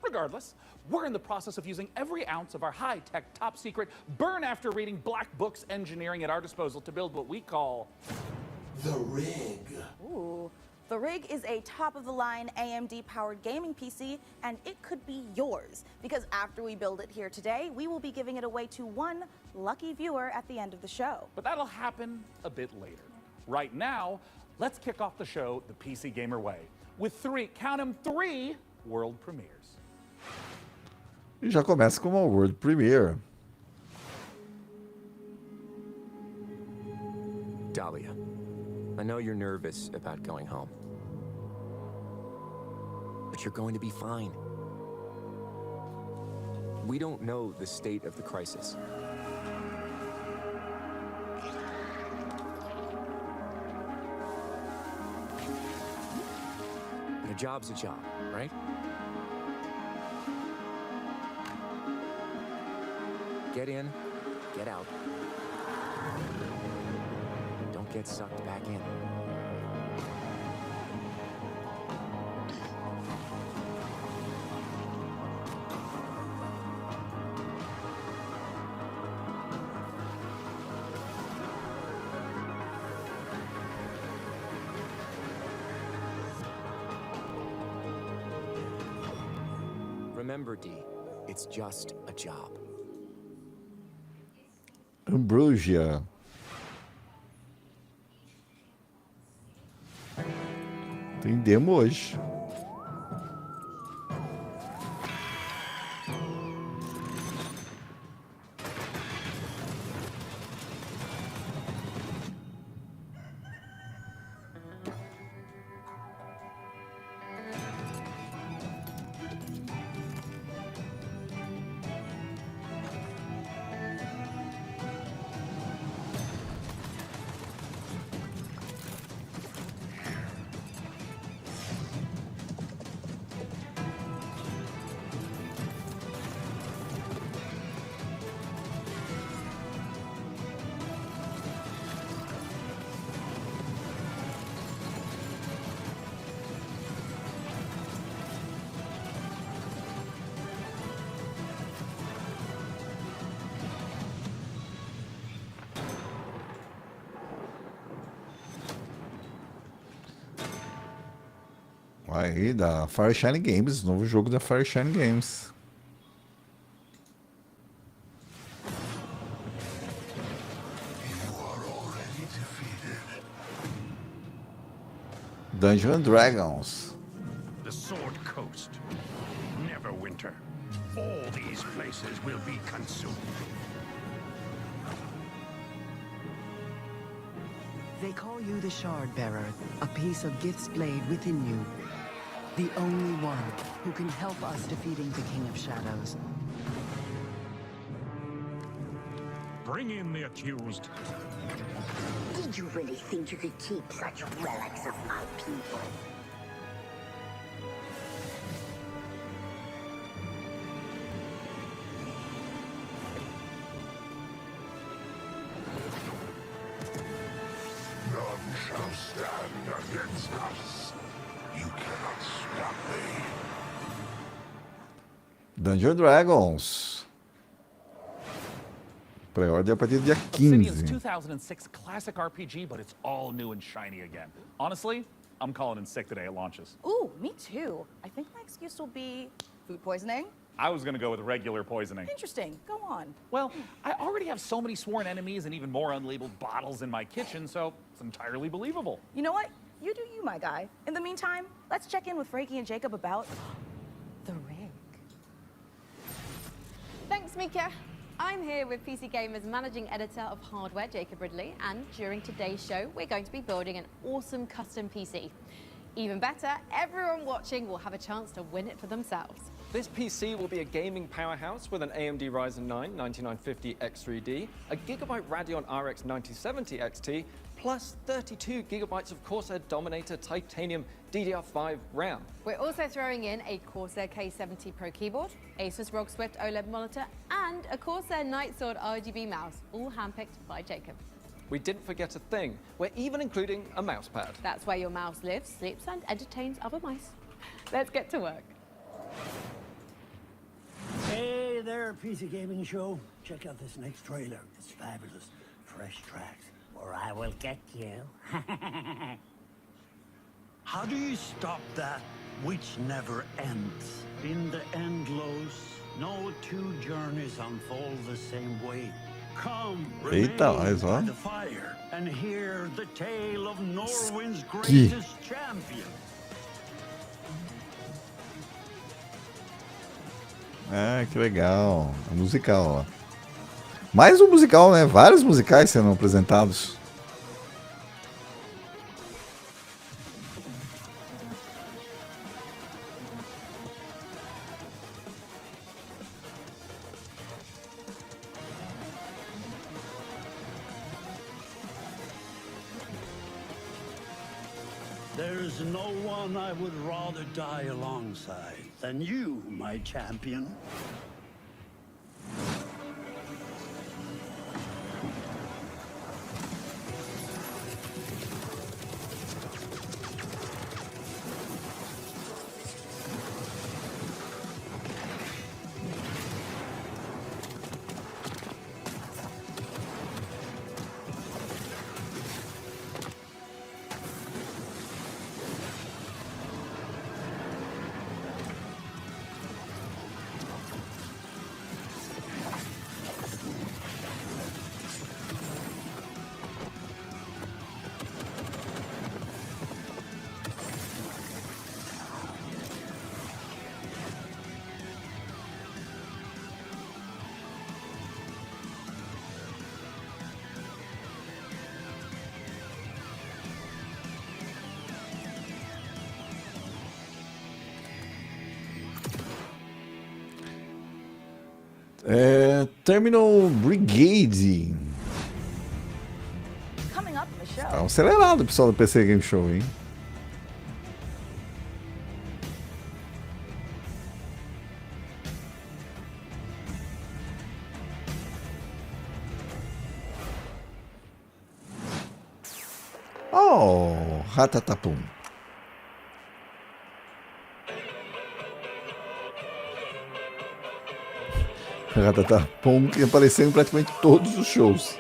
Regardless, we're in the process of using every ounce of our high-tech, top-secret, burn-after-reading black books engineering at our disposal to build what we call the Rig. Ooh. The Rig is a top-of-the-line AMD-powered gaming PC, and it could be yours. Because after we build it here today, we will be giving it away to one lucky viewer at the end of the show. But that'll happen a bit later. Right now, let's kick off the show the PC Gamer way with count 'em, three world premieres. E já começa com uma World Premiere. Dahlia, I know you're nervous about going home. But you're going to be fine. We don't know the state of the crisis. But a job's a job, right? Get in, get out. Don't get sucked back in. Remember, D, it's just a job. Ambrosia. Tem demo hoje. Aí, da Fireshine Games, novo jogo da Fireshine Games. Dungeons & Dragons. The Sword Coast. Neverwinter. All these places will be consumed. They call you the Shard Bearer, a piece of gifts laid within you. The only one who can help us defeating the King of Shadows. Bring in the accused. Did you really think you could keep such relics of my people? None shall stand against us. You cannot stop me. Dungeons & Dragons. Pré-ordem a partir do dia Obsidian's 15. 2006 classic RPG, but it's all new and shiny again. Honestly, I'm calling in sick today at launches. Ooh, me too. I think my excuse will be food poisoning. I was gonna go with regular poisoning. Interesting. Go on. Well, I already have so many sworn enemies and even more unlabeled bottles in my kitchen, so it's entirely believable. You know what? You do you, my guy. In the meantime, let's check in with Frankie and Jacob about the rig. Thanks, Mika. I'm here with PC Gamer's managing editor of hardware, Jacob Ridley, and during today's show, we're going to be building an awesome custom PC. Even better, everyone watching will have a chance to win it for themselves. This PC will be a gaming powerhouse with an AMD Ryzen 9 9950 X3D, a Gigabyte Radeon RX 9070 XT, plus 32 gigabytes of Corsair Dominator Titanium DDR5 RAM. We're also throwing in a Corsair K70 Pro keyboard, Asus ROG Swift OLED monitor, and a Corsair Nightsword RGB mouse, all handpicked by Jacob. We didn't forget a thing. We're even including a mouse pad. That's where your mouse lives, sleeps, and entertains other mice. Let's get to work. Hey there, PC Gaming Show. Check out this next trailer. It's fabulous. Fresh tracks, or I will get you. How do you stop that which never ends? In the endless, no two journeys unfold the same way. Come, Eita, mas ó. by the fire, and hear the tale of Norwind's greatest champion. Ah, que legal. Um musical, ó. Mais um musical, né? Vários musicais sendo apresentados. There's no one I would rather die alongside than you, my champion. Terminal Brigade. Tá acelerado o pessoal do PC Game Show, hein? Oh, ratatapum. Ratatapum que apareceu em praticamente todos os shows.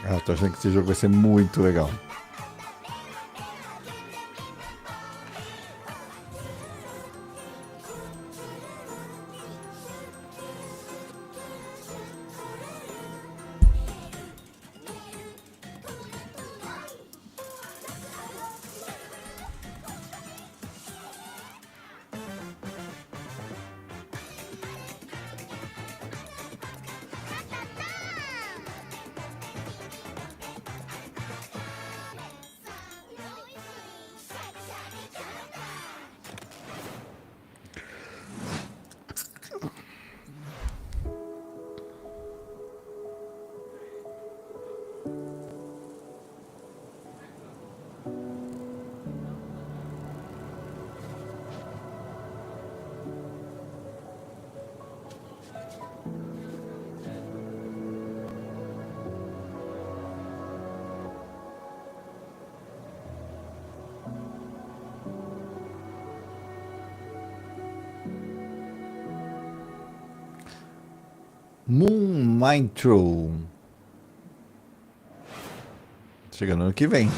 Ah, tô achando que esse jogo vai ser muito legal. Moon Mintro. Chegando ano que vem.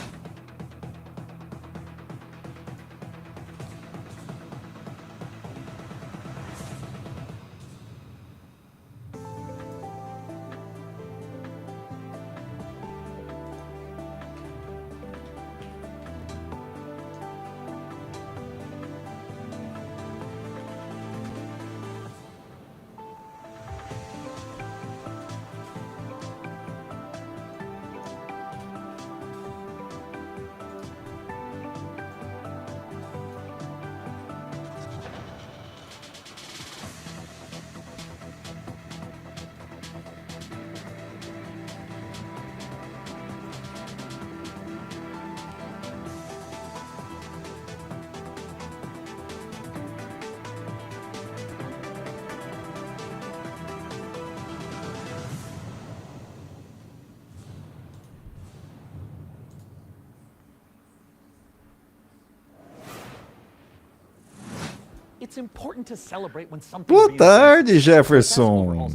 Boa tarde, Jefferson.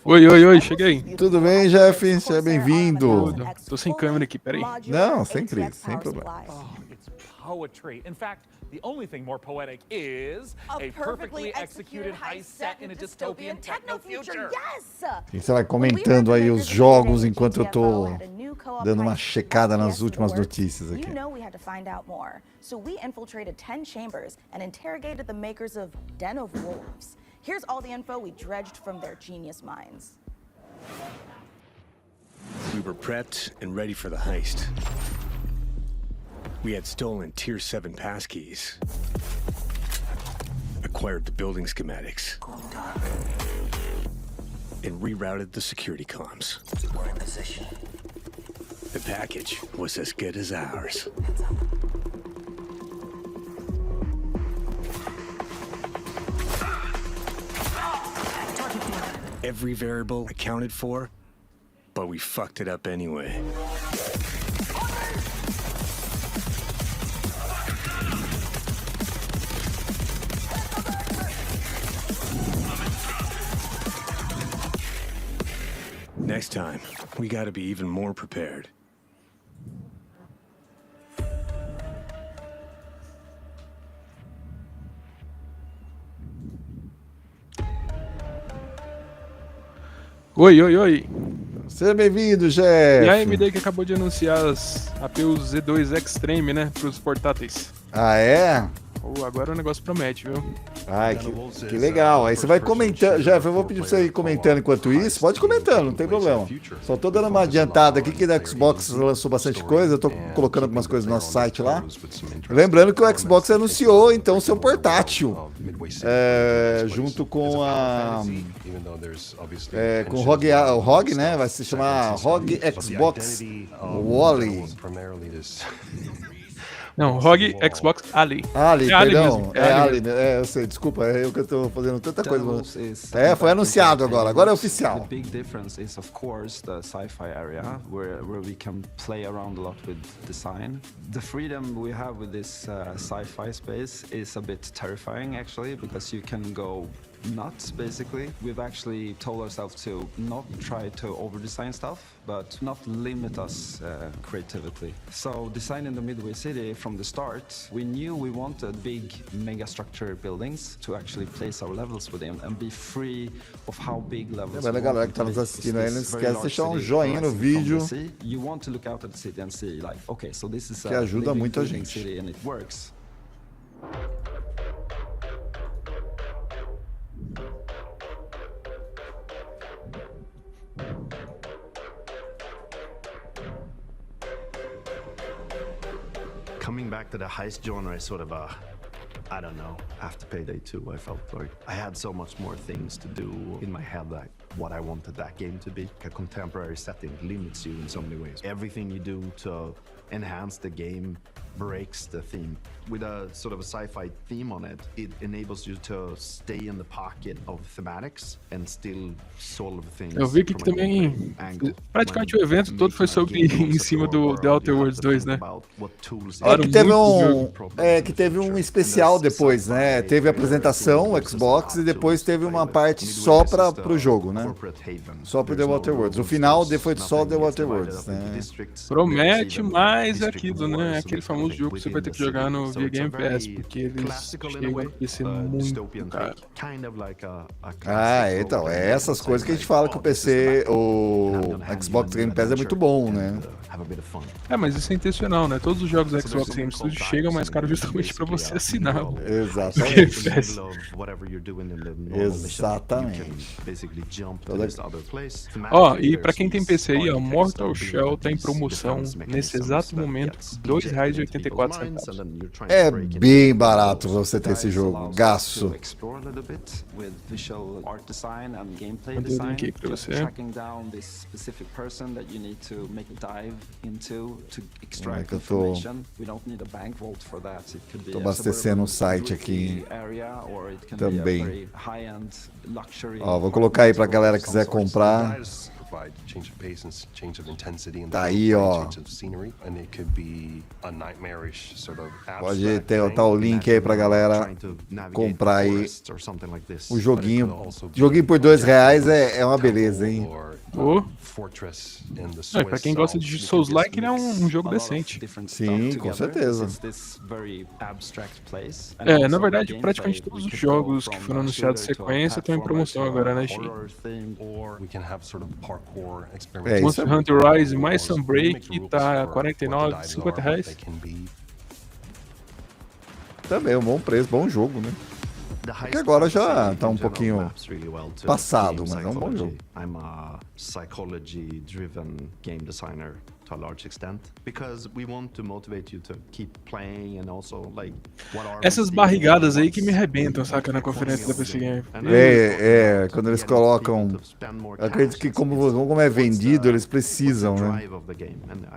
Oi, cheguei. Tudo bem, Jeff? Seja bem-vindo. Tô sem câmera aqui, peraí. Não, sem crise, sem problema. Poetry. In fact, the only thing more poetic is a perfectly executed heist set in a dystopian techno future. E você vai comentando aí os jogos enquanto eu tô dando uma checada nas últimas notícias aqui. So we infiltrated 10 chambers and interrogated the makers of Den of Wolves. Here's all the info we dredged from their genius minds. We were prepped and ready for the heist. We had stolen Tier 7 passkeys, acquired the building schematics, and rerouted the security comms. We're in position. The package was as good as ours. Every variable accounted for, but we fucked it up anyway. Next time, we gotta be even more prepared. Oi. Seja bem-vindo, Jeff. E a AMD que acabou de anunciar as APUs Z2 Extreme, né, para os portáteis. Ah, é? Agora o negócio promete, viu? Ai, que legal. Aí você vai comentando. Jeff, eu vou pedir pra você ir comentando enquanto isso. Pode comentando, não tem problema. Só tô dando uma adiantada aqui que da Xbox lançou bastante coisa. Eu tô colocando algumas coisas no nosso site lá. Lembrando que o Xbox anunciou, então, seu portátil. Junto com a... com o ROG, né? Vai se chamar ROG Xbox Wally. Não, ROG Xbox Ali. Perdão. Ali, eu sei, desculpa, eu que tô fazendo tanta coisa. Foi anunciado agora é oficial. The big difference is, of course, the sci-fi area, where we can play around a lot with design. The freedom we have with this sci-fi space is a bit terrifying, actually, because you can go nuts, basically. We've actually told ourselves to not try to over-design stuff, but not limit us creatively. So designing the Midway City from the start, we knew we wanted big mega-structure buildings to actually place our levels within and be free of how big levels. A galera que tá nos assistindo aí, não esquece de deixar um joinha no vídeo. You want to look out at the city and see, like, okay, so this is que ajuda muito a gente. And it works. Coming back to the heist genre is sort of a, I don't know, after Payday 2, I felt like I had so much more things to do in my head, like what I wanted that game to be. A contemporary setting limits you in so many ways. Everything you do to enhance the game breaks the theme. With a sort of a sci-fi theme on it, it enables you to stay in the pocket of thematics and still solve things. Eu vi que também praticamente o evento todo foi sobre em cima do The Outer Worlds 2, né? Que teve um especial depois, né? Teve a apresentação, o Xbox, e depois teve uma parte só pro jogo, né? Só pro The Outer Worlds. O final foi só The Outer Worlds, né? Promete mais aquilo, né? Aquele famoso jogo que você vai ter que jogar no via Game Pass, porque eles chegam a ser muito caro. Então, é essas coisas que a gente fala que o PC, o Xbox Game Pass é muito bom, né? Mas isso é intencional, né? Todos os jogos do Xbox Game Studio chegam mais caro justamente pra você assinar. Exatamente. E pra quem tem PC aí, Mortal Shell tá em promoção nesse exato momento, R$2,84. É bem barato você ter esse jogo, gasto. Mandei o link aí pra você. É que eu tô abastecendo um site aqui também. Vou colocar aí pra galera que quiser comprar. Tá aí, ó. Pode tá o link aí pra galera comprar aí o joguinho. Joguinho por R$2 é uma beleza, hein? Pra quem gosta de Souls-like, ele é um jogo decente. Sim, com certeza. Na verdade, praticamente todos os jogos que foram anunciados em sequência estão em promoção agora na Steam. Monster Hunter Rise mais Sunbreak tá R$49, R$50. Também é um bom preço, bom jogo, né? Porque agora já tá um pouquinho passado, mas é um bom jogo. I'm a psychology-driven game designer to a large extent because we want to motivate you to keep playing and also like what are essas barrigadas aí que me arrebentam, saca, na conferência da PC Game. Quando eles colocam, eu acredito que como é vendido, eles precisam, né?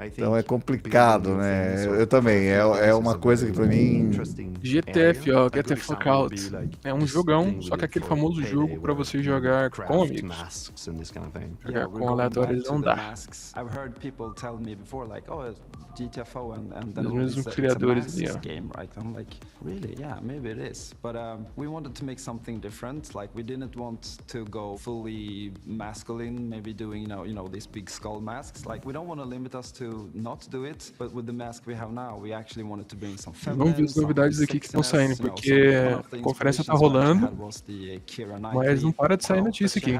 Então é complicado, né? Eu também, é uma coisa que pra mim... GTF, ó, Get the Fuck Out. É um jogão, só que aquele famoso jogo pra você jogar com amigos. Jogar com aleatórios não dá. Os mesmos criadores ali, ó. Game, right? I'm like, really? Yeah, maybe it is. But we wanted to make something different. Like, we didn't want to go fully masculine, maybe doing, you know, these big skull masks. Like, we don't want to limit us to not do it, but with the mask we have now, we actually wanted to bring some feminine. Vamos ver as novidades aqui que estão saindo, porque a conferência tá rolando, mas não para de sair notícia aqui.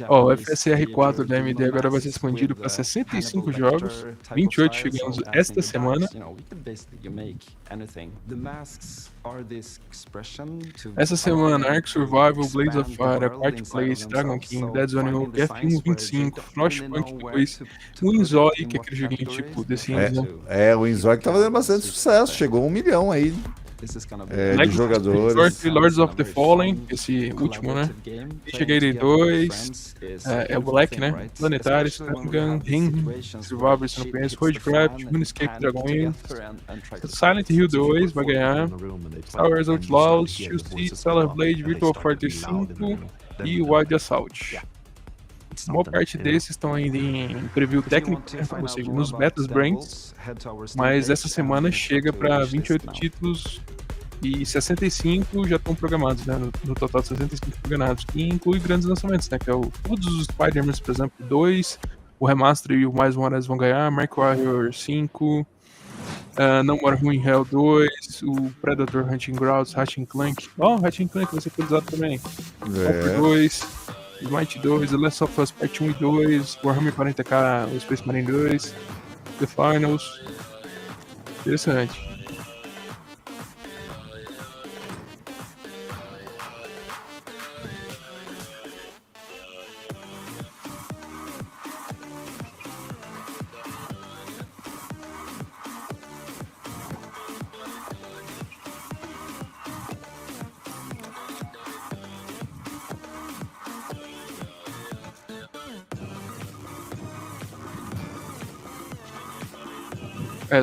Ó, o FSR4 da AMD agora vai ser expandido para 65 jogos, 28 chegando esta semana. Essa semana, Ark Survival, Blaze of Fire, Party Place, Dragon King, Dead Zone, F1 25, Frostpunk 2, Winzoi, que é aquele joguinho tipo The Sims, né? O Winzoi que tá fazendo bastante sucesso, chegou a 1 milhão aí. De jogadores. Lords of the Fallen, esse último, né? Cheguei 2, é o Black, né? Planetário, Gun, Ring, Survivor, se não conhece, Roadcraft, Moonscape, Dragon Age, Silent Hill 2 vai ganhar, Star Wars Outlaws, Justice, Stellar Blade, Virtual Fighter 5 e Wild Assault. A maior parte desses estão ainda em preview técnico, ou seja, nos betas brands, mas essa semana chega para 28 títulos e 65 já estão programados, né? No total de 65 programados, que inclui grandes lançamentos, né? Que é todos os Spider-Man, por exemplo, 2, o Remaster e o mais Morales vão ganhar, Mark Warrior 5, No More Who in Hell 2, o Predator Hunting Grounds, Ratchet Clank, Ratchet Clank vai ser atualizado também, Walker 2, Smite 2, The Last of Us Part 1 e 2, Warhammer 40k, o Space Marine 2, The Finals. Interessante.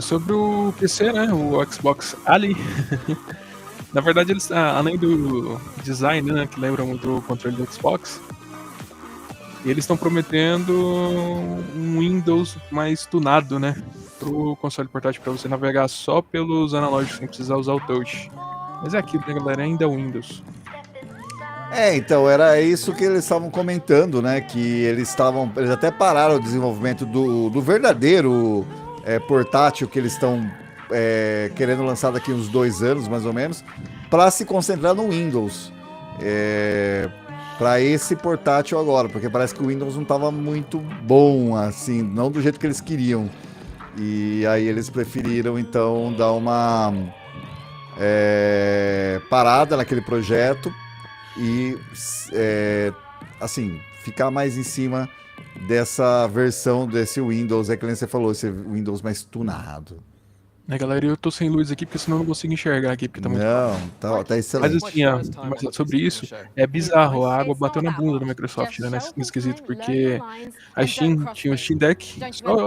Sobre o PC, né, o Xbox Ali, na verdade eles, além do design, né, que lembra muito o controle do Xbox, eles estão prometendo um Windows mais tunado, né, pro console portátil, para você navegar só pelos analógicos, sem precisar usar o touch. Mas é aquilo, né, galera, ainda é Windows. Então, era isso que eles estavam comentando, né, que eles até pararam o desenvolvimento do verdadeiro portátil que eles estão querendo lançar daqui uns 2 anos, mais ou menos, para se concentrar no Windows, para esse portátil agora, porque parece que o Windows não estava muito bom, assim, não do jeito que eles queriam, e aí eles preferiram, então, dar uma parada naquele projeto e, assim, ficar mais em cima dessa versão desse Windows, que nem você falou, esse Windows mais tunado. Galera, eu tô sem luz aqui, porque senão eu não consigo enxergar aqui, porque tá muito Não, tá excelente. Mas assim, mas sobre isso, é bizarro, a água bateu na bunda da Microsoft, né, nesse quesito, porque a Steam tinha o Steam Deck,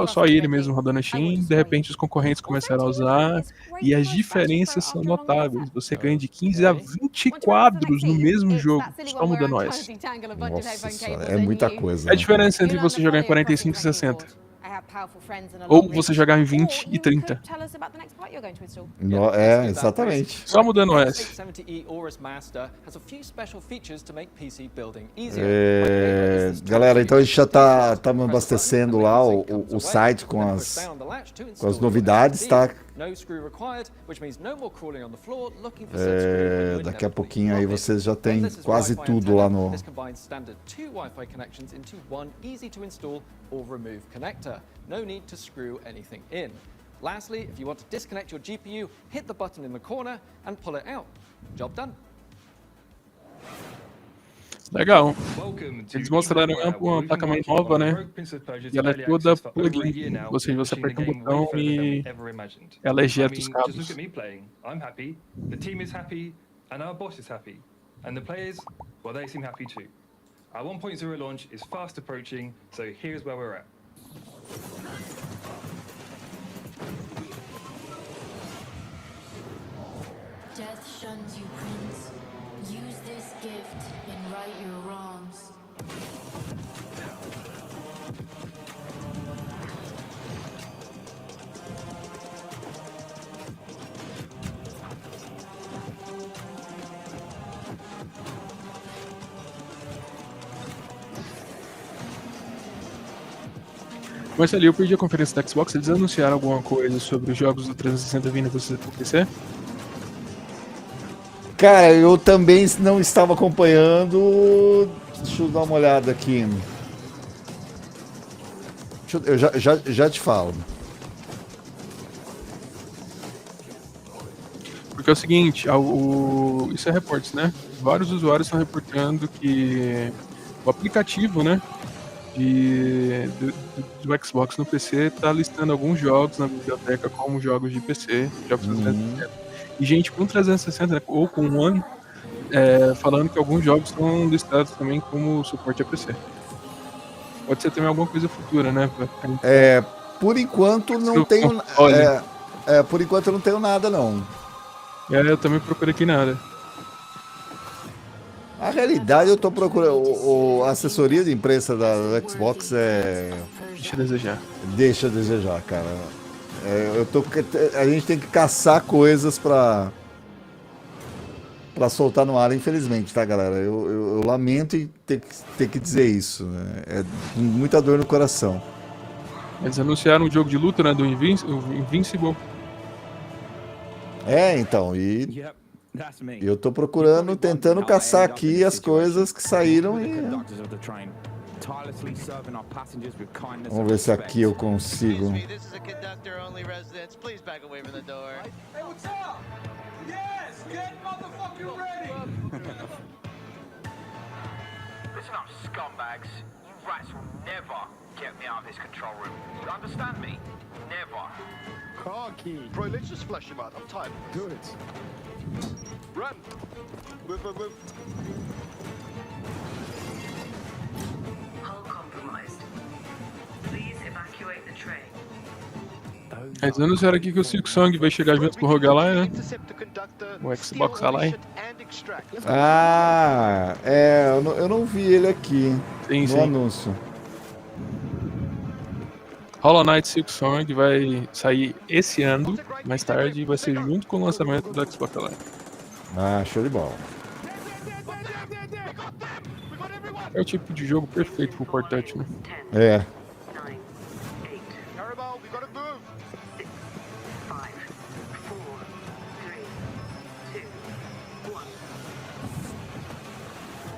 só ele mesmo rodando a Steam, de repente os concorrentes começaram a usar, e as diferenças são notáveis. Você ganha de 15 a 20 quadros no mesmo jogo, só mudando OS. Nossa senhora, é muita coisa. É a diferença entre você jogar em 45 e 60. Ou você jogar em 20 e 30. Exatamente. Só mudando o OS. Galera, então a gente já tá abastecendo lá o site com as novidades, tá? Daqui a pouquinho aí vocês já tem quase tudo lá no... No need to screw anything in. Lastly, if you want to disconnect your GPU, hit the button in the corner and pull it out. Job done. Legal. Eles mostraram uma placa-mãe nova, né? E ela é toda plug-in. Ou seja, você aperta um botão e ela ejeta os cabos. I'm happy, the team is happy, and our boss is happy. And the players, well, they seem happy too. Our 1.0 launch is fast approaching, so here's where we're at. Death shuns you, Prince. Use this gift and right your wrongs. Mas ali, eu perdi a conferência da Xbox, eles anunciaram alguma coisa sobre os jogos do 360 vindo pro PC? Cara, eu também não estava acompanhando. Deixa eu dar uma olhada aqui. Eu já te falo. Porque é o seguinte, isso é reportes, né? Vários usuários estão reportando que o aplicativo, né, do Xbox no PC tá listando alguns jogos na biblioteca como jogos de PC, jogos 360. E gente com 360 ou com One falando que alguns jogos estão listados também como suporte a PC. Pode ser também alguma coisa futura, né? Por enquanto não tenho. Por enquanto eu não tenho nada, não. Eu também procurei aqui nada. A realidade, eu tô procurando. A assessoria de imprensa da Xbox Deixa a desejar. Deixa a desejar, cara. A gente tem que caçar coisas pra soltar no ar, infelizmente, tá, galera? Eu lamento em ter que dizer isso, né? É muita dor no coração. Eles anunciaram um jogo de luta, né, do Invincible. Então, e eu tô procurando, tentando caçar aqui as coisas que saíram e... Vamos ver se aqui eu consigo. Listen up, scumbags. You rats will never get me out of this control room. You understand me? Never. Car key. Bro, let's just flush him out. I'm tired. Do it. Run. Move, move, move. Hull compromised. Please evacuate the train. Eles anunciaram aqui que o Silk Song vai chegar junto com o Rogue Ally, né? O Xbox Ally. Eu não vi ele aqui no anúncio. Hollow Knight Silk Song vai sair esse ano, mais tarde, e vai ser junto com o lançamento do Xbox Ally. Show de bola. É o tipo de jogo perfeito pro Port Touch, né?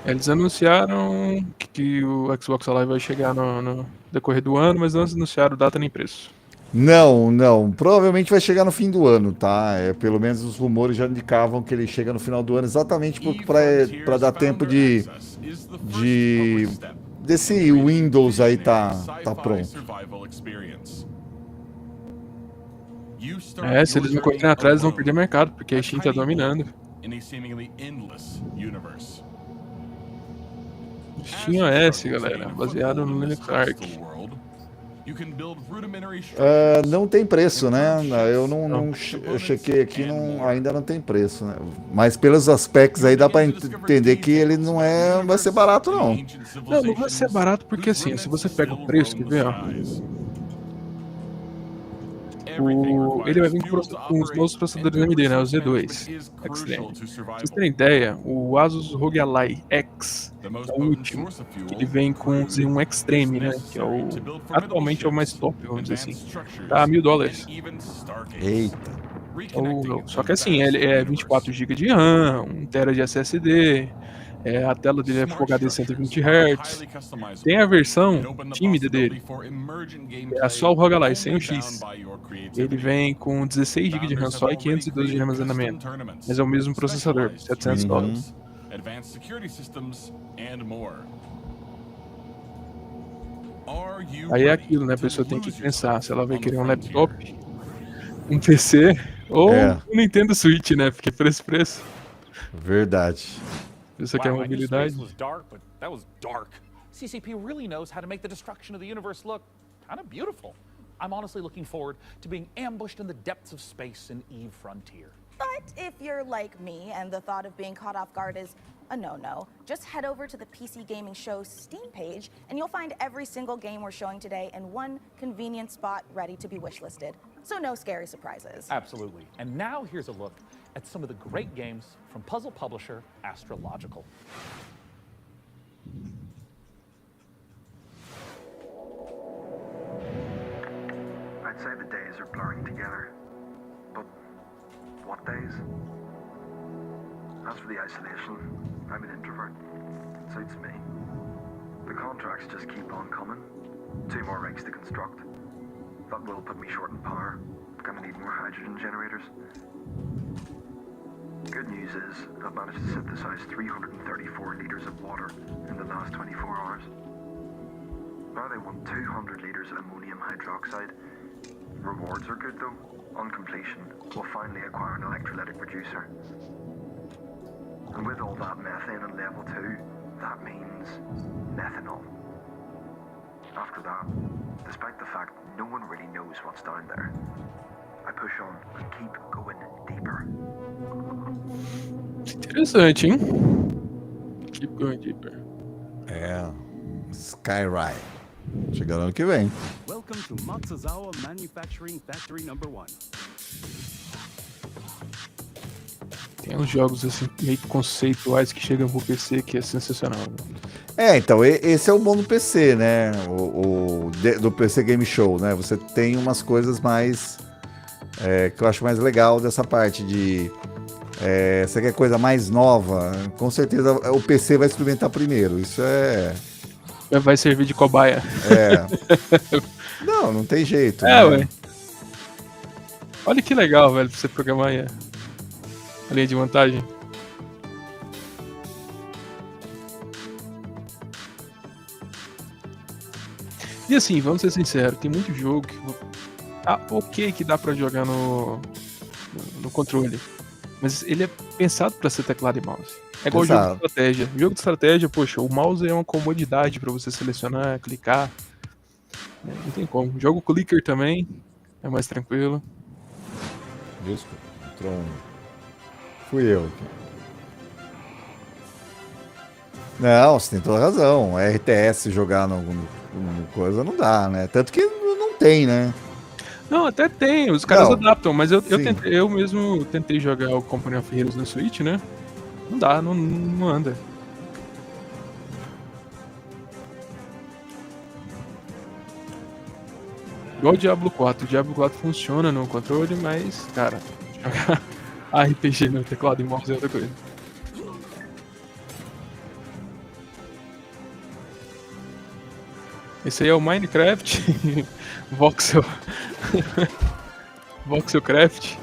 Eles anunciaram que o Xbox Live vai chegar no decorrer do ano, mas não anunciaram data nem preço. Não. Provavelmente vai chegar no fim do ano, tá? Pelo menos os rumores já indicavam que ele chega no final do ano, exatamente para dar tempo desse Windows aí tá pronto. Se eles não correrem atrás, eles vão perder mercado, porque a Steam tá dominando. Steam OS, galera, baseado no Linux Arc. Não tem preço, né? Eu chequei aqui, ainda não tem preço, né? Mas pelos aspectos aí dá pra entender que ele não vai ser barato, não. Não vai ser barato porque assim, se você pega o preço, quer ver, ó. Ele vai vir com os novos processadores AMD, né? O Z2 Extreme. Pra vocês terem ideia, o Asus ROG Ally X, que é o último, ele vem com o Z1 Extreme, né? Que é atualmente é o mais top, vamos dizer assim. Tá a $1.000. Eita. Só que assim, ele é 24 GB de RAM, 1 TB de SSD, a tela dele é Full HD 120 Hz. Tem a versão tímida dele, é só o ROG Ally, sem o X. Ele vem com 16 GB de RAM só e 512 de armazenamento. Mas é o mesmo processador, $700. Aí é aquilo, né? A pessoa tem que pensar se ela vai querer um laptop, um PC ou um Nintendo Switch, né? Porque por esse preço. Verdade. Isso aqui é mobilidade. CCP really knows how to make the destruction of the universe look kind of beautiful. I'm honestly looking forward to being ambushed in the depths of space in Eve Frontier. But if you're like me and the thought of being caught off guard is a no-no, just head over to the PC Gaming Show Steam page and you'll find every single game we're showing today in one convenient spot ready to be wishlisted. So no scary surprises. Absolutely. And now here's a look at some of the great games from puzzle publisher Astrological. I'd say the days are blurring together, but what days? As for the isolation, I'm an introvert. It suits me. The contracts just keep on coming. 2 more rigs to construct. That will put me short in power. Gonna need more hydrogen generators. Good news is, I've managed to synthesize 334 liters of water in the last 24 hours. Now they want 200 liters of ammonium hydroxide. Rewards are good though. On completion, we'll finally acquire an electrolytic producer. And with all that methane on level 2, that means methanol. After that, despite the fact no one really knows what's down there, I push on and keep going deeper. Interessante, hein? Keep going deeper. Skyride. Chegando ano que vem. Welcome to Matsuzawa Manufacturing Factory Number 1. Tem uns jogos assim, meio conceituais que chegam pro PC que é sensacional. Então, esse é o bom do PC, né? Do PC Game Show, né? Você tem umas coisas mais... que eu acho mais legal dessa parte de... você quer coisa mais nova? Com certeza o PC vai experimentar primeiro. Isso vai servir de cobaia. Não tem jeito. Né? Ué. Olha que legal, velho, pra você programar aí a linha de montagem. E assim, vamos ser sinceros, tem muito jogo que ok que dá pra jogar no controle, mas ele é pensado pra ser teclado e mouse. É igual jogo de estratégia. Jogo de estratégia, poxa, o mouse é uma comodidade pra você selecionar, clicar. Não tem como. Jogo clicker também é mais tranquilo. Desculpa, entrou fui eu aqui. Não, você tem toda a razão. RTS jogar no coisa não dá, né? Tanto que não tem, né? Não, até tem, os caras adaptam, mas eu mesmo tentei jogar o Company of Heroes no Switch, né? Não dá, não anda. Igual o Diablo 4. O Diablo 4 funciona no controle, mas, cara, jogar RPG no teclado e mouse é outra coisa. Esse aí é o Minecraft Voxel Voxelcraft.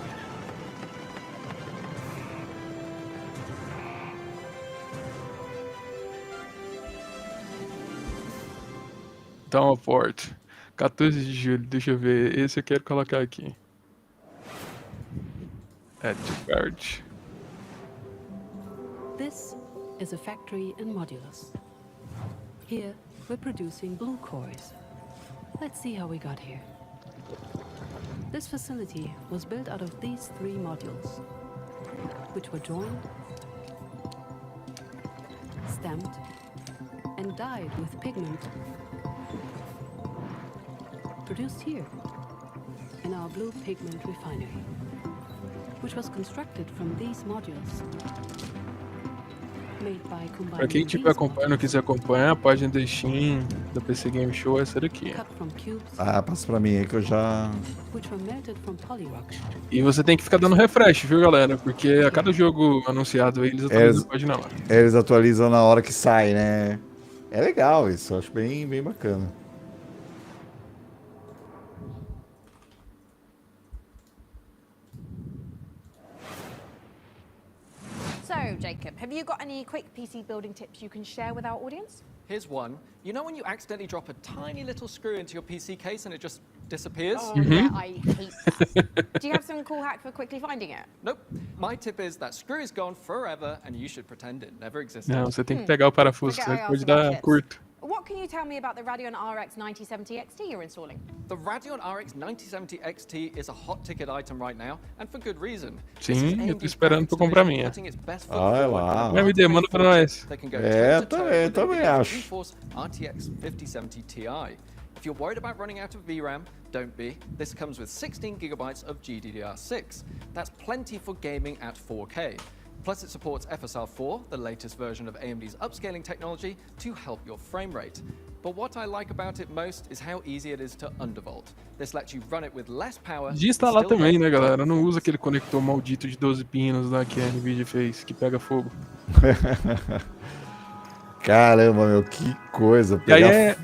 Então, forte. 14 de julho, deixa eu ver. Esse eu quero colocar aqui. Add to cart. This is a factory in Modulus. Here, we're producing blue cores. Let's see how we got here. This facility was built out of these 3 modules, which were joined, stamped, and dyed with pigment. Produced here, in our blue pigment refinery, which was constructed from these modules. Pra quem estiver acompanhando, quiser acompanhar, a página da Steam, da PC Game Show, é essa daqui. Ah, passa pra mim aí que eu já... E você tem que ficar dando refresh, viu, galera? Porque a cada jogo anunciado aí, eles atualizam a página lá. Eles atualizam na hora que sai, né? É legal isso, eu acho bem bacana. So, Jacob, have you got any quick PC building tips you can share with our audience? Here's one. You know when you accidentally drop a tiny little screw into your PC case and it just disappears? Oh, yeah, I hate that. Do you have some cool hack for quickly finding it? Nope. My tip is that screw is gone forever and you should pretend it never existed. Não, você tem que pegar o parafuso, que pode dar curto. What can you tell me about the Radeon RX 9070 XT you're installing? The Radeon RX 9070 XT is a hot ticket item right now, and for good reason. Sim, eu tô esperando pra comprar a minha. Olha lá. Vai me manda pra nós. Também acho. RTX 5070 Ti. If you're worried about running out of VRAM, don't be. This comes with 16 gigabytes of GDDR6. That's plenty for gaming at 4K. Plus, it supports FSR4, the latest version of AMD's upscaling technology, to help your frame rate. But what I like about it most is how easy it is to undervolt. This lets you run it with less power. De instalar também, né, galera? Não usa aquele conector maldito de 12 pinos lá que a Nvidia fez, que pega fogo. Caramba, meu, que coisa. E aí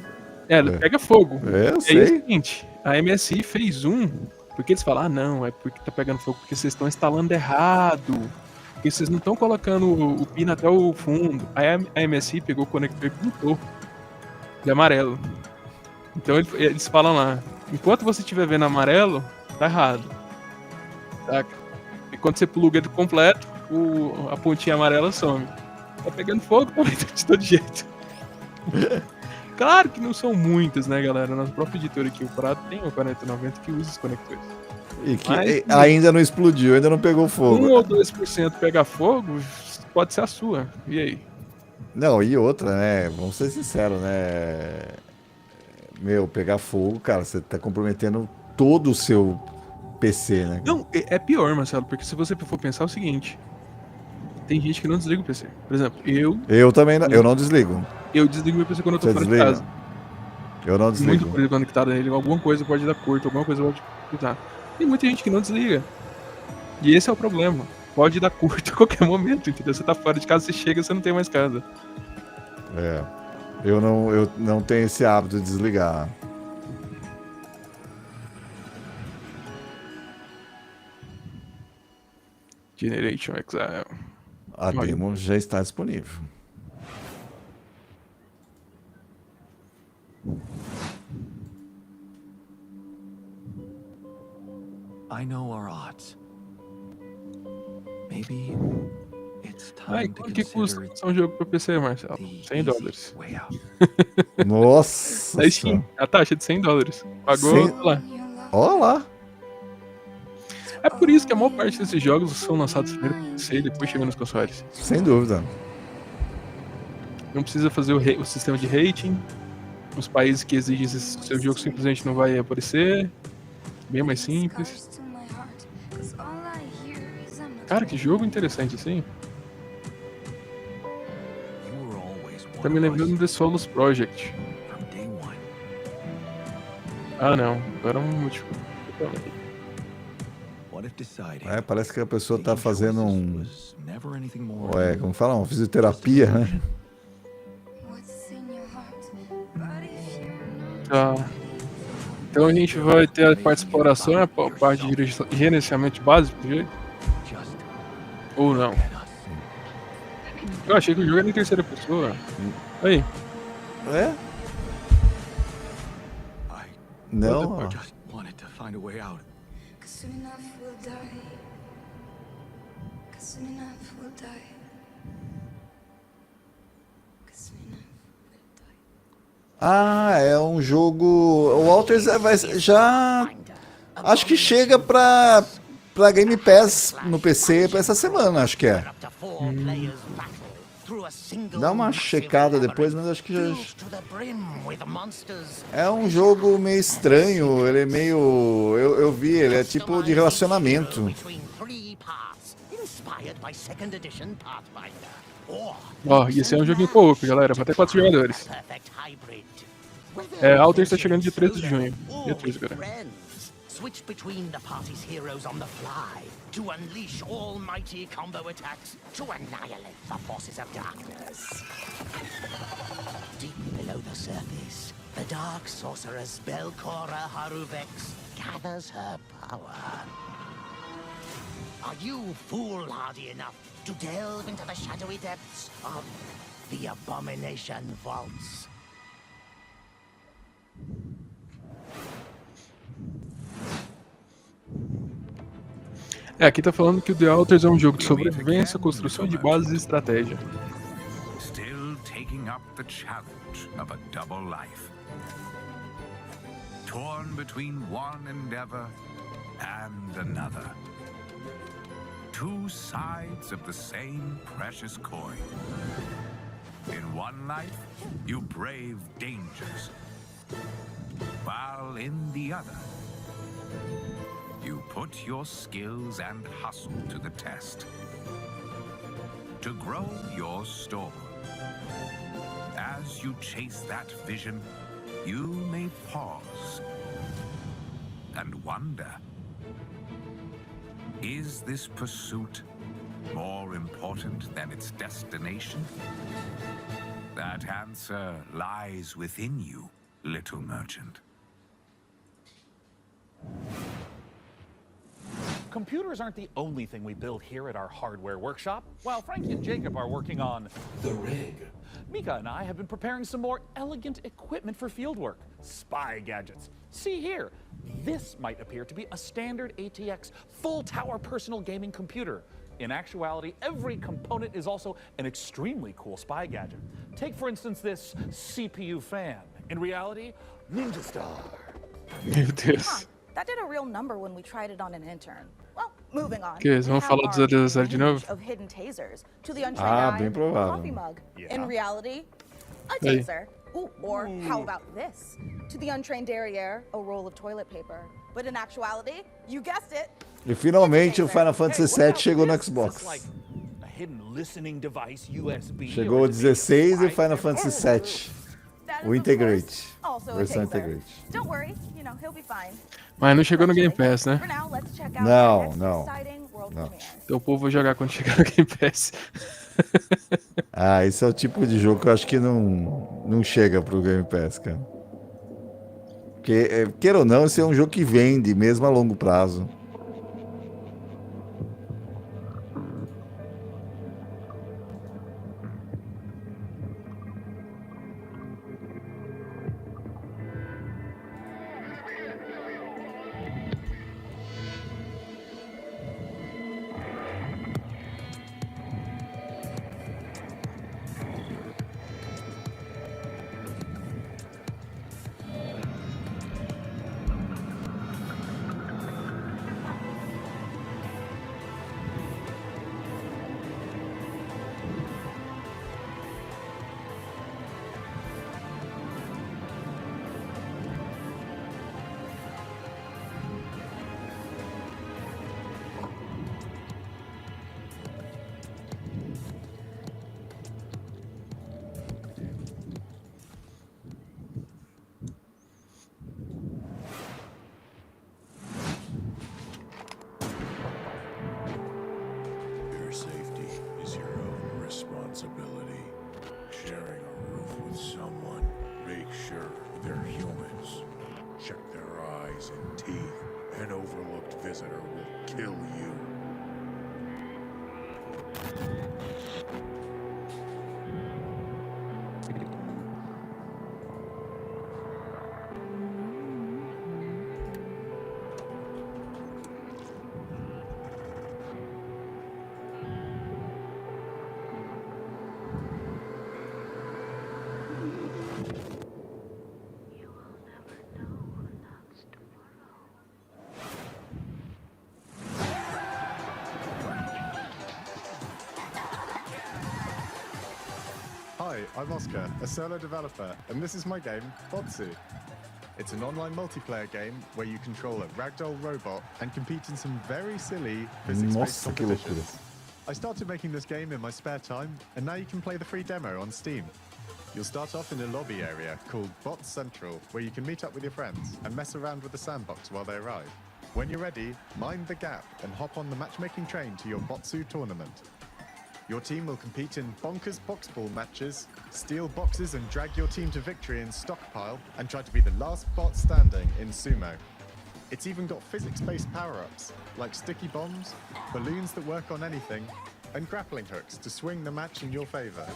pega fogo. Eu sei. É o seguinte, a MSI fez porque eles falam, não, é porque tá pegando fogo porque vocês estão instalando errado. Porque vocês não estão colocando o pino até o fundo. Aí a MSI pegou o conector e pintou de amarelo. Então eles falam lá, enquanto você estiver vendo amarelo, tá errado. Saca? E quando você pluga ele completo, a pontinha amarela some. Tá pegando fogo também de todo jeito. Claro que não são muitas, né, galera? Nosso próprio editor aqui, o Prato, tem um 4090 que usa os conectores. E que ainda não explodiu, ainda não pegou fogo. 1 ou 2% pegar fogo, pode ser a sua. E aí? Não, e outra, né? Vamos ser sinceros, né? Meu, pegar fogo, cara, você tá comprometendo todo o seu PC, né? Não, é pior, Marcelo, porque se você for pensar o seguinte, tem gente que não desliga o PC. Por exemplo, eu também não, eu não desligo. Eu desligo meu PC quando eu tô fora de casa. Eu não desligo. Muito conectado nele, alguma coisa pode dar curto, alguma coisa pode cortar. Tem muita gente que não desliga. E esse é o problema. Pode dar curto a qualquer momento, entendeu? Você tá fora de casa, você chega, você não tem mais casa. Eu não tenho esse hábito de desligar. Generation Exile. A demo já está disponível. I know our odds. Maybe it's time to quanto que custa um jogo pra PC, Marcelo? $100. Nossa! Da Steam, a taxa de $100. Pagou lá. Olha lá! É por isso que a maior parte desses jogos são lançados primeiro pro PC e depois chegam nos consoles. Sem dúvida. Não precisa fazer o sistema de rating. Os países que exigem esse seu jogo simplesmente não vai aparecer. Bem mais simples. Cara, que jogo interessante assim. Tá me lembrando do The Solos Project. Ah não, agora é um motivo. Parece que a pessoa tá fazendo como fala? Uma fisioterapia, né? Tá. Então a gente vai ter a parte de exploração e a parte de gerenciamento básico, do jeito? Ou não? Eu achei que o jogo era em terceira pessoa. Aí. É? Não. Soon enough, we'll die. Soon enough. Ah, é um jogo... O Walters já... Acho que chega pra Game Pass no PC pra essa semana, acho que é. Dá uma checada depois, mas acho que já... É um jogo meio estranho, ele é meio... Eu vi, ele é tipo de relacionamento. Ó, e esse é um joguinho co-op, galera, pra até 4 jogadores. Alter está chegando de 13 de junho. Dia 13, galera. Switch between the party's heroes on the fly to unleash almighty combo attacks to annihilate the forces of darkness. Deep below the surface, the dark sorceress Belcora Haruvex gathers her power. Are you foolhardy enough to delve into the shadowy depths of the Abomination Vaults? Aqui tá falando que o The Alters é um jogo de sobrevivência, construção de bases e estratégia. Still taking up the challenge of a double life. Torn between one endeavor and another. Two sides of the same precious coin. In one life, you brave dangers, while in the other, you put your skills and hustle to the test. To grow your store. As you chase that vision, you may pause and wonder, is this pursuit more important than its destination? That answer lies within you, little merchant. Computers aren't the only thing we build here at our hardware workshop. While Frankie and Jacob are working on the rig, Mika and I have been preparing some more elegant equipment for fieldwork. Spy gadgets. See here, this might appear to be a standard ATX full-tower personal gaming computer. In actuality, every component is also an extremely cool spy gadget. Take, for instance, this CPU fan. In reality, Ninja Star. Meu Deus. That did a real number when we tried it on an intern. Well, moving on. Que vamos falar dos atualizados de novo? Of hidden tasers to the untrained eye, bem provável. coffee mug. Yeah. In reality, a Aí. taser. Ooh, or how about this? To the untrained derriere, a roll of toilet paper. But in actuality, you guessed it. E finalmente o Final Fantasy VII chegou no Xbox. A hidden listening device USB. Chegou o 16 e o Final Fantasy VII. O Integrate. Versão Integrate. Don't worry, you know, he'll be fine. Mas não chegou no Game Pass, né? For now, let's check out Não, our next não. exciting world Não. premiere. Então o povo vai jogar quando chegar no Game Pass. Ah, esse é o tipo de jogo que eu acho que não chega pro Game Pass, cara. Porque, queira ou não, esse é um jogo que vende, mesmo a longo prazo. Your safety is your own responsibility. Sharing a roof with someone, make sure they're humans. Check their eyes and teeth. An overlooked visitor will kill you. I'm Oscar, a solo developer, and this is my game, Botsu. It's an online multiplayer game where you control a ragdoll robot and compete in some very silly physics-based Nossa, que loucura. competitions. I started making this game in my spare time, and now you can play the free demo on Steam. You'll start off in a lobby area called Bot Central, where you can meet up with your friends and mess around with the sandbox while they arrive. When you're ready, mind the gap and hop on the matchmaking train to your Botsu tournament. Your team will compete in bonkers boxball matches, steal boxes and drag your team to victory in Stockpile, and try to be the last bot standing in Sumo. It's even got physics-based power-ups, like sticky bombs, balloons that work on anything, and grappling hooks to swing the match in your favor.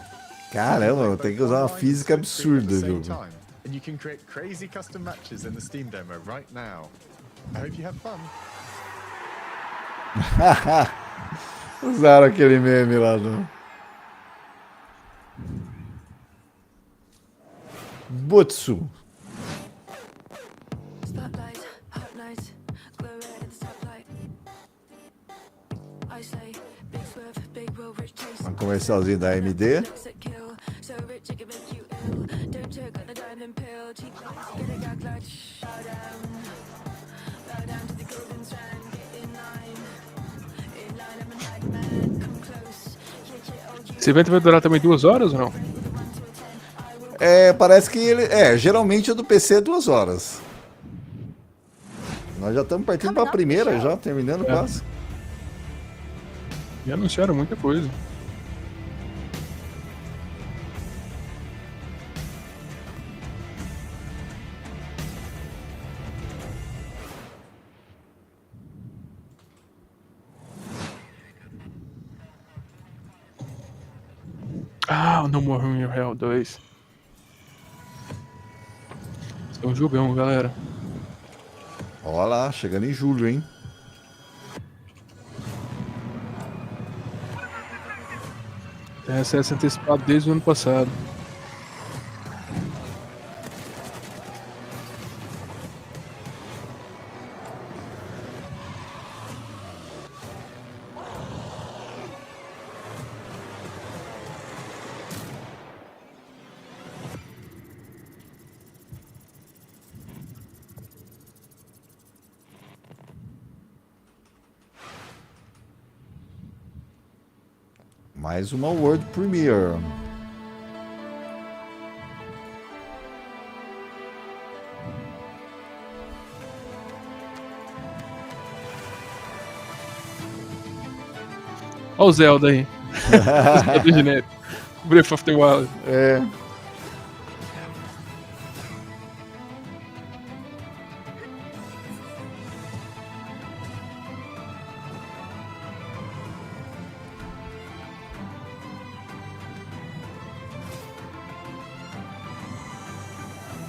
Caramba, tem que usar uma física absurda, jogo. And you can create crazy custom matches in the Steam demo right now. I hope you have fun. Usaram aquele meme lá do... Botsu. Um comercialzinho da AMD. Esse evento vai durar também 2 horas ou não? Parece que ele... geralmente o do PC é 2 horas. Nós já estamos partindo para a primeira, já terminando quase. E anunciaram muita coisa. Ah, No More Room in Your Hell 2. Isso é um jogão, galera. Olha lá, chegando em julho, hein? Tem acesso antecipado desde o ano passado. Mais uma World Premiere. Olha o Zelda aí. Breath of the Wild.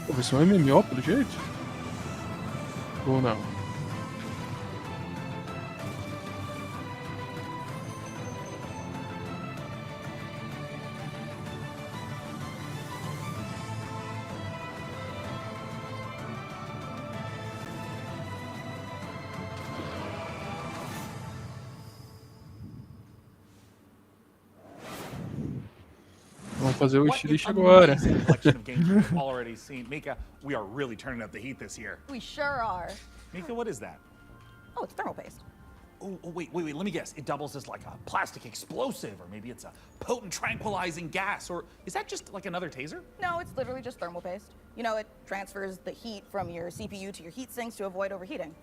Vai ser um MMO pelo jeito? Ou não? Vamos fazer o wishlist agora. Already seen. Mika, we are really turning up the heat this year. We sure are. Mika, what is that? Oh, it's thermal paste. Oh, wait, let me guess. It doubles as like a plastic explosive, or maybe it's a potent tranquilizing gas, or is that just like another taser? No, it's literally just thermal paste. You know, it transfers the heat from your CPU to your heat sinks to avoid overheating.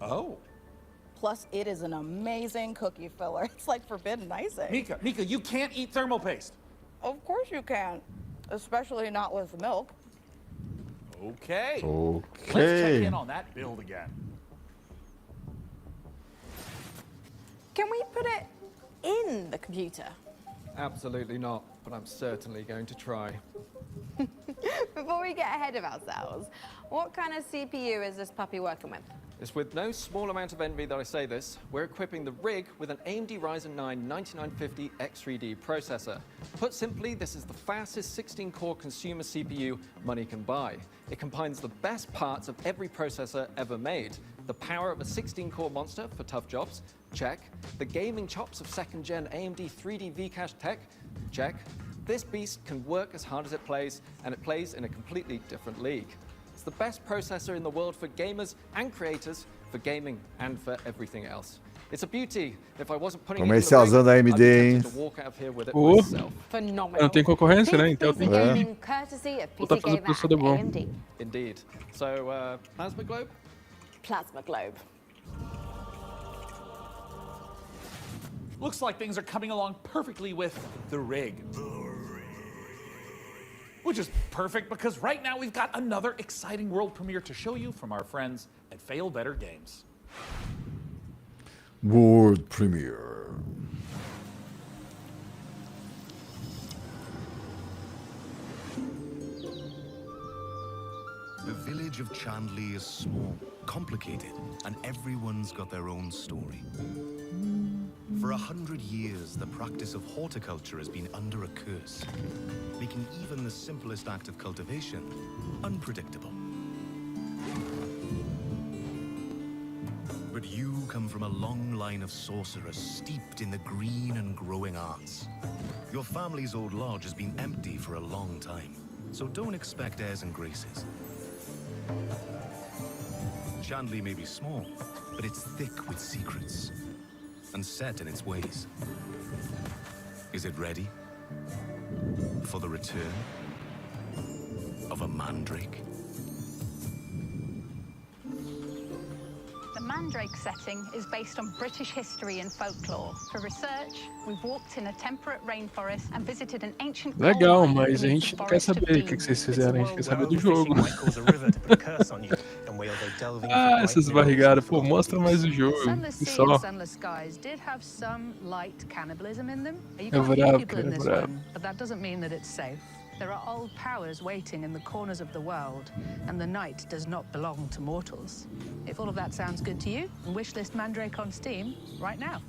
Oh. Plus, it is an amazing cookie filler. It's like forbidden icing. Mika, you can't eat thermal paste. Of course you can, especially not with milk. Okay. Okay. Let's check in on that build again. Can we put it in the computer? Absolutely not, but I'm certainly going to try. Before we get ahead of ourselves, what kind of CPU is this puppy working with? It's with no small amount of envy that I say this. We're equipping the rig with an AMD Ryzen 9 9950 X3D processor. Put simply, this is the fastest 16-core consumer CPU money can buy. It combines the best parts of every processor ever made. The power of a 16-core monster for tough jobs, check. The gaming chops of second-gen AMD 3D V-Cache tech, check. This beast can work as hard as it plays, and it plays in a completely different league. It's the best processor in the world for gamers and creators, for gaming and for everything else. It's a beauty. If I wasn't putting it in the Comercialzão da ring, I'd AMD, be hein? tempted to walk out of here with it Oh, myself. não tem concorrência, né? Então tem Gaming courtesy of voltar a PC fazer Gamer processador and bom. AMD. Indeed. So, Plasma Globe? Plasma Globe. Looks like things are coming along perfectly with the rig. Which is perfect because right now we've got another exciting world premiere to show you from our friends at Fail Better Games. World Premiere. The village of Chandley is small, complicated, and everyone's got their own story. For 100 years, the practice of horticulture has been under a curse, making even the simplest act of cultivation unpredictable. But you come from a long line of sorcerers steeped in the green and growing arts. Your family's old lodge has been empty for a long time, so don't expect airs and graces. Chandley may be small, but it's thick with secrets and set in its ways. Is it ready for the return of a mandrake? The Mandrake setting is based on British history and folklore. For research, we've walked in a temperate rainforest and visited an ancient Legal, mas a gente não quer saber o que vocês fizeram, a gente quer saber do jogo. Ah, essas barrigadas, pô, mostra mais o jogo. Sunless E Sea só. and Sunless Skies did have some light cannibalism in them. You É can't brabo, eat people cara, in é this brabo. one, but that doesn't mean that it's safe. There are old powers waiting in the corners of the world, and the night does not belong to mortals. If all of that sounds good to you, wishlist Mandrake on Steam right now.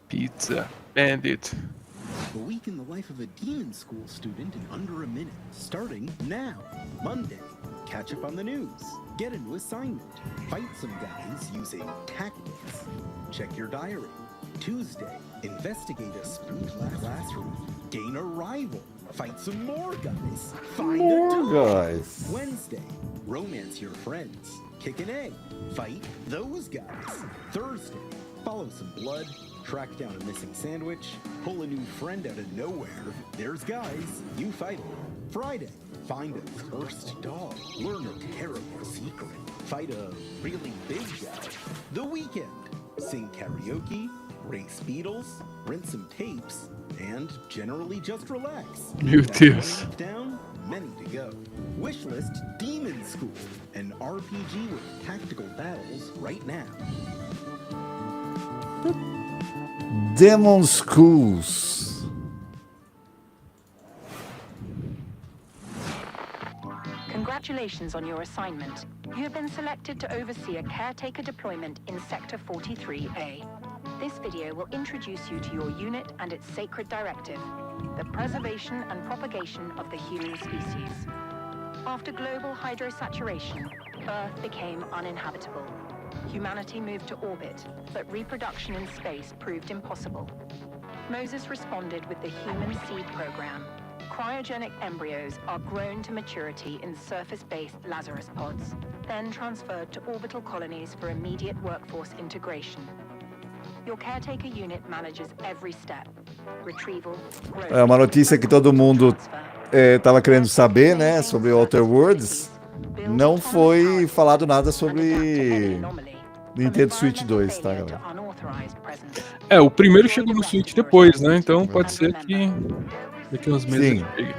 Pizza Bandit. A week in the life of a demon school student in under a minute. Starting now. Monday, catch up on the news. Get a new assignment. Fight some guys using tactics. Check your diary. Tuesday, investigate a spooky classroom. Gain a rival. Fight some more guys. Find More a dog. guys. Wednesday, romance your friends. Kick an egg. Fight those guys. Thursday, follow some blood. Track down a missing sandwich, pull a new friend out of nowhere. There's guys, you fight them. Friday, find a cursed dog. Learn a terrible secret. Fight a really big guy. The weekend, sing karaoke, race beetles, rent some tapes, and generally just relax. Meu Deus. Down, many to go. Wishlist Demon School, an RPG with tactical battles right now. Demon Schools. Congratulations on your assignment. You have been selected to oversee a caretaker deployment in Sector 43A. This video will introduce you to your unit and its sacred directive, the preservation and propagation of the human species. After global hydrosaturation, Earth became uninhabitable. Humanity moved to orbit, but reproduction in space proved impossible. Moses responded with the Human Seed Program. Cryogenic embryos are grown to maturity in surface-based Lazarus pods, then transferred to orbital colonies for immediate workforce integration. Your caretaker unit manages every step. Retrieval, growth, É uma notícia que todo mundo estava querendo saber, né, sobre Outer Worlds. Não foi falado nada sobre Nintendo Switch 2, tá, galera? É, o primeiro chegou no Switch depois, né? Então pode ser que daqui a uns meses chegue,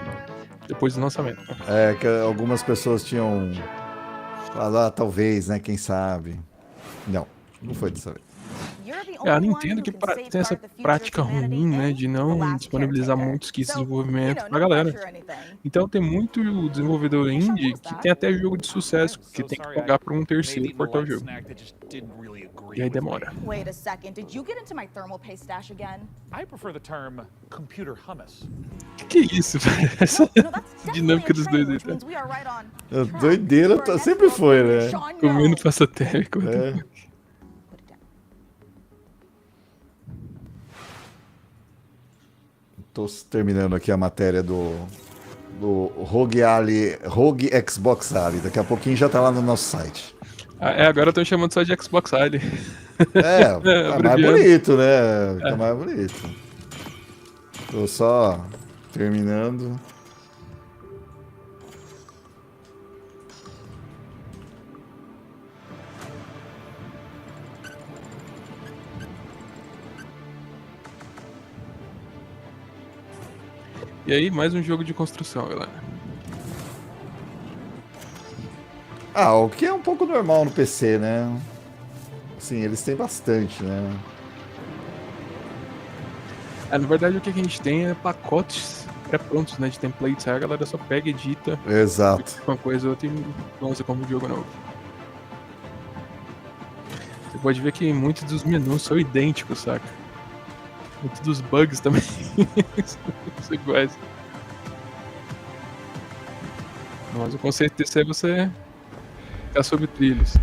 depois do lançamento. É, que algumas pessoas tinham falado, talvez, né? Quem sabe. Não, não foi dessa vez. You're A Nintendo que tem essa prática ruim, né, de não disponibilizar muitos kits de desenvolvimento pra galera. Então tem muito desenvolvedor indie que tem até jogo de sucesso, que tem que pagar pra um terceiro portar o jogo. E aí demora. Wait a second, did you get into my thermal paste stash again? I prefer the term computer hummus. Que é isso, velho? Essa dinâmica dos dois aí, tá? Doideira sempre foi, né? Comendo passatempo. Tô terminando aqui a matéria do Rogue Xbox Ali. Daqui a pouquinho já tá lá no nosso site. Agora eu tô chamando só de Xbox Ali. É mais bonito, né? Fica mais bonito. Tô só terminando. E aí, mais um jogo de construção, galera. O que é um pouco normal no PC, né? Sim, eles têm bastante, né? Na verdade, o que a gente tem é pacotes pré-prontos, né? De templates. Aí a galera só pega, edita. Exato. Uma coisa ou outra e lança como jogo novo. Você pode ver que muitos dos menus são idênticos, saca? Muitos dos bugs também são iguais. Mas o conceito desse é você ficar sobre trilhos.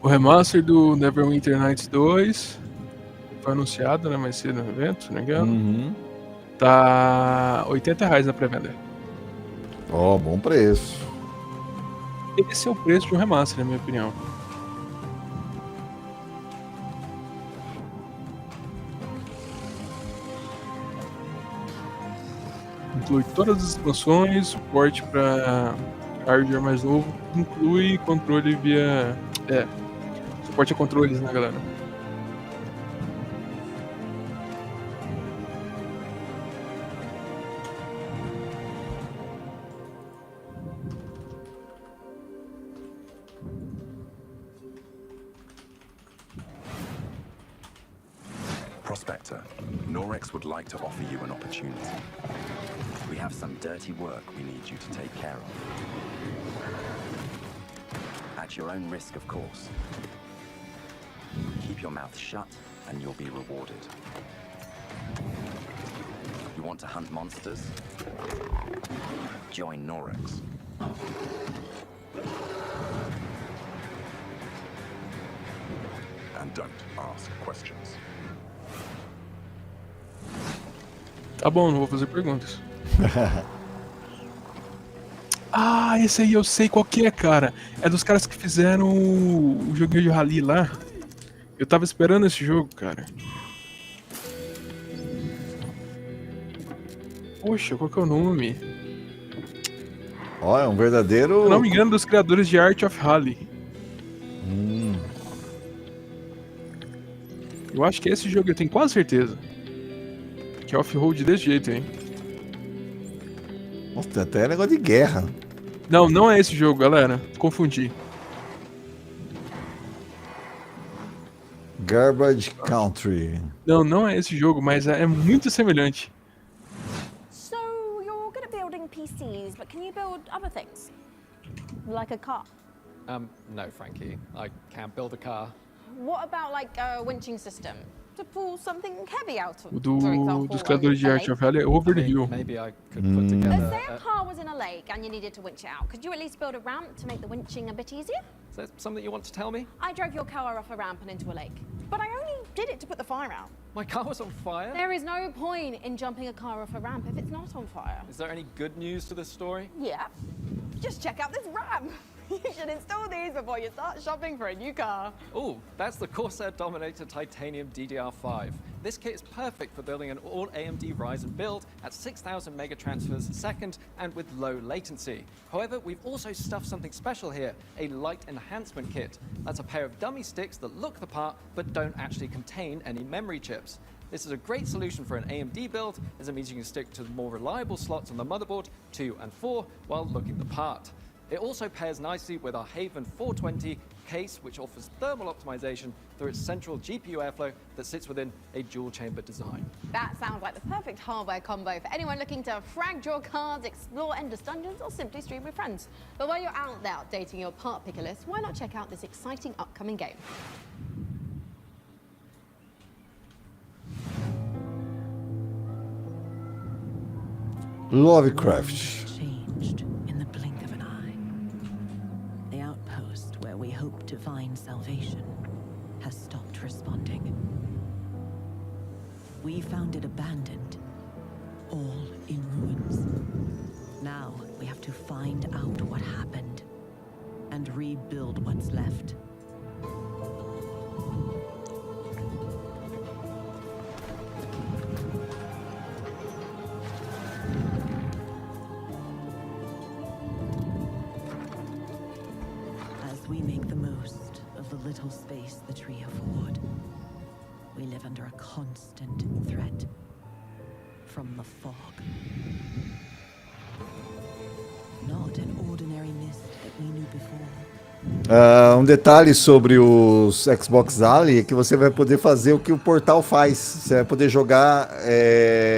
O remaster do Neverwinter Nights 2 foi anunciado, né, mais cedo no evento, se não me engano. Tá R$80 na pré-venda. Bom preço. Esse é o preço de um remaster, na minha opinião. Inclui todas as expansões, suporte para hardware mais novo, inclui controle via... suporte a controles, né, galera? Prospector, Norex would like to offer you an opportunity. We have some dirty work we need you to take care of. At your own risk, of course. Keep your mouth shut and you'll be rewarded. You want to hunt monsters? Join Norex. And don't ask questions. Tá bom, não vou fazer perguntas. Esse aí eu sei qual que é, cara. É dos caras que fizeram o joguinho de rally lá. Eu tava esperando esse jogo, cara. Poxa, qual que é o nome? É um verdadeiro... Se não me engano, dos criadores de Art of Rally. Eu acho que é esse jogo, eu tenho quase certeza. Que é off-road desse jeito, hein? Nossa, tem até negócio de guerra. Não, não é esse jogo, galera. Confundi. Garbage Country. Não, não é esse jogo, mas é muito semelhante. So, you're good at building PCs, but can you build other things? Like a car? No, Frankie. I can't build a car. What about like a winching system? To pull something heavy out of, O dos criadores de Art of Rally é Over the Hill. Maybe I could put together... Let's say a car was in a lake and you needed to winch it out. Could you at least build a ramp to make the winching a bit easier? Is that something you want to tell me? I drove your car off a ramp and into a lake. But I only did it to put the fire out. My car was on fire? There is no point in jumping a car off a ramp if it's not on fire. Is there any good news to this story? Yeah. Just check out this ramp. You should install these before you start shopping for a new car. Oh, that's the Corsair Dominator Titanium DDR5. This kit is perfect for building an all AMD Ryzen build at 6,000 mega transfers a second and with low latency. However, we've also stuffed something special here, a light enhancement kit. That's a pair of dummy sticks that look the part but don't actually contain any memory chips. This is a great solution for an AMD build, as it means you can stick to the more reliable slots on the motherboard, 2 and 4, while looking the part. It also pairs nicely with our Haven 420 case, which offers thermal optimization through its central GPU airflow that sits within a dual-chamber design. That sounds like the perfect hardware combo for anyone looking to frag draw cards, explore endless dungeons, or simply stream with friends. But while you're out there updating your part picker list, why not check out this exciting upcoming game? Lovecraft. We hope to find salvation has stopped responding. We found it abandoned, all in ruins. Now we have to find out what happened and rebuild what's left. We make the most of the little space the tree afford. We live under a constant threat from the fog. Not an ordinary mist that we knew before. Detalhe sobre os Xbox Ali é que você vai poder fazer o que o Portal faz. Você vai poder jogar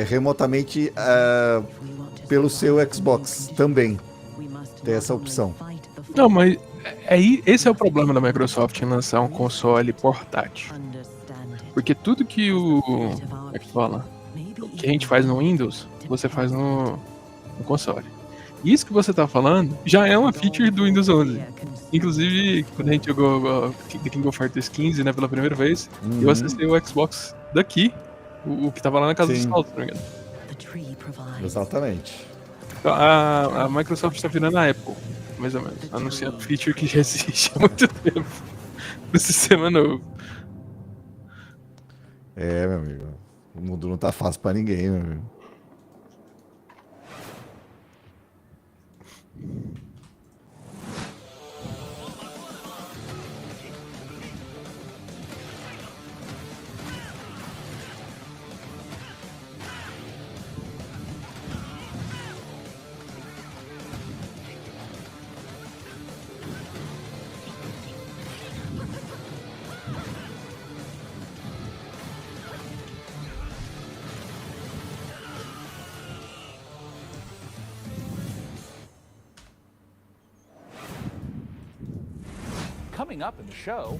remotamente pelo seu Xbox também. Tem essa opção. Não, mas esse é o problema da Microsoft em lançar um console portátil. Porque tudo que como é que fala? Que a gente faz no Windows, você faz no console. Isso que você tá falando já é uma feature do Windows 11. Inclusive, quando a gente jogou The King of Fighters 15, né, pela primeira vez, eu acessei o Xbox daqui, o que tava lá na casa do salto, se não me engano. Exatamente. A Microsoft tá virando a Apple, mais ou menos, anunciando feature que já existe há muito tempo no sistema novo. Meu amigo, o mundo não tá fácil pra ninguém, meu amigo. Coming up in the show,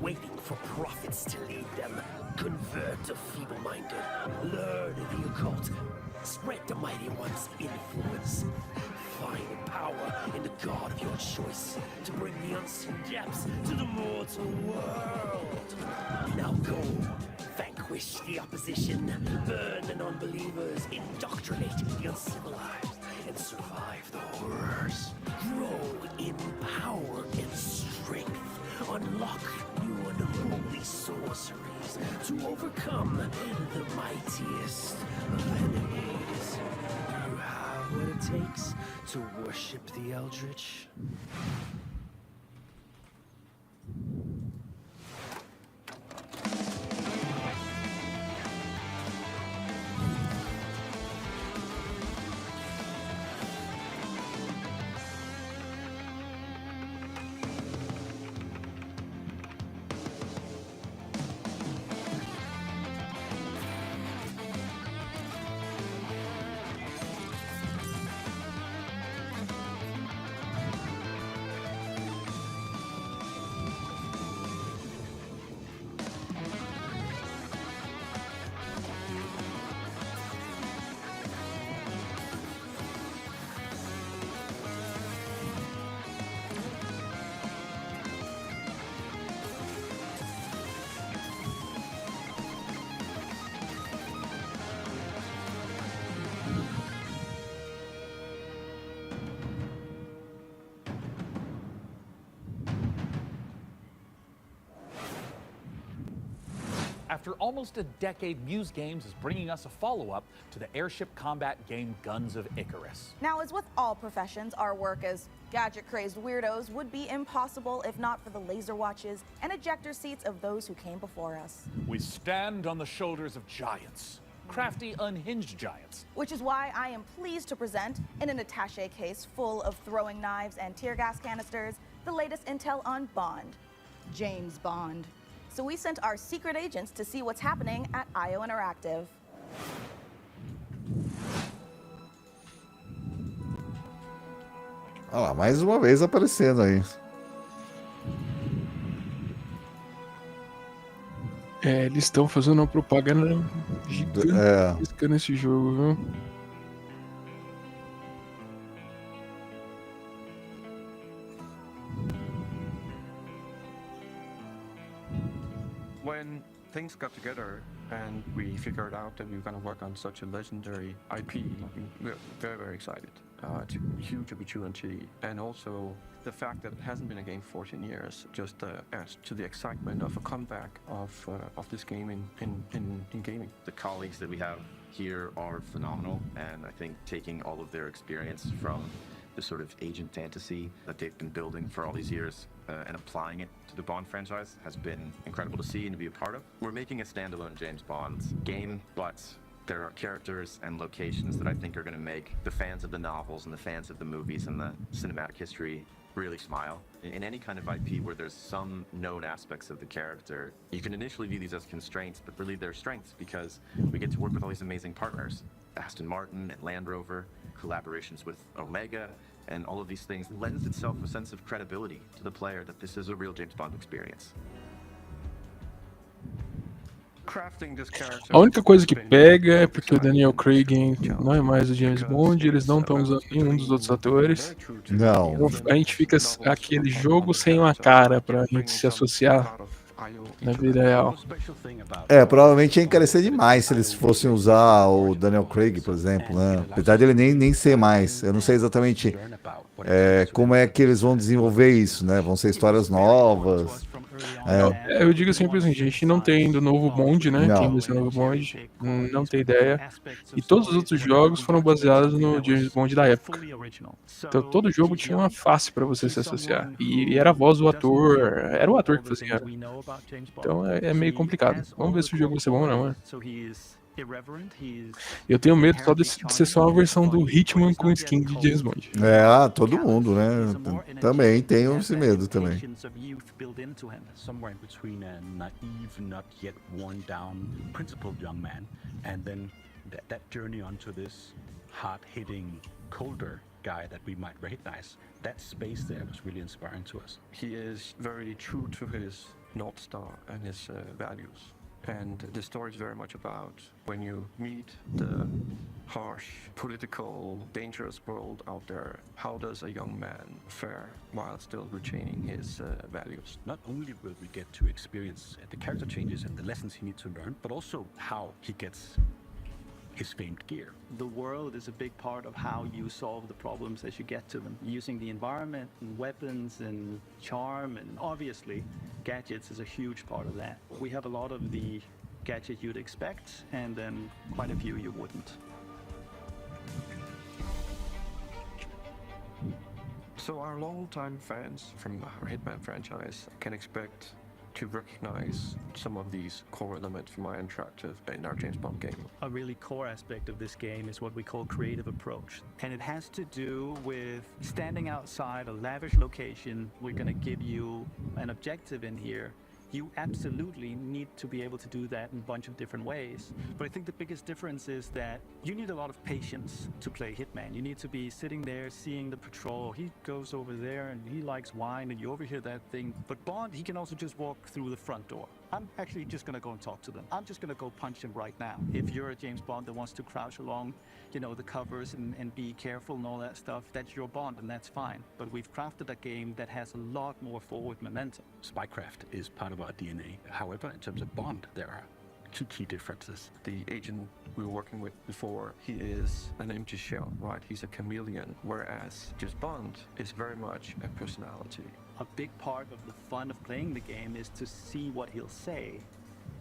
waiting for prophets to lead them. Convert the feeble-minded. Learn the occult. Spread the mighty one's influence. Find power in the god of your choice to bring the unseen depths to the mortal world. Now go. Vanquish the opposition. Burn the non-believers. Indoctrinate the uncivilized. And survive the horrors. Grow in power and strength. Unlock new unholy sorceries to overcome the mightiest of enemies. You have what it takes to worship the Eldritch. After almost a decade, Muse Games is bringing us a follow-up to the airship combat game Guns of Icarus. Now, as with all professions, our work as gadget-crazed weirdos would be impossible if not for the laser watches and ejector seats of those who came before us. We stand on the shoulders of giants. Crafty, unhinged giants. Which is why I am pleased to present, in an attaché case full of throwing knives and tear gas canisters, the latest intel on Bond. James Bond. So we sent our secret agents to see what's happening at IO Interactive. Olha lá, mais uma vez aparecendo aí. Eles estão fazendo uma propaganda gigantesca nesse jogo, viu? When things got together and we figured out that we were going to work on such a legendary IP, we're very, very excited. It's a huge opportunity, and also the fact that it hasn't been a game for 14 years just adds to the excitement of a comeback of this game in gaming. The colleagues that we have here are phenomenal, and I think taking all of their experience from the sort of agent fantasy that they've been building for all these years and applying it to the Bond franchise has been incredible to see and to be a part of. We're making a standalone James Bond game, but there are characters and locations that I think are going to make the fans of the novels and the fans of the movies and the cinematic history really smile. In any kind of IP where there's some known aspects of the character, you can initially view these as constraints, but really they're strengths because we get to work with all these amazing partners. Aston Martin and Land Rover, collaborations with Omega, and all of these things lends itself a sense of credibility to the player that this is a real James Bond experience. A única coisa que pega é porque o Daniel Craig não é mais o James Bond, eles não estão usando nenhum dos outros atores. Não. Então, a gente fica aquele jogo sem uma cara pra gente se associar na vida real. Provavelmente ia encarecer demais se eles fossem usar o Daniel Craig, por exemplo, né? Apesar de ele nem ser mais. Eu não sei exatamente como é que eles vão desenvolver isso, né? Vão ser histórias novas. Eu digo sempre assim, a gente não tem do novo Bond, né? Não. Quem vai ser o novo Bond, não tem ideia. E todos os outros jogos foram baseados no James Bond da época. Então todo jogo tinha uma face pra você se associar. E era a voz do ator, era o ator que fazia. Então é meio complicado. Vamos ver se o jogo vai ser bom ou não, né? Eu tenho medo só de ser só uma versão do Hitman com skin de James Bond. Todo mundo, né? Também tenho esse medo também. Somewhere between a naive, not yet worn down, principled young man, and then that journey onto this hard-hitting, colder guy that we might recognize. That space there was really inspiring to us. He is very true to his North Star and his values. And the story is very much about when you meet the harsh, political, dangerous world out there, how does a young man fare while still retaining his values? Not only will we get to experience the character changes and the lessons he needs to learn, but also how he gets his famed gear. The world is a big part of how you solve the problems as you get to them. Using the environment and weapons and charm, and obviously gadgets is a huge part of that. We have a lot of the gadget you'd expect and then quite a few you wouldn't. So our long-time fans from our Hitman franchise can expect to recognize some of these core elements from our interactive in our James Bond game. A really core aspect of this game is what we call creative approach. And it has to do with standing outside a lavish location. We're going to give you an objective in here. You absolutely need to be able to do that in a bunch of different ways. But I think the biggest difference is that you need a lot of patience to play Hitman. You need to be sitting there seeing the patrol. He goes over there and he likes wine and you overhear that thing. But Bond, he can also just walk through the front door. I'm actually just going to go and talk to them. I'm just going to go punch him right now. If you're a James Bond that wants to crouch along, you know, the covers and be careful and all that stuff, that's your Bond and that's fine. But we've crafted a game that has a lot more forward momentum. Spycraft is part of our DNA. However, in terms of Bond, there are two key differences. The agent we were working with before, he is an empty shell, right? He's a chameleon, whereas just Bond is very much a personality. A big part of the fun of playing the game is to see what he'll say.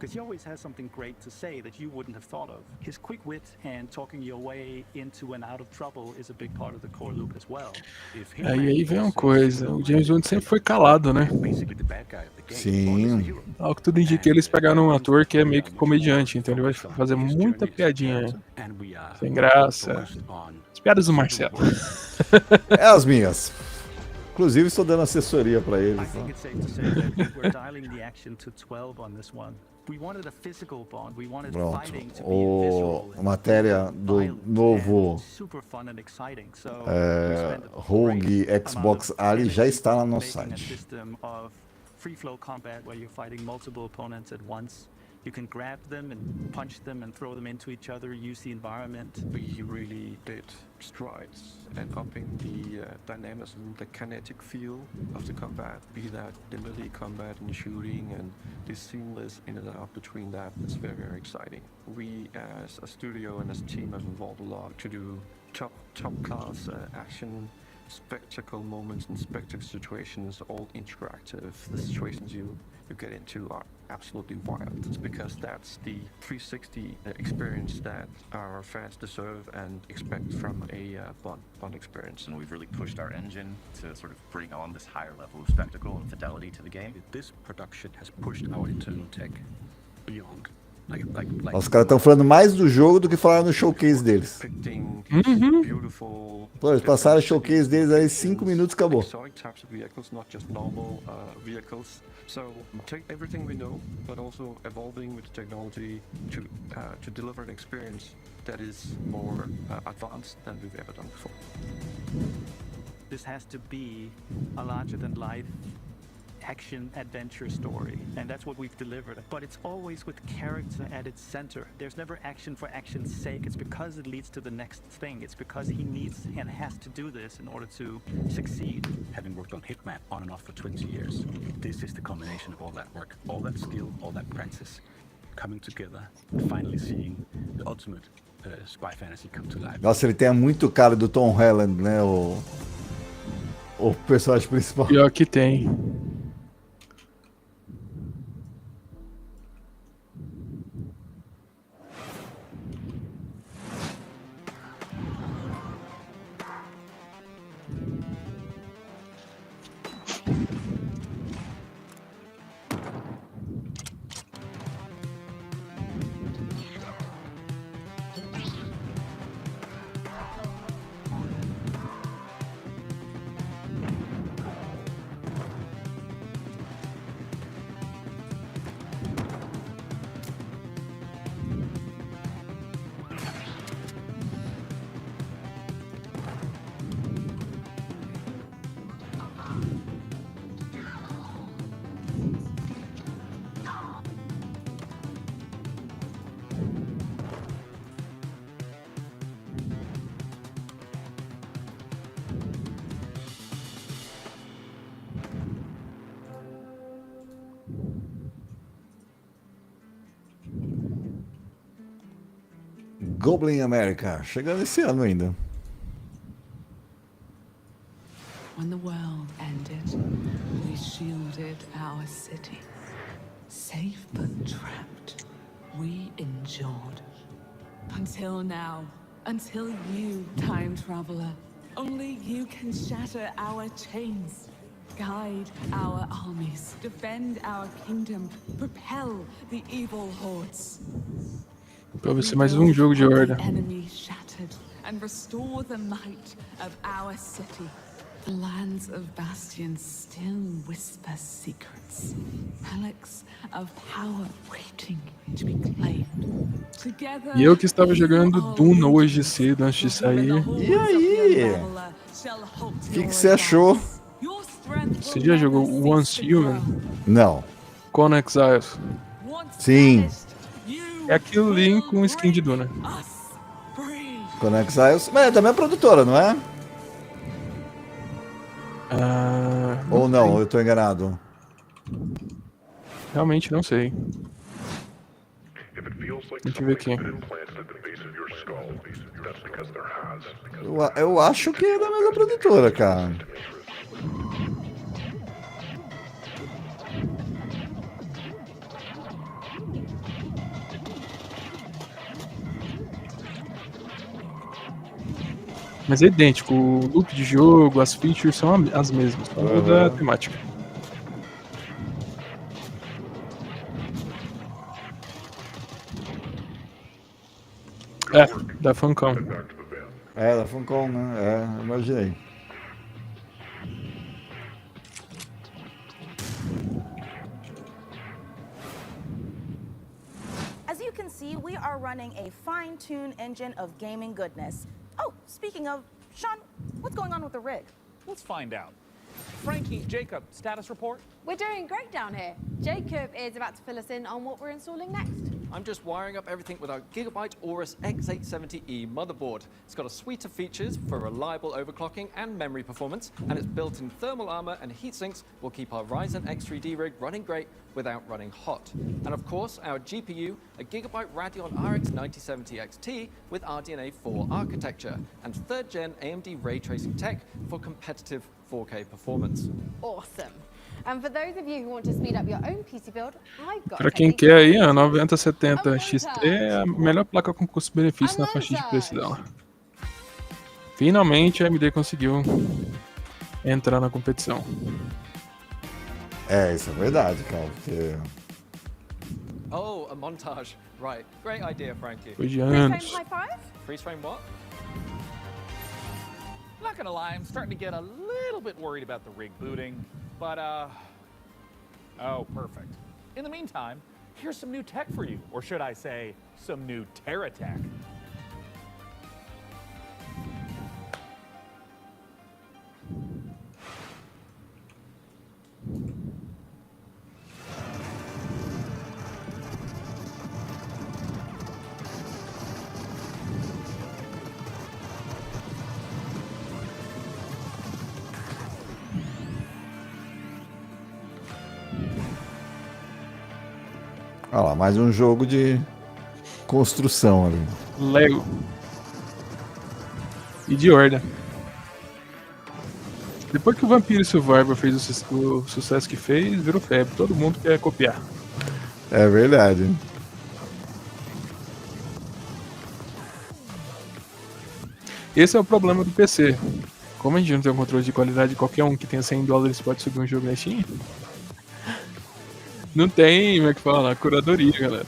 because he always has something great to say that you wouldn't have thought of. His quick wit and talking your way into and out of trouble is a big part of the core loop as well. E aí vem uma coisa, o James Bond sempre foi calado, né? Sim. Ao que tudo indica, eles pegaram um ator que é meio que comediante, então ele vai fazer muita piadinha sem graça. As piadas do Marcelo. É as minhas. Inclusive, estou dando assessoria para eles. I think it's safe to say that we're dialing the action to 12 on this one. We wanted a physical bond. We wanted fighting to be visual. A matéria do novo Rogue Xbox Ali já está lá no site. Free flow combat where you're fighting multiple opponents at once. You can grab them and punch them and throw them into each other, use the environment. We really did strides and upping the dynamism, the kinetic feel of the combat, be that the melee combat and shooting and the seamless in and out between that is very, very exciting. We as a studio and as a team have involved a lot to do top class action, spectacle moments and spectacle situations, all interactive. The situations you get into are absolutely wild. It's because that's the 360 experience that our fans deserve and expect from a Bond experience. And we've really pushed our engine to sort of bring on this higher level of spectacle and fidelity to the game. This production has pushed our internal tech beyond. Os caras estão falando mais do jogo do que falaram no showcase deles. Pô, eles passaram o showcase deles aí 5 minutos e acabou. So take everything we know, but also evolving with technology to deliver an experience that is more advanced than we've ever done before. This has to be a larger-than-life action adventure story, and that's what we've delivered. But it's always with character at its center. There's never action for action's sake. It's because it leads to the next thing. It's because he needs and has to do this in order to succeed. Having worked on Hitman on and off for 20 years, this is the combination of all that work, all that skill, all that practice, coming together and finally seeing the ultimate spy fantasy come to life. Nossa, ele tem muito cara do Tom Holland, né? O personagem principal. Pior que tem. Goblin America, chegando esse ano ainda. When the world ended, we shielded our city. Safe but trapped, we endured. Until now, until you, time traveler, only you can shatter our chains, guide our armies, defend our kingdom, propel the evil hordes. Pra você mais um jogo de horda. Enemy shattered and restore the might of our city. The lands of Bastion still whisper secrets. Relics of power waiting to be claimed. Together. E eu que estava jogando Duna hoje cedo antes de sair. E aí? O que você achou? Você já jogou Once Human? Não. Conan Exiles. Sim. É aquilo ali com skin de Duna. Conan Exiles. Mas é da mesma produtora, não é? Ou não, eu tô enganado. Realmente não sei. Deixa eu ver aqui. Eu acho que é da mesma produtora, cara. Mas é idêntico, o loop de jogo, as features são as mesmas, só muda a temática. É, da Funcom. É, da Funcom, né? É, imaginei. As you can see, we are running a fine-tuned engine of gaming goodness. Oh, speaking of, Sean, what's going on with the rig? Let's find out. Frankie, Jacob, status report? We're doing great down here. Jacob is about to fill us in on what we're installing next. I'm just wiring up everything with our Gigabyte Aorus X870E motherboard. It's got a suite of features for reliable overclocking and memory performance, and its built-in thermal armor and heat sinks will keep our Ryzen X3D rig running great without running hot. And of course, our GPU, a Gigabyte Radeon RX 9070 XT with RDNA 4 architecture, and 3rd gen AMD ray tracing tech for competitive 4K performance. Awesome. And for those of you who want to speed up your own PC build, I've got Para quem quer aí, a 9070 XT é a melhor placa com custo-benefício na faixa de preço dela. Finalmente a AMD conseguiu entrar na competição. É, isso é verdade, cara, porque... Oh, a montage. Right. Great idea, Frankie. Foi de anos. Freeze frame high five? Freeze frame what? Not gonna lie, I'm starting to get a little bit worried about the rig booting, but oh, perfect. In the meantime, here's some new tech for you, or should I say, some new Terra tech. Olha lá, mais um jogo de construção ali. Lego. E de Horda. Depois que o Vampire Survivor fez o sucesso que fez, virou febre. Todo mundo quer copiar. É verdade. Esse é o problema do PC. Como a gente não tem um controle de qualidade, qualquer um que tenha $100 pode subir um jogo na Steam. Não tem, como é que fala? Curadoria, galera.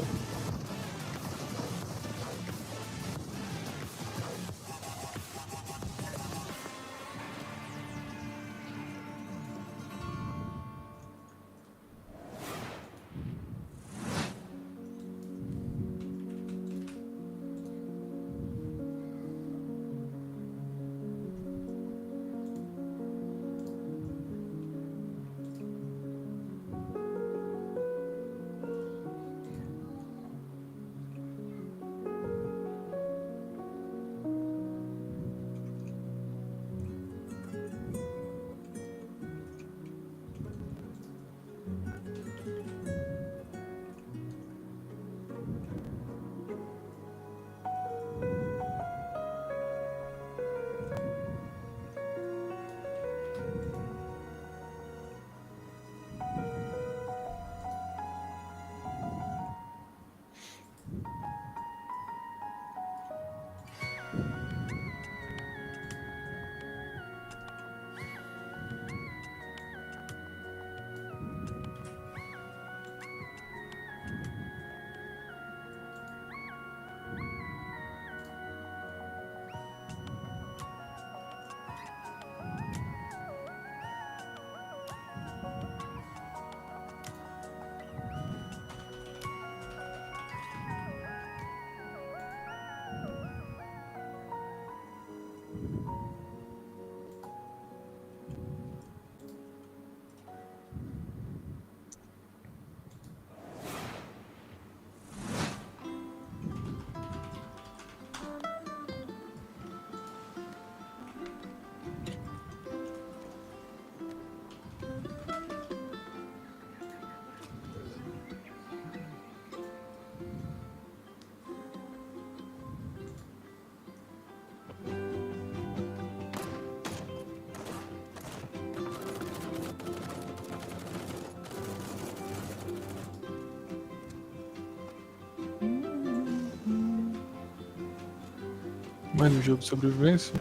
Mais um jogo de sobrevivência.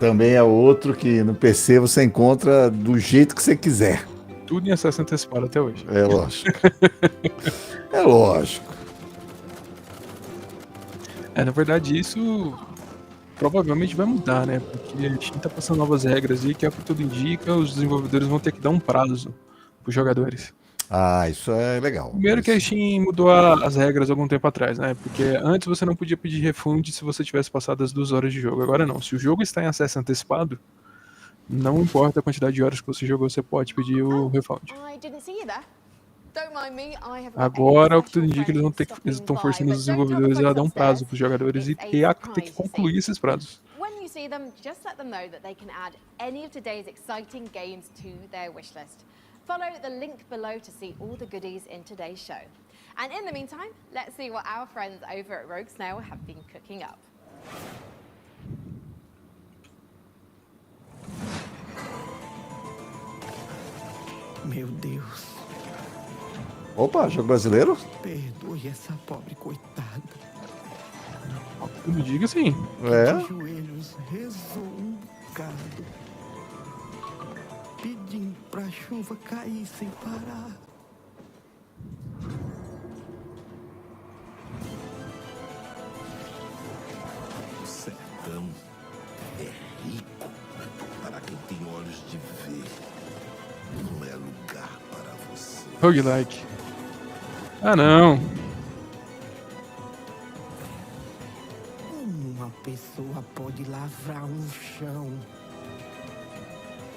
Também é outro que no PC você encontra do jeito que você quiser. Tudo em acesso antecipado até hoje. É lógico. É lógico. Na verdade, isso provavelmente vai mudar, né? Porque a Steam tá passando novas regras e que é o que tudo indica, os desenvolvedores vão ter que dar um prazo pros jogadores. Ah, isso é legal. Primeiro que a Steam mudou as regras algum tempo atrás, né? Porque antes você não podia pedir refund se você tivesse passado as 2 horas de jogo. Agora não. Se o jogo está em acesso antecipado, não importa a quantidade de horas que você jogou, você pode pedir o refund. Agora, o que tudo indica, eles estão forçando os desenvolvedores a dar um prazo para os jogadores e a ter que concluir esses prazos. When you see them, just let them know that they can add any of today's exciting games to their wishlist. Follow the link below to see all the goodies in today's show. And in the meantime, let's see what our friends over at Rogue Snail have been cooking up. Meu Deus. Opa, jogo brasileiro? Perdoe essa pobre coitada. Me diga sim. De joelhos rezou um bocado, pedindo pra chuva cair sem parar. O sertão é rico para quem tem olhos de ver. Não é lugar para você. Roguelike. Ah, não. Uma pessoa pode lavrar um chão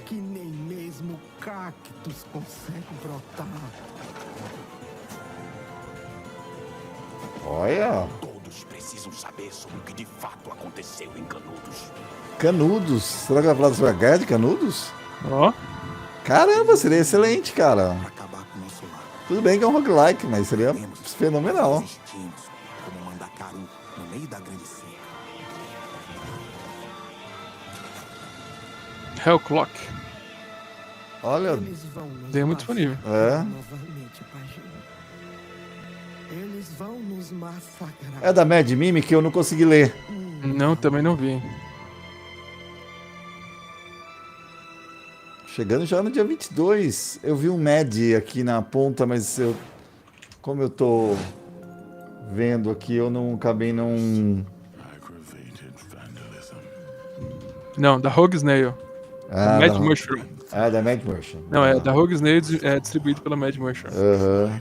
que nem mesmo cactos consegue brotar. Olha. Todos precisam saber sobre o que de fato aconteceu em Canudos. Canudos. Será que vai falar sobre a guerra de Canudos? Ó. Caramba, seria excelente, cara. Tudo bem que é um roguelike, mas seria fenomenal. Como Mandacaru no meio da grande cerca. Hell Clock. Olha, demo disponível. Eles vão nos massacrar. É da Mad Mime que eu não consegui ler. Não, também não vi. Chegando já no dia 22. Eu vi um Mad aqui na ponta, mas como eu tô vendo aqui, eu não acabei não... Não, da Rogue Snail. Mad Mushroom. Ah, da Mad Mushroom. Não, é da Rogue Snail, é distribuído pela Mad Mushroom. Aham.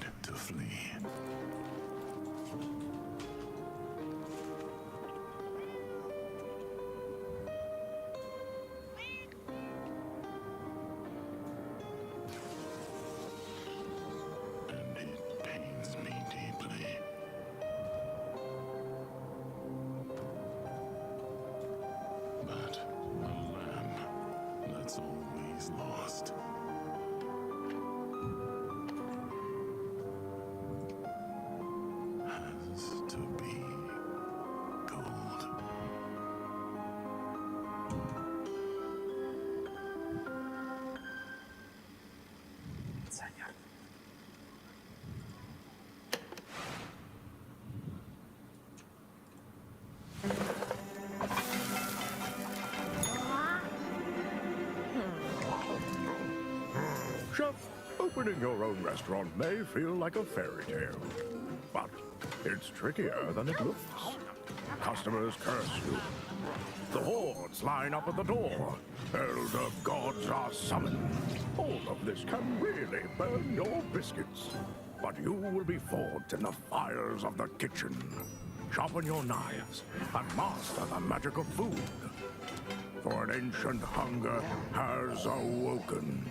Chef, opening your own restaurant may feel like a fairy tale, but it's trickier than it looks. Customers curse you. The hordes line up at the door. Elder gods are summoned. All of this can really burn your biscuits, but you will be forged in the fires of the kitchen. Sharpen your knives and master the magic of food, for an ancient hunger has awoken.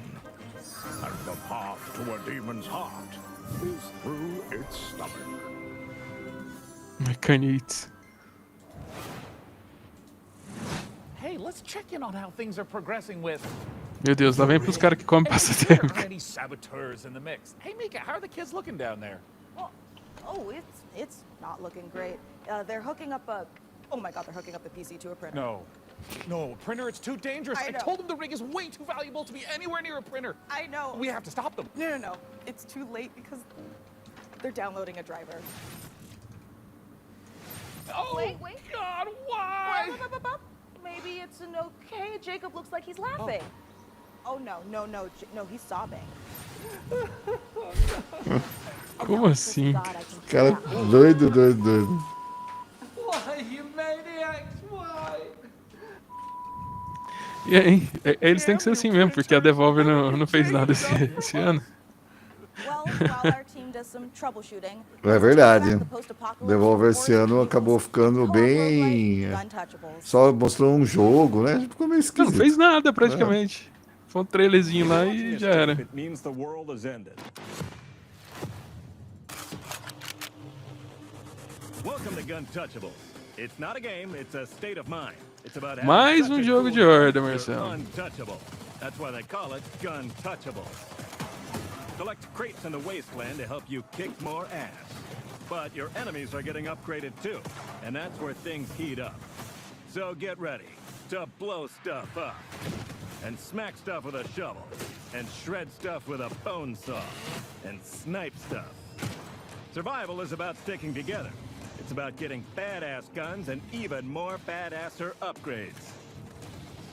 And the path to a demon's heart is through its stomach. I can eat. Hey, let's check in on how things are progressing with. Meu Deus, lá vem pros caras que comem passatempo. Any saboteurs in the mix? Hey, Mika, how are the kids looking down there? Oh, it's not looking great. They're hooking up a. Oh my God, they're hooking up the PC to a printer. No, printer, it's too dangerous. I told them the rig is way too valuable to be anywhere near a printer. I know. We have to stop them. No. It's too late because they're downloading a driver. Oh, wait. God, why? maybe it's an okay. Jacob looks like he's laughing. Oh, no, he's sobbing. Como assim? Cara, doido. Why, you maniacs? Why? E aí, eles têm que ser assim mesmo, porque a Devolver não fez nada esse ano. É verdade. Devolver esse ano acabou ficando bem... Só mostrou um jogo, né? Ficou meio esquisito. Não fez nada praticamente. Foi um trailerzinho lá e já era. Mais um jogo de horda, Marcelo. That's why they call it gun touchable. Collect crates in the wasteland to help you kick more ass. But your enemies are getting upgraded too, and that's where things heat up. So get ready to blow stuff up, and smack stuff with a shovel, and shred stuff with a bone saw, and snipe stuff. Survival is about sticking together. It's about getting badass guns and even more badasser upgrades.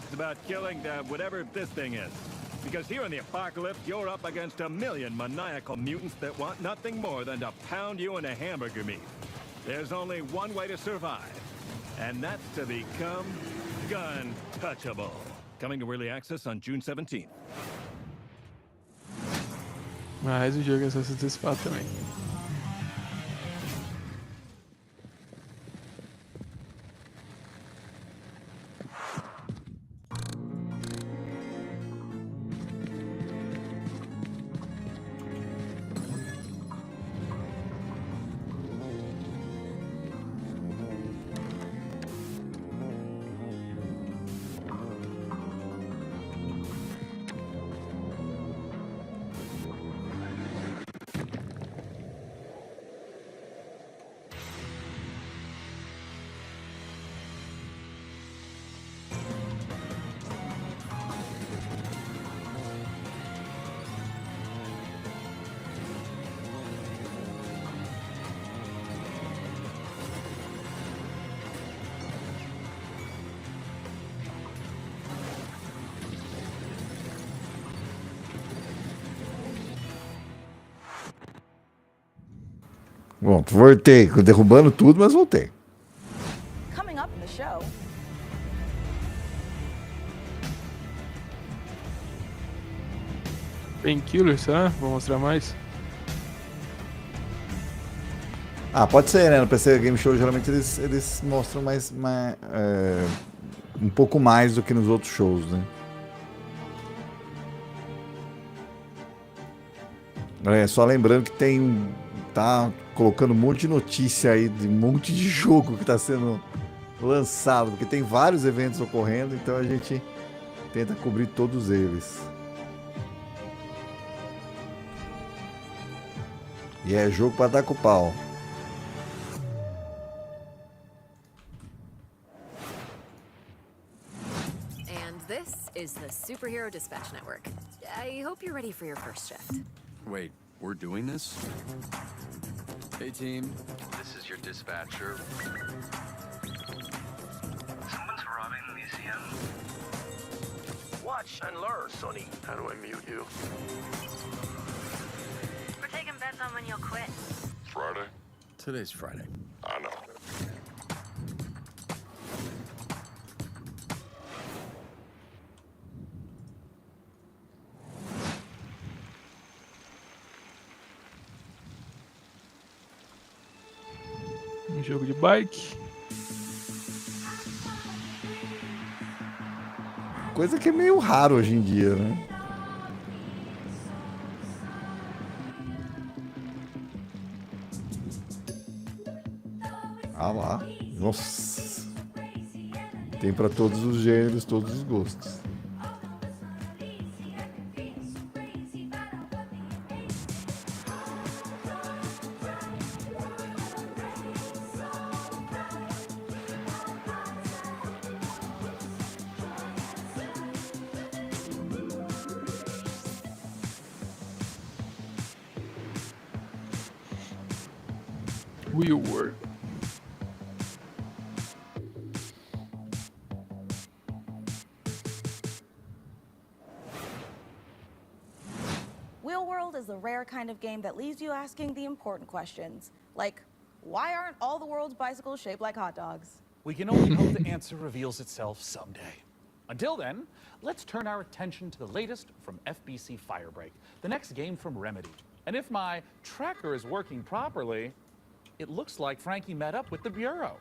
It's about killing whatever this thing is. Because here in the apocalypse, you're up against 1 million maniacal mutants that want nothing more than to pound you into hamburger meat. There's only one way to survive, and that's to become gun touchable. Coming to early access on June 17th. Mais um jogo Assassin's Creed 4 também. Bom, voltei, derrubando tudo, mas voltei. Coming up in the show. Painkiller, será? Vou mostrar mais. Ah, pode ser, né? No PC Game Show, geralmente eles mostram um pouco mais do que nos outros shows, né? Só lembrando que tá colocando um monte de notícia aí, de um monte de jogo que está sendo lançado, porque tem vários eventos ocorrendo, então a gente tenta cobrir todos eles. E é jogo para dar com o pau. And this is the Superhero Dispatch Network. I hope you're ready for your first shift. Wait, we're doing this? Hey team, this is your dispatcher. Someone's robbing the museum. Watch and learn, Sonny. How do I mute you? We're taking bets on when you'll quit. Friday? Today's Friday. I know. Um jogo de bike. Coisa que é meio raro hoje em dia, né? Ah lá. Nossa. Tem para todos os gêneros, todos os gostos. Will work. real world is the rare kind of game that leaves you asking the important questions, like, why aren't all the world's bicycles shaped like hot dogs? We can only hope the answer reveals itself someday. Until then, let's turn our attention to the latest from FBC Firebreak, the next game from Remedy. And if my tracker is working properly, it looks like Frankie met up with the Bureau.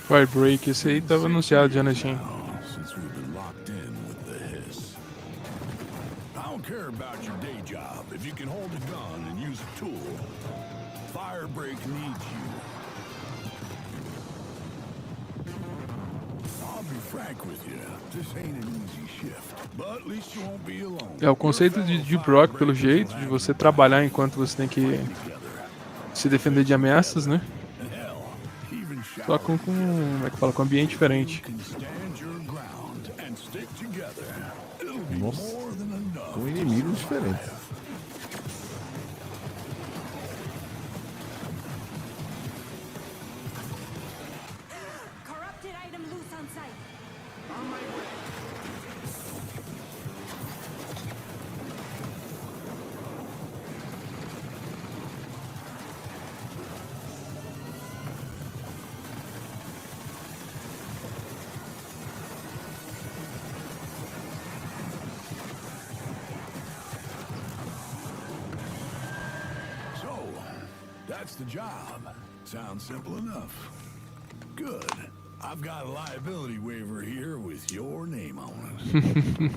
Firebreak, esse aí tava anunciado já na Steam. Since we've been locked in with the hiss. I don't care about your day job. If you can hold a gun and use a tool, Firebreak needs you. I'll be frank with you. This ain't an easy shift, but at least you won't be alone. É o conceito de Deep Rock, pelo jeito, de você trabalhar enquanto você tem que se defender de ameaças, né? Só com como é que fala, com um ambiente diferente. Nossa, com inimigos diferentes. Corrupted item loose on site. That's the job. Sounds simple enough. Good. I've got a liability waiver here with your name on it.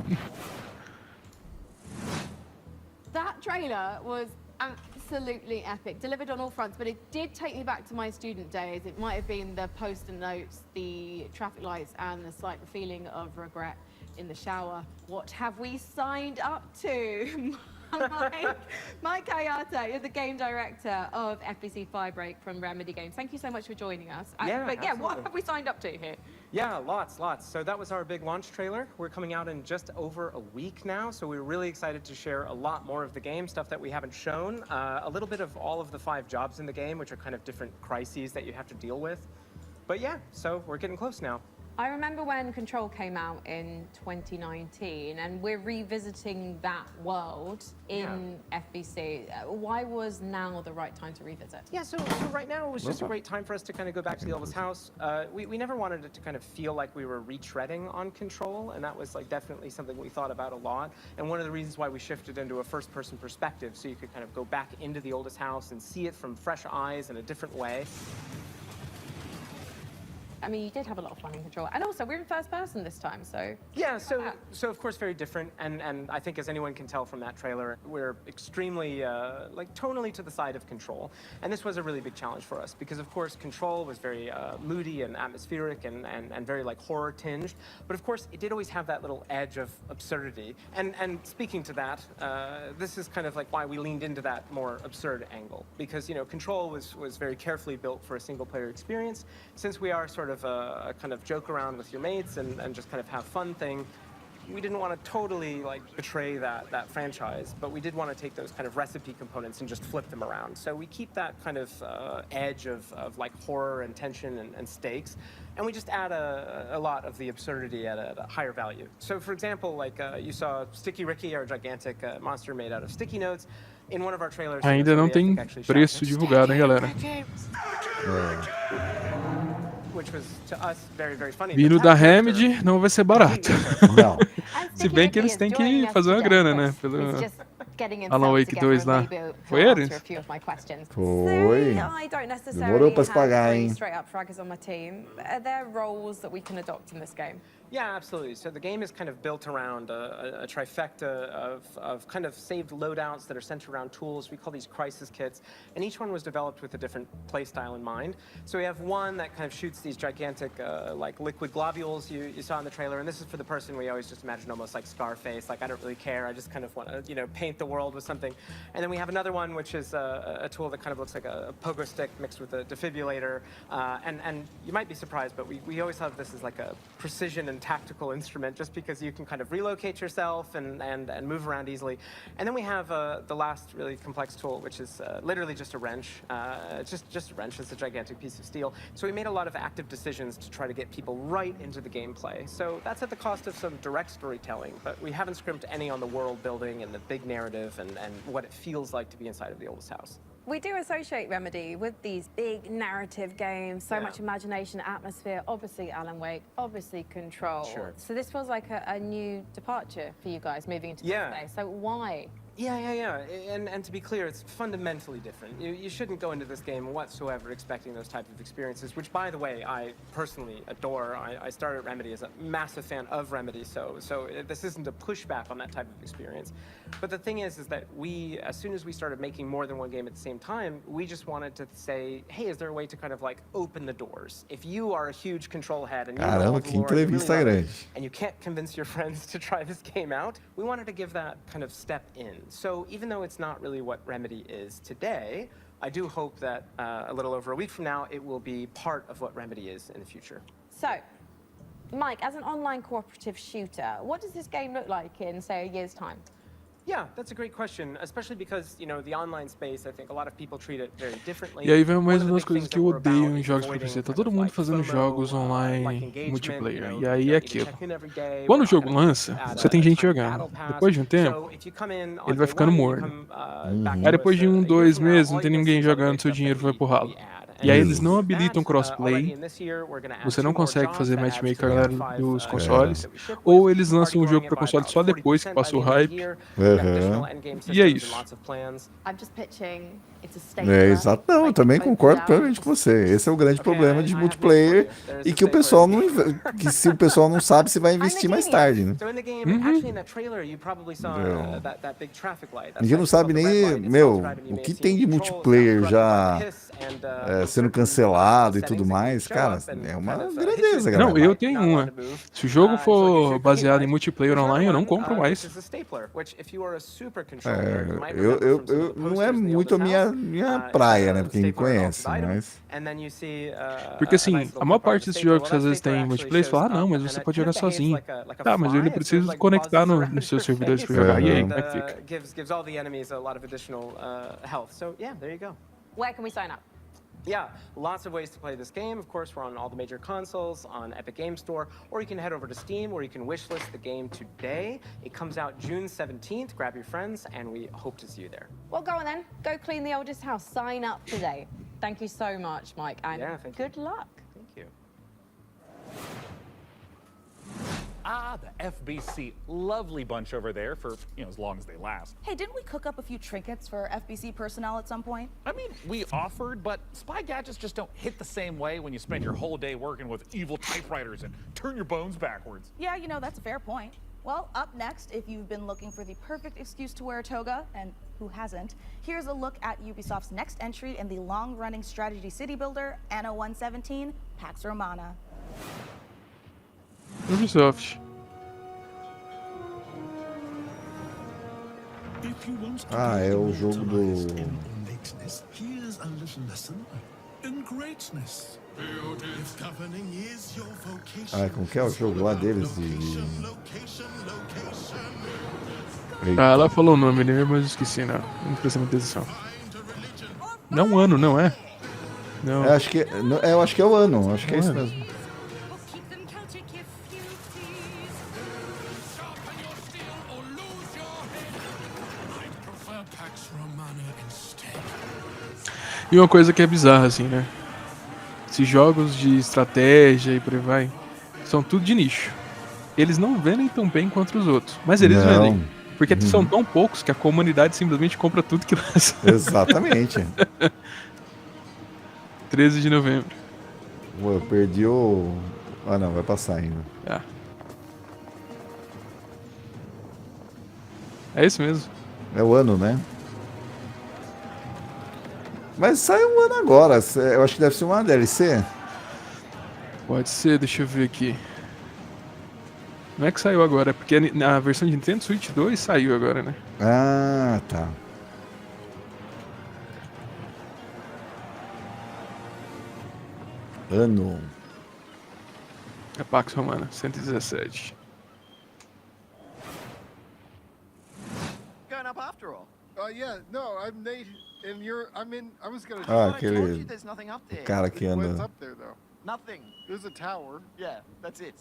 That trailer was absolutely epic, delivered on all fronts, but it did take me back to my student days. It might have been the post-it notes, the traffic lights, and the slight feeling of regret in the shower. What have we signed up to? Mike Kayata, you're the game director of FBC Firebreak from Remedy Games. Thank you so much for joining us. What have we signed up to here? Yeah, lots. So that was our big launch trailer. We're coming out in just over a week now, so we're really excited to share a lot more of the game, stuff that we haven't shown, a little bit of all of the 5 jobs in the game, which are kind of different crises that you have to deal with. But yeah, so we're getting close now. I remember when Control came out in 2019, and we're revisiting that world in FBC. Why was now the right time to revisit? Yeah, so right now it was just a great time for us to kind of go back to the oldest house. We never wanted it to kind of feel like we were retreading on Control, and that was like definitely something we thought about a lot. And one of the reasons why we shifted into a first-person perspective, so you could kind of go back into the oldest house and see it from fresh eyes in a different way. I mean, you did have a lot of fun in Control, and also we're in first person this time, so yeah. So of course very different, and I think as anyone can tell from that trailer, we're extremely like tonally to the side of Control, and this was a really big challenge for us because of course Control was very moody and atmospheric and very like horror tinged, but of course it did always have that little edge of absurdity. And speaking to that, this is kind of like why we leaned into that more absurd angle, because Control was very carefully built for a single player experience. Since we are sort of a kind of joke around with your mates and just kind of have fun thing, we didn't want to totally like betray that franchise, but we did want to take those kind of recipe components and just flip them around. So we keep that kind of edge of like horror and tension and stakes, and we just add a lot of the absurdity at a higher value. So for example, like you saw Sticky Ricky, our gigantic monster made out of sticky notes. In one of our trailers. Ainda não tem preço divulgado, hein, galera? Vindo da Remedy, não vai ser barato. Não. Se bem que eles têm que fazer uma grana, né? Pelo Alan Wake 2 lá. Foi eles? Foi. Demorou pra se pagar, hein? Straight up fraggers on my team. Are there roles that we can adopt in this game? Yeah, absolutely. So the game is kind of built around a trifecta of kind of saved loadouts that are centered around tools. We call these crisis kits, and each one was developed with a different play style in mind. So we have one that kind of shoots these gigantic like liquid globules you saw in the trailer, and this is for the person we always just imagine almost like Scarface, like I don't really care, I just kind of want to paint the world with something. And then we have another one which is a tool that kind of looks like a pogo stick mixed with a defibrillator, and you might be surprised, but we always have this as like a precision and tactical instrument just because you can kind of relocate yourself and move around easily. And then we have the last really complex tool, which is literally just a wrench. Just a wrench. It's a gigantic piece of steel. So we made a lot of active decisions to try to get people right into the gameplay. So that's at the cost of some direct storytelling, but we haven't scrimped any on the world building and the big narrative and what it feels like to be inside of the oldest house. We do associate Remedy with these big narrative games, so much imagination, atmosphere, obviously Alan Wake, obviously Control. Sure. So this feels like a new departure for you guys moving into this space. So why? Yeah. And to be clear, it's fundamentally different. You shouldn't go into this game whatsoever expecting those type of experiences, which, by the way, I personally adore. I started Remedy as a massive fan of Remedy, so this isn't a pushback on that type of experience. But the thing is that we, as soon as we started making more than one game at the same time, we just wanted to say, hey, is there a way to kind of like open the doors? If you are a huge Control head and you know the lore, you really love it, and you can't convince your friends to try this game out, we wanted to give that kind of step in. So even though it's not really what Remedy is today, I do hope that a little over a week from now, it will be part of what Remedy is in the future. So, Mike, as an online cooperative shooter, what does this game look like in, say, a year's time? Yeah, that's a great question, especially because, you know, the online space, I think a lot of people treat it very differently. E aí vem mais uma das coisas que eu odeio em jogos pra PC. Tá todo mundo fazendo jogos online multiplayer. E aí é aquilo. Quando o jogo lança, você tem gente jogando. Depois de um tempo, ele vai ficando morno. Aí depois de 1, 2 meses, não tem ninguém jogando, seu dinheiro vai pro ralo. E aí eles não habilitam crossplay, você não consegue fazer matchmaking com a galera dos consoles, ou eles lançam um jogo para console só depois que passou o hype. E é isso. Exato. Não, eu também concordo plenamente com você. Esse é o grande problema de multiplayer e que o pessoal não, que se o pessoal não sabe se vai investir mais tarde, né? Ninguém não sabe nem, o que tem de multiplayer já sendo cancelado e tudo mais, cara, é uma grandeza, galera. Não, eu tenho uma. Se o jogo for baseado em multiplayer online, eu não compro mais. Não é muito a minha praia, né? Quem me conhece, mas... Porque assim, a maior parte desses jogos que às vezes tem multiplayer, você fala, não, mas você pode jogar sozinho. Tá, mas eu ainda preciso conectar nos seus servidores pra jogar. E aí, como é que fica? Where can we sign up? Yeah, lots of ways to play this game. Of course, we're on all the major consoles, on Epic Game Store, or you can head over to Steam where you can wishlist the game today. It comes out June 17th. Grab your friends, and we hope to see you there. Well, go on then. Go clean the oldest house. Sign up today. Thank you so much, Mike, and good luck. Thank you. Ah, the FBC. Lovely bunch over there for, you know, as long as they last. Hey, didn't we cook up a few trinkets for FBC personnel at some point? I mean, we offered, but spy gadgets just don't hit the same way when you spend your whole day working with evil typewriters and turn your bones backwards. Yeah, you know, that's a fair point. Well, up next, if you've been looking for the perfect excuse to wear a toga, and who hasn't, here's a look at Ubisoft's next entry in the long-running strategy city builder, Anno 117, Pax Romana. Ubisoft. Ah, é o jogo do... Ah, como que é o jogo lá deles? Ah, ela falou o nome dele, mas eu esqueci, não prestei muita atenção. Não um ano, não é? Não. Eu acho que é o ano, acho que é isso mesmo. E uma coisa que é bizarra, assim, né? Esses jogos de estratégia e por aí vai, são tudo de nicho. Eles não vendem tão bem quanto os outros, mas eles vendem. Porque são tão poucos que a comunidade simplesmente compra tudo que lança. Exatamente. 13 de novembro. Pô, eu perdi o... Ah, não, vai passar ainda. É isso mesmo. É o ano, né? Mas sai um ano agora. Eu acho que deve ser uma DLC. Pode ser, deixa eu ver aqui. Não é que saiu agora, é porque a versão de Nintendo Switch 2 saiu agora, né? Ah, tá. Ano. A Pax Romana, 117. Going up after all. Yeah, no, I'm Nate, and I was gonna. Aquele cara que What's anda. up there, though? Nothing. There's a tower. Yeah, that's it.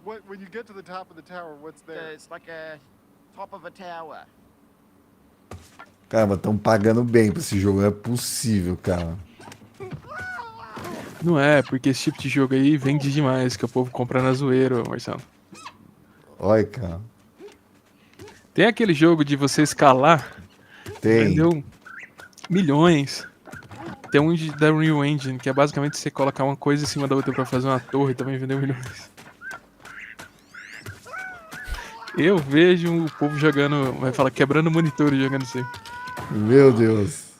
When you get to the top of the tower, what's there? It's like a top of a tower. Caramba, estão pagando bem pra esse jogo, não é possível, cara. Não é, porque esse tipo de jogo aí vende demais, que o povo compra na zoeira, Marcelo. Olha, cara. Tem aquele jogo de você escalar, Tem. vendeu milhões. Tem um da Unreal Engine, que é basicamente você colocar uma coisa em cima da outra pra fazer uma torre, também vendeu milhões. Eu vejo o povo jogando, vai falar, quebrando monitor e jogando isso aí. Meu Deus.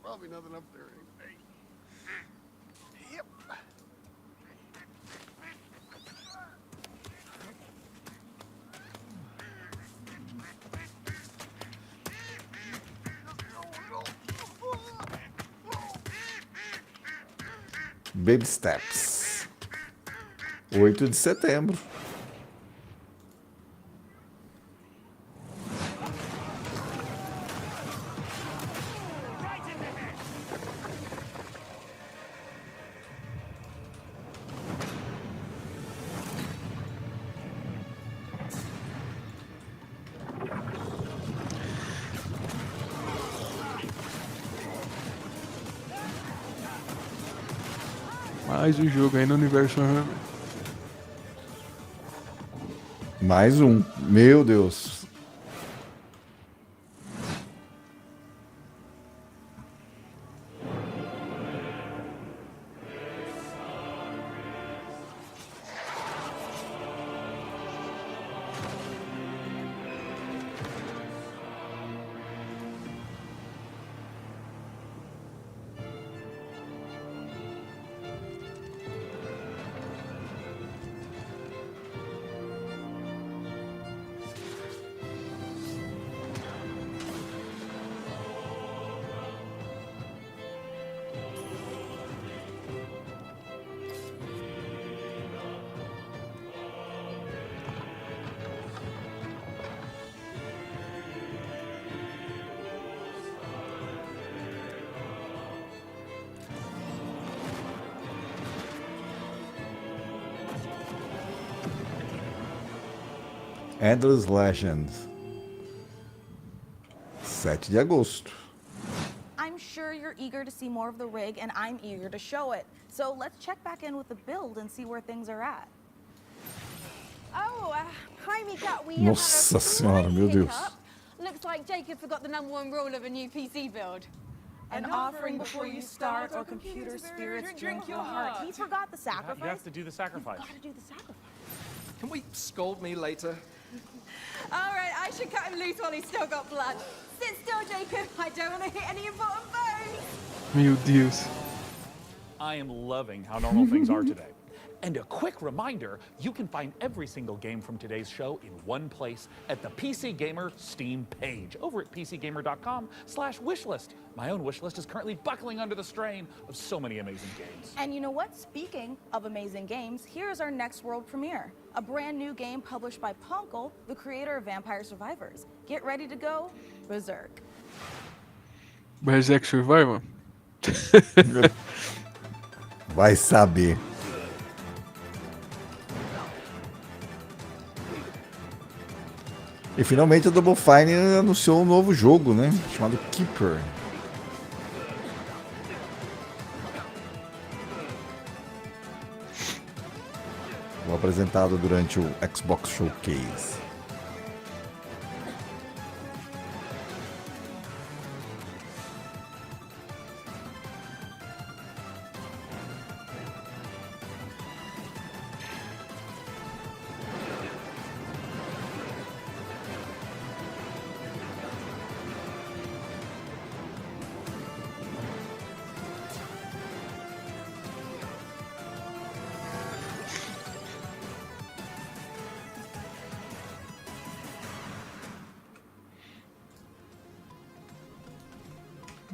Probably nothing up there. Yep. Baby Steps. 8 de setembro. Mais um jogo aí no universo Hammer. Mais um. Meu Deus. Endless Legends. 7 de agosto. I'm sure you're eager to see more of the rig, and I'm eager to show it. So let's check back in with the build and see where things are at. Oh, hi, Mika. Nossa senhora, meu Deus. Looks like Jacob forgot the #1 rule of a new PC build. An offering before you start, or computer spirits drink your heart. He forgot the sacrifice. You have to do the sacrifice. You've got to do the sacrifice. Can we scold me later? All right, I should cut him loose while he's still got blood. Sit still, Jacob. I don't want to hit any important bones. Meu Deus. I am loving how normal things are today. And a quick reminder, you can find every single game from today's show in one place at the PC Gamer Steam page over at pcgamer.com/wishlist. My own wishlist is currently buckling under the strain of so many amazing games. And you know what? Speaking of amazing games, here's our next world premiere. A brand new game published by Ponkel, the creator of Vampire Survivors. Get ready to go berserk. Berserk Survivor? Vai saber. E finalmente a Double Fine anunciou um novo jogo, né? Chamado Keeper. Foi apresentado durante o Xbox Showcase.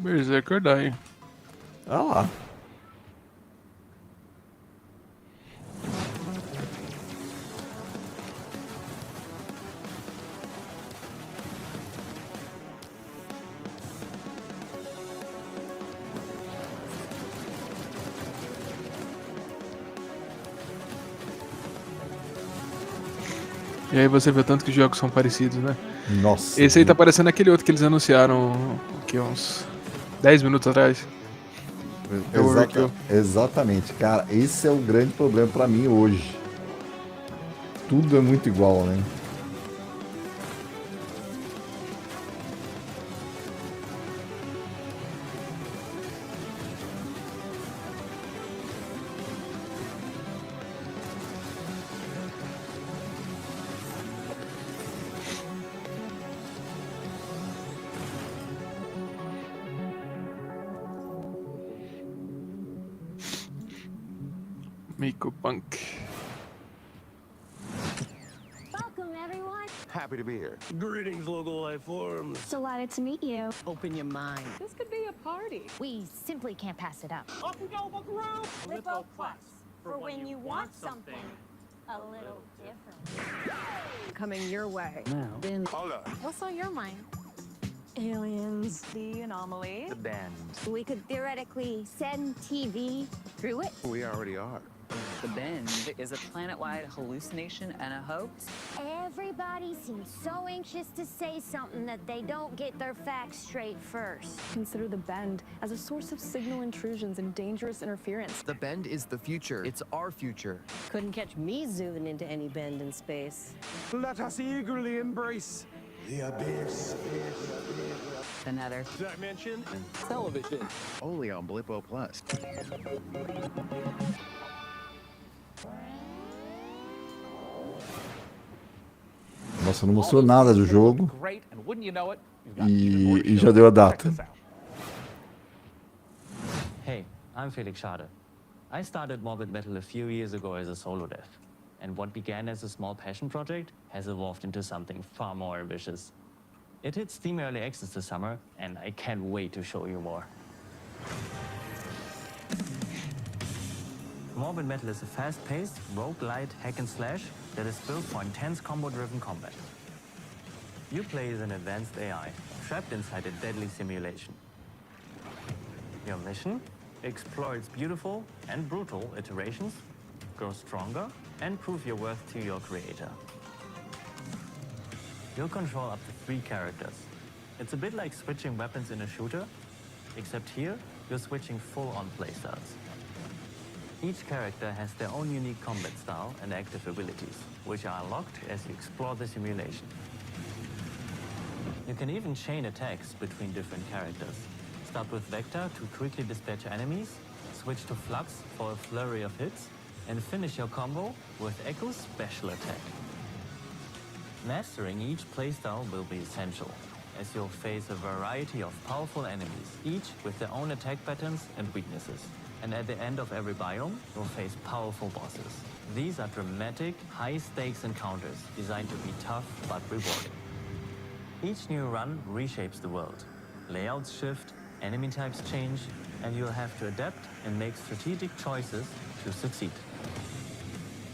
Berserker daí. Ah lá. E aí você vê tanto que os jogos são parecidos, né? Nossa. Esse aí tá parecendo aquele outro que eles anunciaram aqui uns 10 minutos atrás. Exatamente, cara. Esse é o grande problema pra mim hoje. Tudo é muito igual, né? Mico Punk. Welcome, everyone. Happy to be here. Greetings, local life forms. Delighted to meet you. Open your mind. This could be a party. We simply can't pass it up. Up we go, buckaroo! Lippo Plus. For when you want something a little different. Coming your way. Now, then, hold on. What's on your mind? Aliens. The anomaly. The band. We could theoretically send TV through it. We already are. The Bend is a planet-wide hallucination and a hoax. Everybody seems so anxious to say something that they don't get their facts straight first. Consider the Bend as a source of signal intrusions and dangerous interference. The Bend is the future. It's our future. Couldn't catch me zooming into any bend in space. Let us eagerly embrace the abyss. Another dimension and television. Only on Blippo Plus. Nossa, não mostrou nada do jogo. E já deu a data. Hey, I'm Felix Schade. I started Morbid Metal a few years ago as a solo dev. And what began as a small passion project has evolved into something far more ambitious. It hits Steam Early Access this summer, and I can't wait to show you more. Morbid Metal is a fast-paced, roguelite hack and slash that is built for intense combo-driven combat. You play as an advanced AI, trapped inside a deadly simulation. Your mission? Explore its beautiful and brutal iterations, grow stronger, and prove your worth to your creator. You'll control up to 3 characters. It's a bit like switching weapons in a shooter, except here, you're switching full-on playstyles. Each character has their own unique combat style and active abilities, which are unlocked as you explore the simulation. You can even chain attacks between different characters. Start with Vector to quickly dispatch enemies, switch to Flux for a flurry of hits, and finish your combo with Echo's special attack. Mastering each playstyle will be essential, as you'll face a variety of powerful enemies, each with their own attack patterns and weaknesses. And at the end of every biome, you'll face powerful bosses. These are dramatic, high-stakes encounters designed to be tough but rewarding. Each new run reshapes the world. Layouts shift, enemy types change, and you'll have to adapt and make strategic choices to succeed.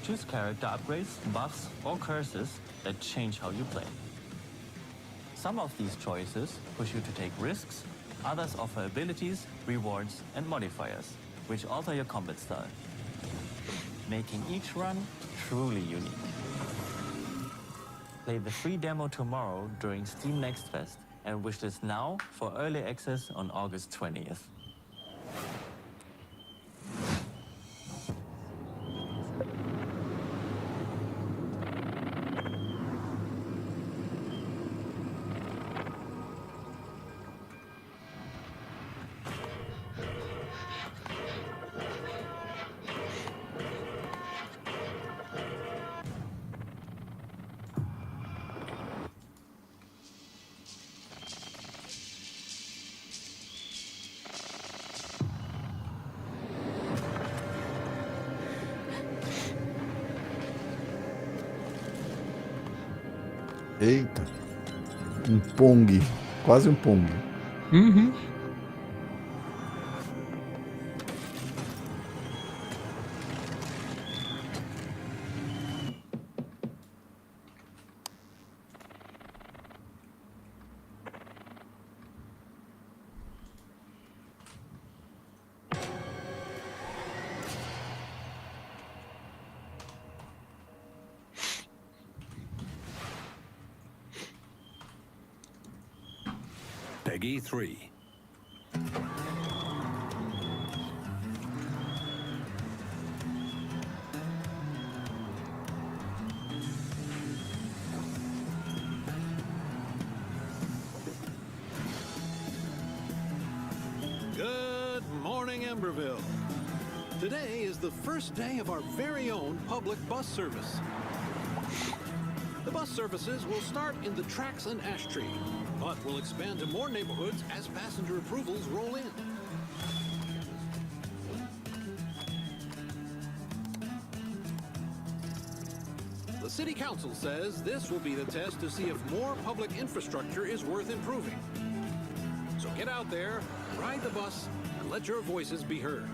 Choose character upgrades, buffs, or curses that change how you play. Some of these choices push you to take risks, others offer abilities, rewards, and modifiers, which alter your combat style, making each run truly unique. Play the free demo tomorrow during Steam Next Fest and wishlist now for early access on August 20th. Eita. Um Pong. Quase um Pong. Uhum. Peggy 3. Good morning, Emberville. Today is the first day of our very own public bus service. The bus services will start in the tracks and ash tree, but will expand to more neighborhoods as passenger approvals roll in. The City Council says this will be the test to see if more public infrastructure is worth improving. So get out there, ride the bus, and let your voices be heard.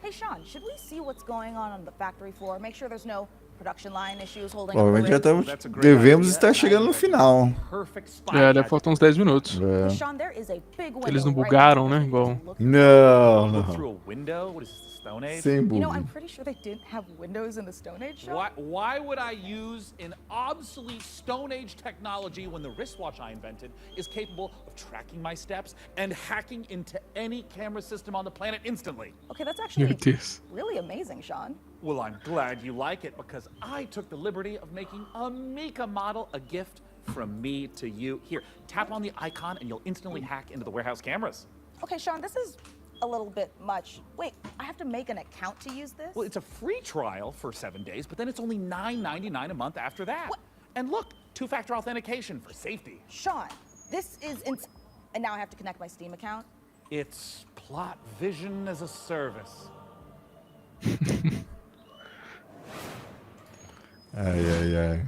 Hey, Sean, should we see what's going on the factory floor? Make sure there's no production line issues holding up Provavelmente já the estamos, devemos estar chegando no final. Deve faltar uns 10 minutos. É. Sean, there is a big window Eles não right bugaram, né? Igual. Não, Look não. through a window? What is this, the Stone Age? Sem You know, bug. I'm pretty sure they didn't have windows in the Stone Age, Sean. Why would I use an obsolete Stone Age technology when the wristwatch I invented is capable of tracking my steps and hacking into any camera system on the planet instantly? Okay, that's Meu actually Deus. really amazing, Sean. Well, I'm glad you like it because I took the liberty of making a Mika model a gift from me to you. Here, tap on the icon and you'll instantly hack into the warehouse cameras. Okay, Sean, this is a little bit much. Wait, I have to make an account to use this? Well, it's a free trial for 7 days, but then it's only $9.99 a month after that. What? And look, two-factor authentication for safety. Sean, this is and now I have to connect my Steam account? It's plot vision as a service. Ai, ai, ai.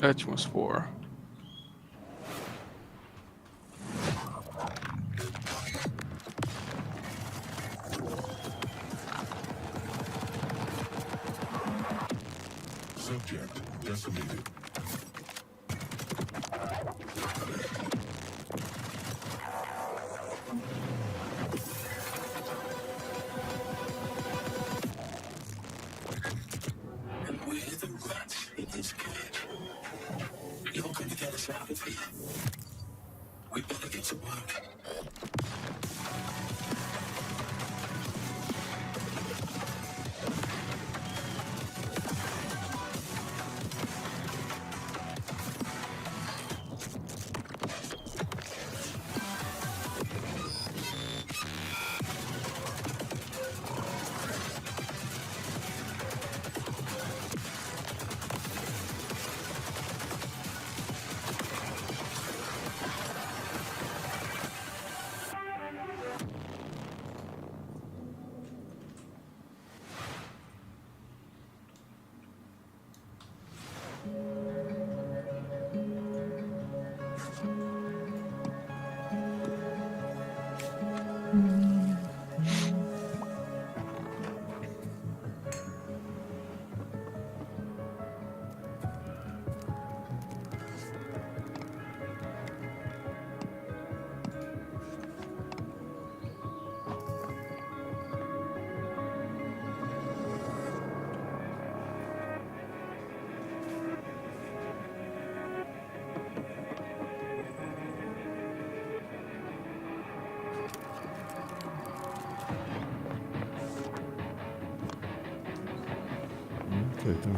Estamos 4. Subject decimated. And we're the rats in this cage. You're going to get us out of here. We better get to work. Ok, tá.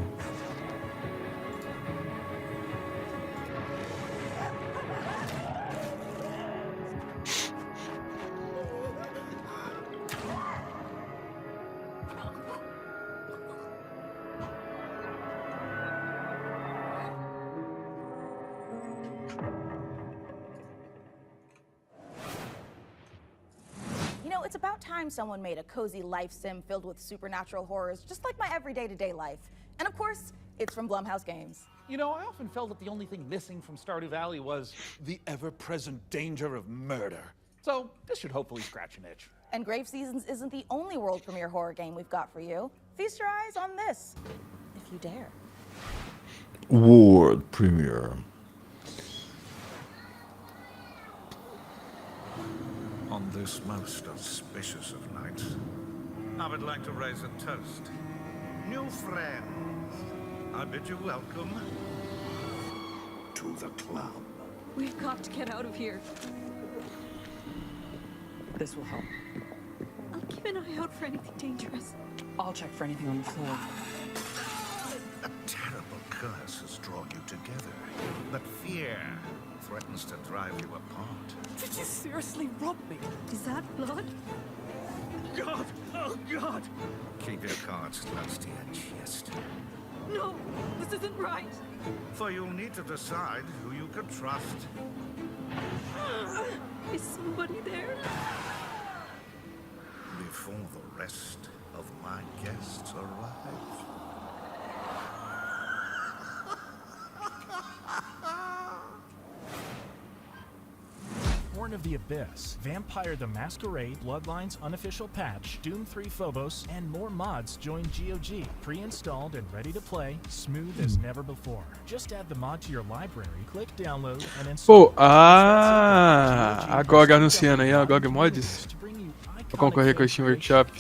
You know, it's about time someone made a cozy life sim filled with supernatural horrors, just like my everyday to day life. And of course, it's from Blumhouse Games. You know, I often felt that the only thing missing from Stardew Valley was the ever-present danger of murder. So this should hopefully scratch an itch. And Grave Seasons isn't the only world premiere horror game we've got for you. Feast your eyes on this, if you dare. World premiere. On this most auspicious of nights, I would like to raise a toast. New friends, I bid you welcome to the club. We've got to get out of here. This will help. I'll keep an eye out for anything dangerous. I'll check for anything on the floor. A terrible curse has drawn you together, but fear threatens to drive you apart. Did you seriously rob me? Is that blood? God! Oh, God! Keep your cards close to your chest. No, this isn't right. For you'll need to decide who you can trust. Is somebody there? Before the rest of my guests arrive. Born of the Abyss, Vampire the Masquerade, Bloodlines Unofficial Patch, Doom 3 Phobos, and more mods join GOG. Pre-installed and ready to play, smooth as never before. Just add the mod to your library, click download, and install. Pô, a GOG anunciando aí, a GOG Mods. Pra concorrer com a Steam Workshop.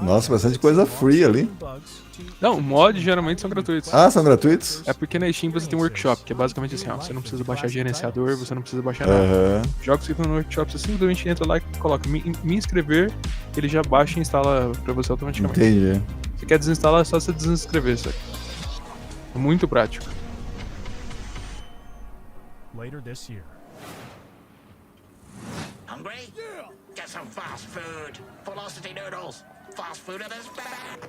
Nossa, bastante coisa free ali. Não, mods geralmente são gratuitos. Ah, são gratuitos? É porque na Steam você tem um workshop, que é basicamente assim, ó, você não precisa baixar gerenciador, você não precisa baixar nada. Jogos que estão no workshop, você simplesmente entra lá e coloca me inscrever, ele já baixa e instala pra você automaticamente. Entendi. Se quer desinstalar, é só você desinscrever, sabe? É muito prático. Later this year. Hungry? Yeah. Get some fast food. Velocity noodles. Fast food at its best.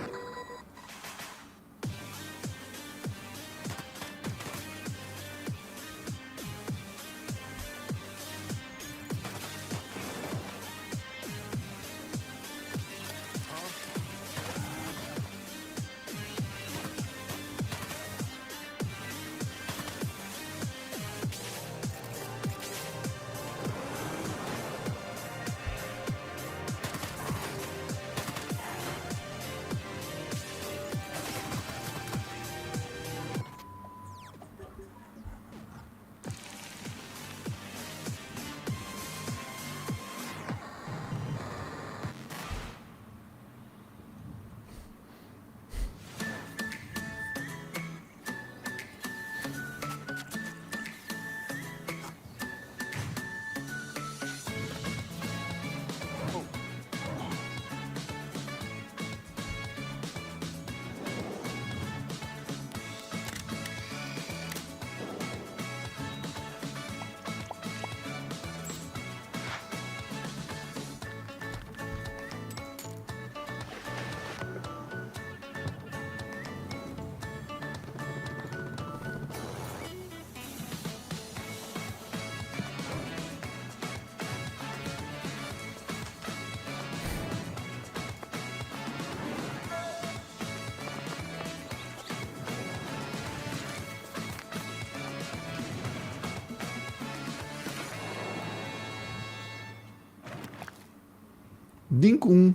Dinkum.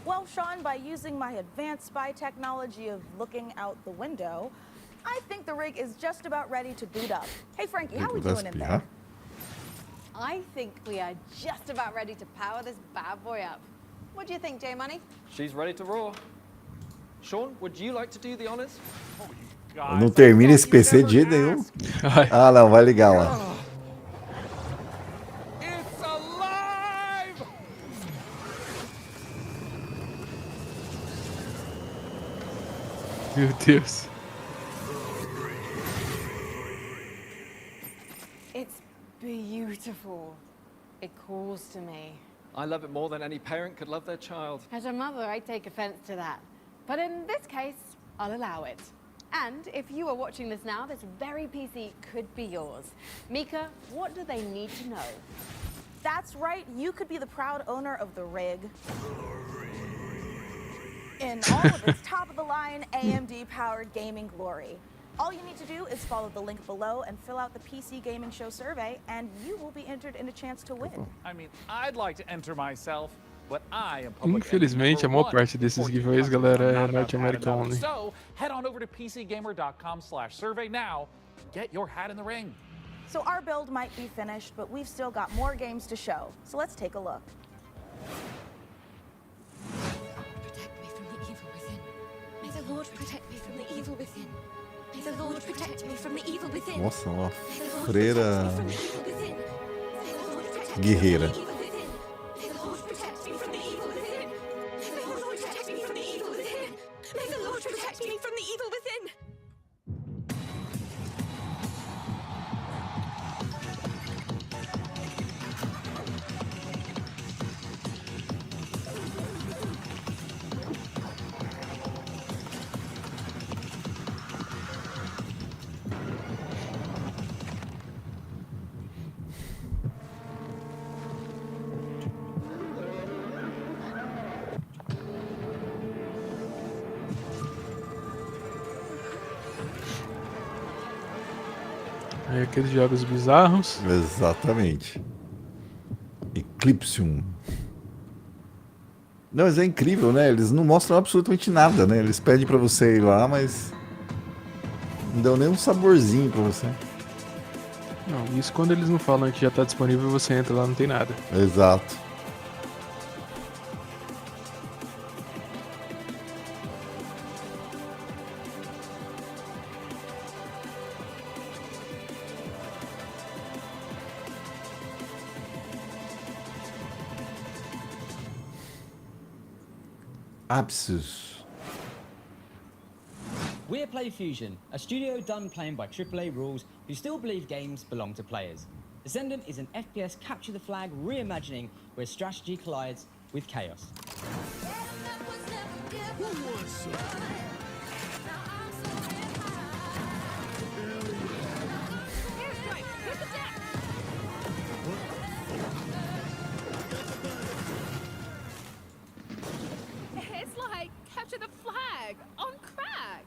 Well, Sean, by using my advanced spy technology of looking out the window, I think the rig is just about ready to boot up. Hey, Frankie, how are we doing in there? I think we are just about ready to power this bad boy up. What do you think, J-Money? She's ready to roar. Sean, would you like to do the honors? Não termina esse PC de jeito nenhum. Ah, não, vai ligar lá. Meu Deus. It's beautiful. It calls to me. I love it more than any parent could love their child. As a mother, I take offense to that. But in this case, I'll allow it. And if you are watching this now, this very PC could be yours. Mika, what do they need to know? That's right, you could be the proud owner of the rig. In all of its top-of-the-line AMD-powered gaming glory. All you need to do is follow the link below and fill out the PC Gaming Show survey, and you will be entered in a chance to win. I mean, I'd like to enter myself, but I am public Infelizmente, a maior parte desses giveaways, galera, é norte-americana only. So, head on over to pcgamer.com/survey now to get your hat in the ring. So our build might be finished, but we've still got more games to show. So let's take a look. May the Lord protect me from the evil within. May the Lord protect me from the evil within. Nossa, uma freira guerreira. May the Lord protect me from the evil within. May the Lord protect me from the evil within. May the Lord protect me from the evil within. Aí aqueles jogos bizarros. Exatamente. Eclipsium. Não, mas é incrível, né? Eles não mostram absolutamente nada, né? Eles pedem pra você ir lá, mas não dão nem um saborzinho pra você. Não, isso quando eles não falam que já tá disponível, você entra lá, não tem nada. Exato. Absus. We're PlayFusion, a studio done playing by AAA rules who still believe games belong to players. Descendant is an FPS capture the flag reimagining where strategy collides with chaos. It's like capture the flag on crack.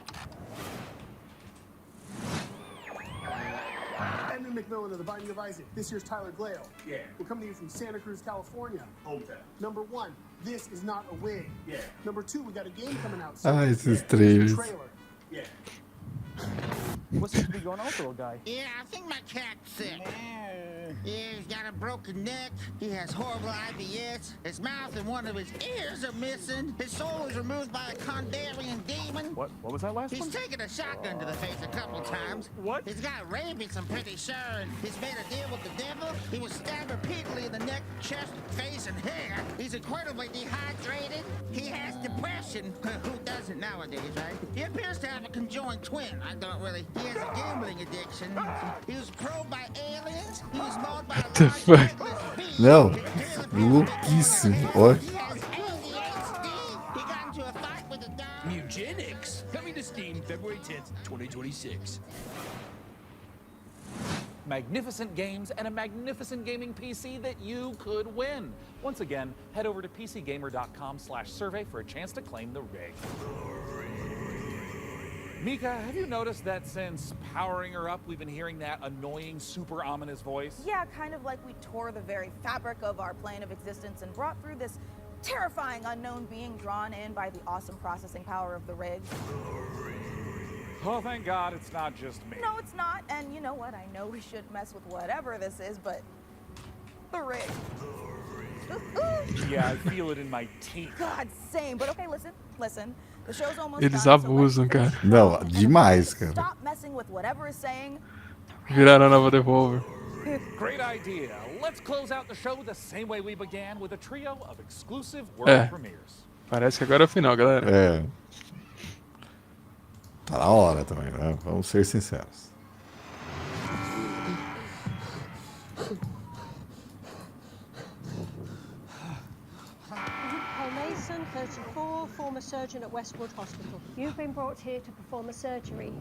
Edmund McMillan of the Binding of Isaac. This year's Tyler Glale. Yeah. We're coming to you from Santa Cruz, California. Hometown. Number 1, this is not a wig. Yeah. Number 2, we got a game coming out. Ah, esses Here's trailers. the trailer. Yeah. What seems to be going on with the little guy? Yeah, I think my cat's sick. Yeah, he's got a broken neck. He has horrible IBS. His mouth and one of his ears are missing. His soul was removed by a Kondarian demon. What was that last one? He's taken a shotgun to the face a couple times. What? He's got rabies, I'm pretty sure, and he's made a deal with the devil. He was stabbed repeatedly in the neck, chest, face, and hair. He's incredibly dehydrated. He has depression. Who doesn't nowadays, right? He appears to have a conjoined twin. I don't really. He has a gambling addiction. He was probed by aliens. He was mauled by a What the fuck? Não, louquíssimo. Olha. Mugenics, coming to Steam February 10th, 2026. Magnificent games and a magnificent gaming PC that you could win. Once again, head over to pcgamer.com/survey for a chance to claim the rig. Mika, have you noticed that since powering her up, we've been hearing that annoying, super ominous voice? Yeah, kind of like we tore the very fabric of our plane of existence and brought through this terrifying unknown being drawn in by the awesome processing power of the rig. Oh, thank God it's not just me. No, it's not. And you know what? I know we shouldn't mess with whatever this is, but the rig. Yeah, I feel it in my teeth. God, same. But okay, listen. The show's almost Eles done, so abusam, cara. Não, demais, cara. stop messing with whatever is saying. Viraram a nova Devolver. Great idea. Let's close out the show the same way we began, with a trio of exclusive world premieres. Parece que agora é o final, galera. É. Tá na hora também, né? Vamos ser sinceros. Mason 34. 4, former surgeon at Westwood Hospital. You've been brought here to perform a surgery.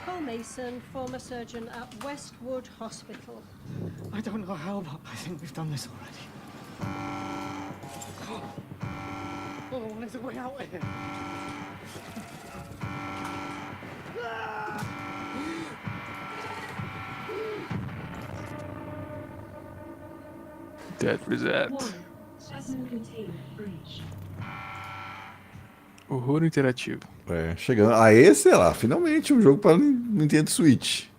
Paul Mason, former surgeon at Westwood Hospital. I don't know how, but I think we've done this already. Oh, there's a way out of here. Dead reset. Horror interativo. É, chegando. Aê, sei lá, finalmente um jogo para Nintendo Switch.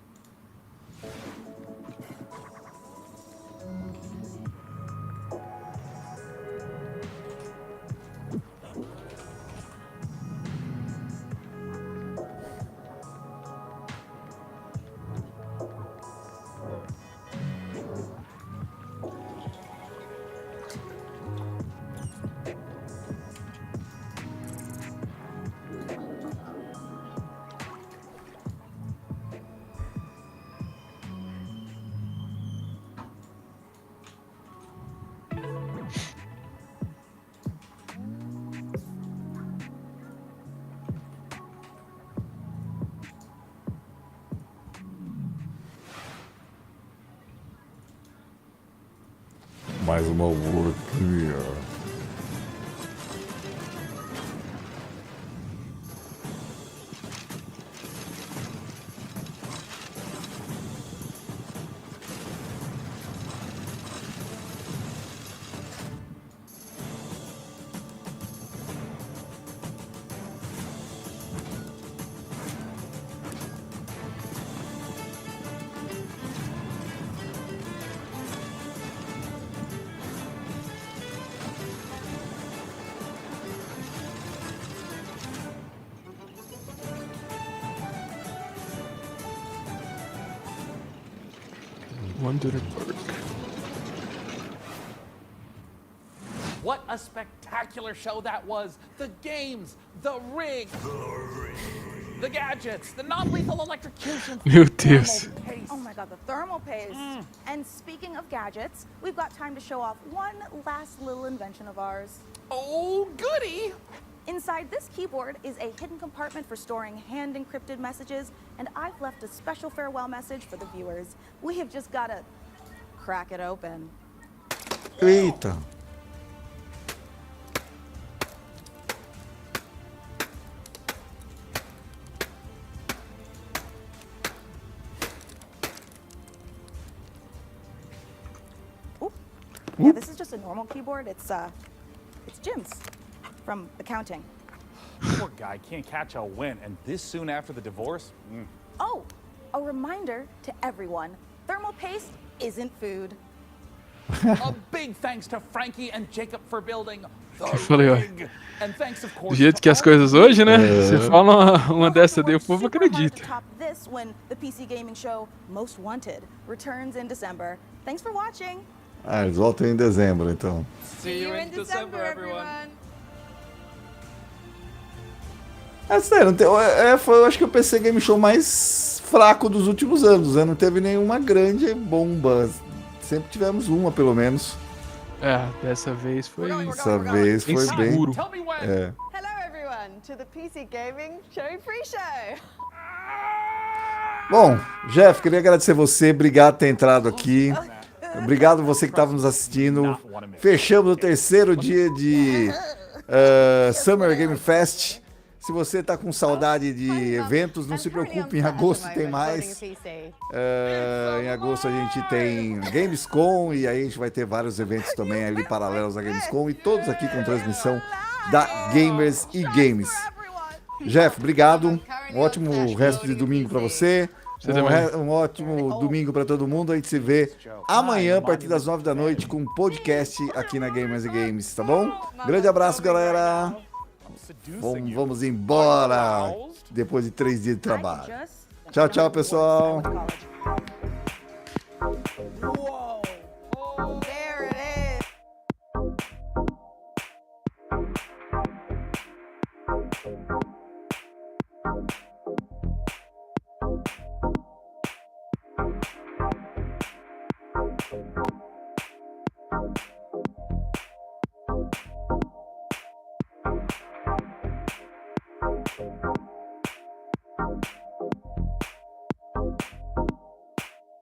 Mais uma urquinha. What a spectacular show that was! The games, the rig, the gadgets, the non-lethal electrocution. Meu Deus. Oh my god, the thermal paste. And speaking of gadgets, we've got time to show off one last little invention of ours. Oh, goody! Inside this keyboard is a hidden compartment for storing hand-encrypted messages, and I've left a special farewell message for the viewers. We have just got to crack it open. Eita. Yeah, this is just a normal keyboard. It's Jim's from accounting. Poor guy can't catch a win, and this soon after the divorce? Oh, a reminder to everyone, thermal paste isn't food. A big thanks to Frankie and Jacob for building the falei, ó, rig. And thanks, of do course, jeito que as coisas hoje, né? Você fala uma dessa daí, o povo acredita. Top this when the PC gaming show Most Wanted returns in December. Thanks for watching. Ah, eles voltam em dezembro, então. See you in December, everyone. É sério, não tem, foi, eu acho que o PC Game Show mais fraco dos últimos anos, né? Não teve nenhuma grande bomba. Sempre tivemos uma, pelo menos. É, dessa vez foi. Dessa vez foi bem. Seguro. É. Hello everyone to the PC Gaming Show Pre-Show. Bom, Jeff, queria agradecer você, obrigado por ter entrado aqui. Obrigado você que estava nos assistindo. Fechamos o terceiro dia de Summer Game Fest. Se você está com saudade de eventos, não se preocupe, em agosto tem mais. Em agosto a gente tem Gamescom e aí a gente vai ter vários eventos também ali paralelos à Gamescom e todos aqui com transmissão da Gamers e Games. Jeff, obrigado. Um ótimo resto de domingo para você. Um ótimo domingo para todo mundo. A gente se vê amanhã a partir das 9 da noite com um podcast aqui na Gamers e Games, tá bom? Grande abraço, galera. Vamos embora depois de 3 dias de trabalho. Tchau, tchau, pessoal.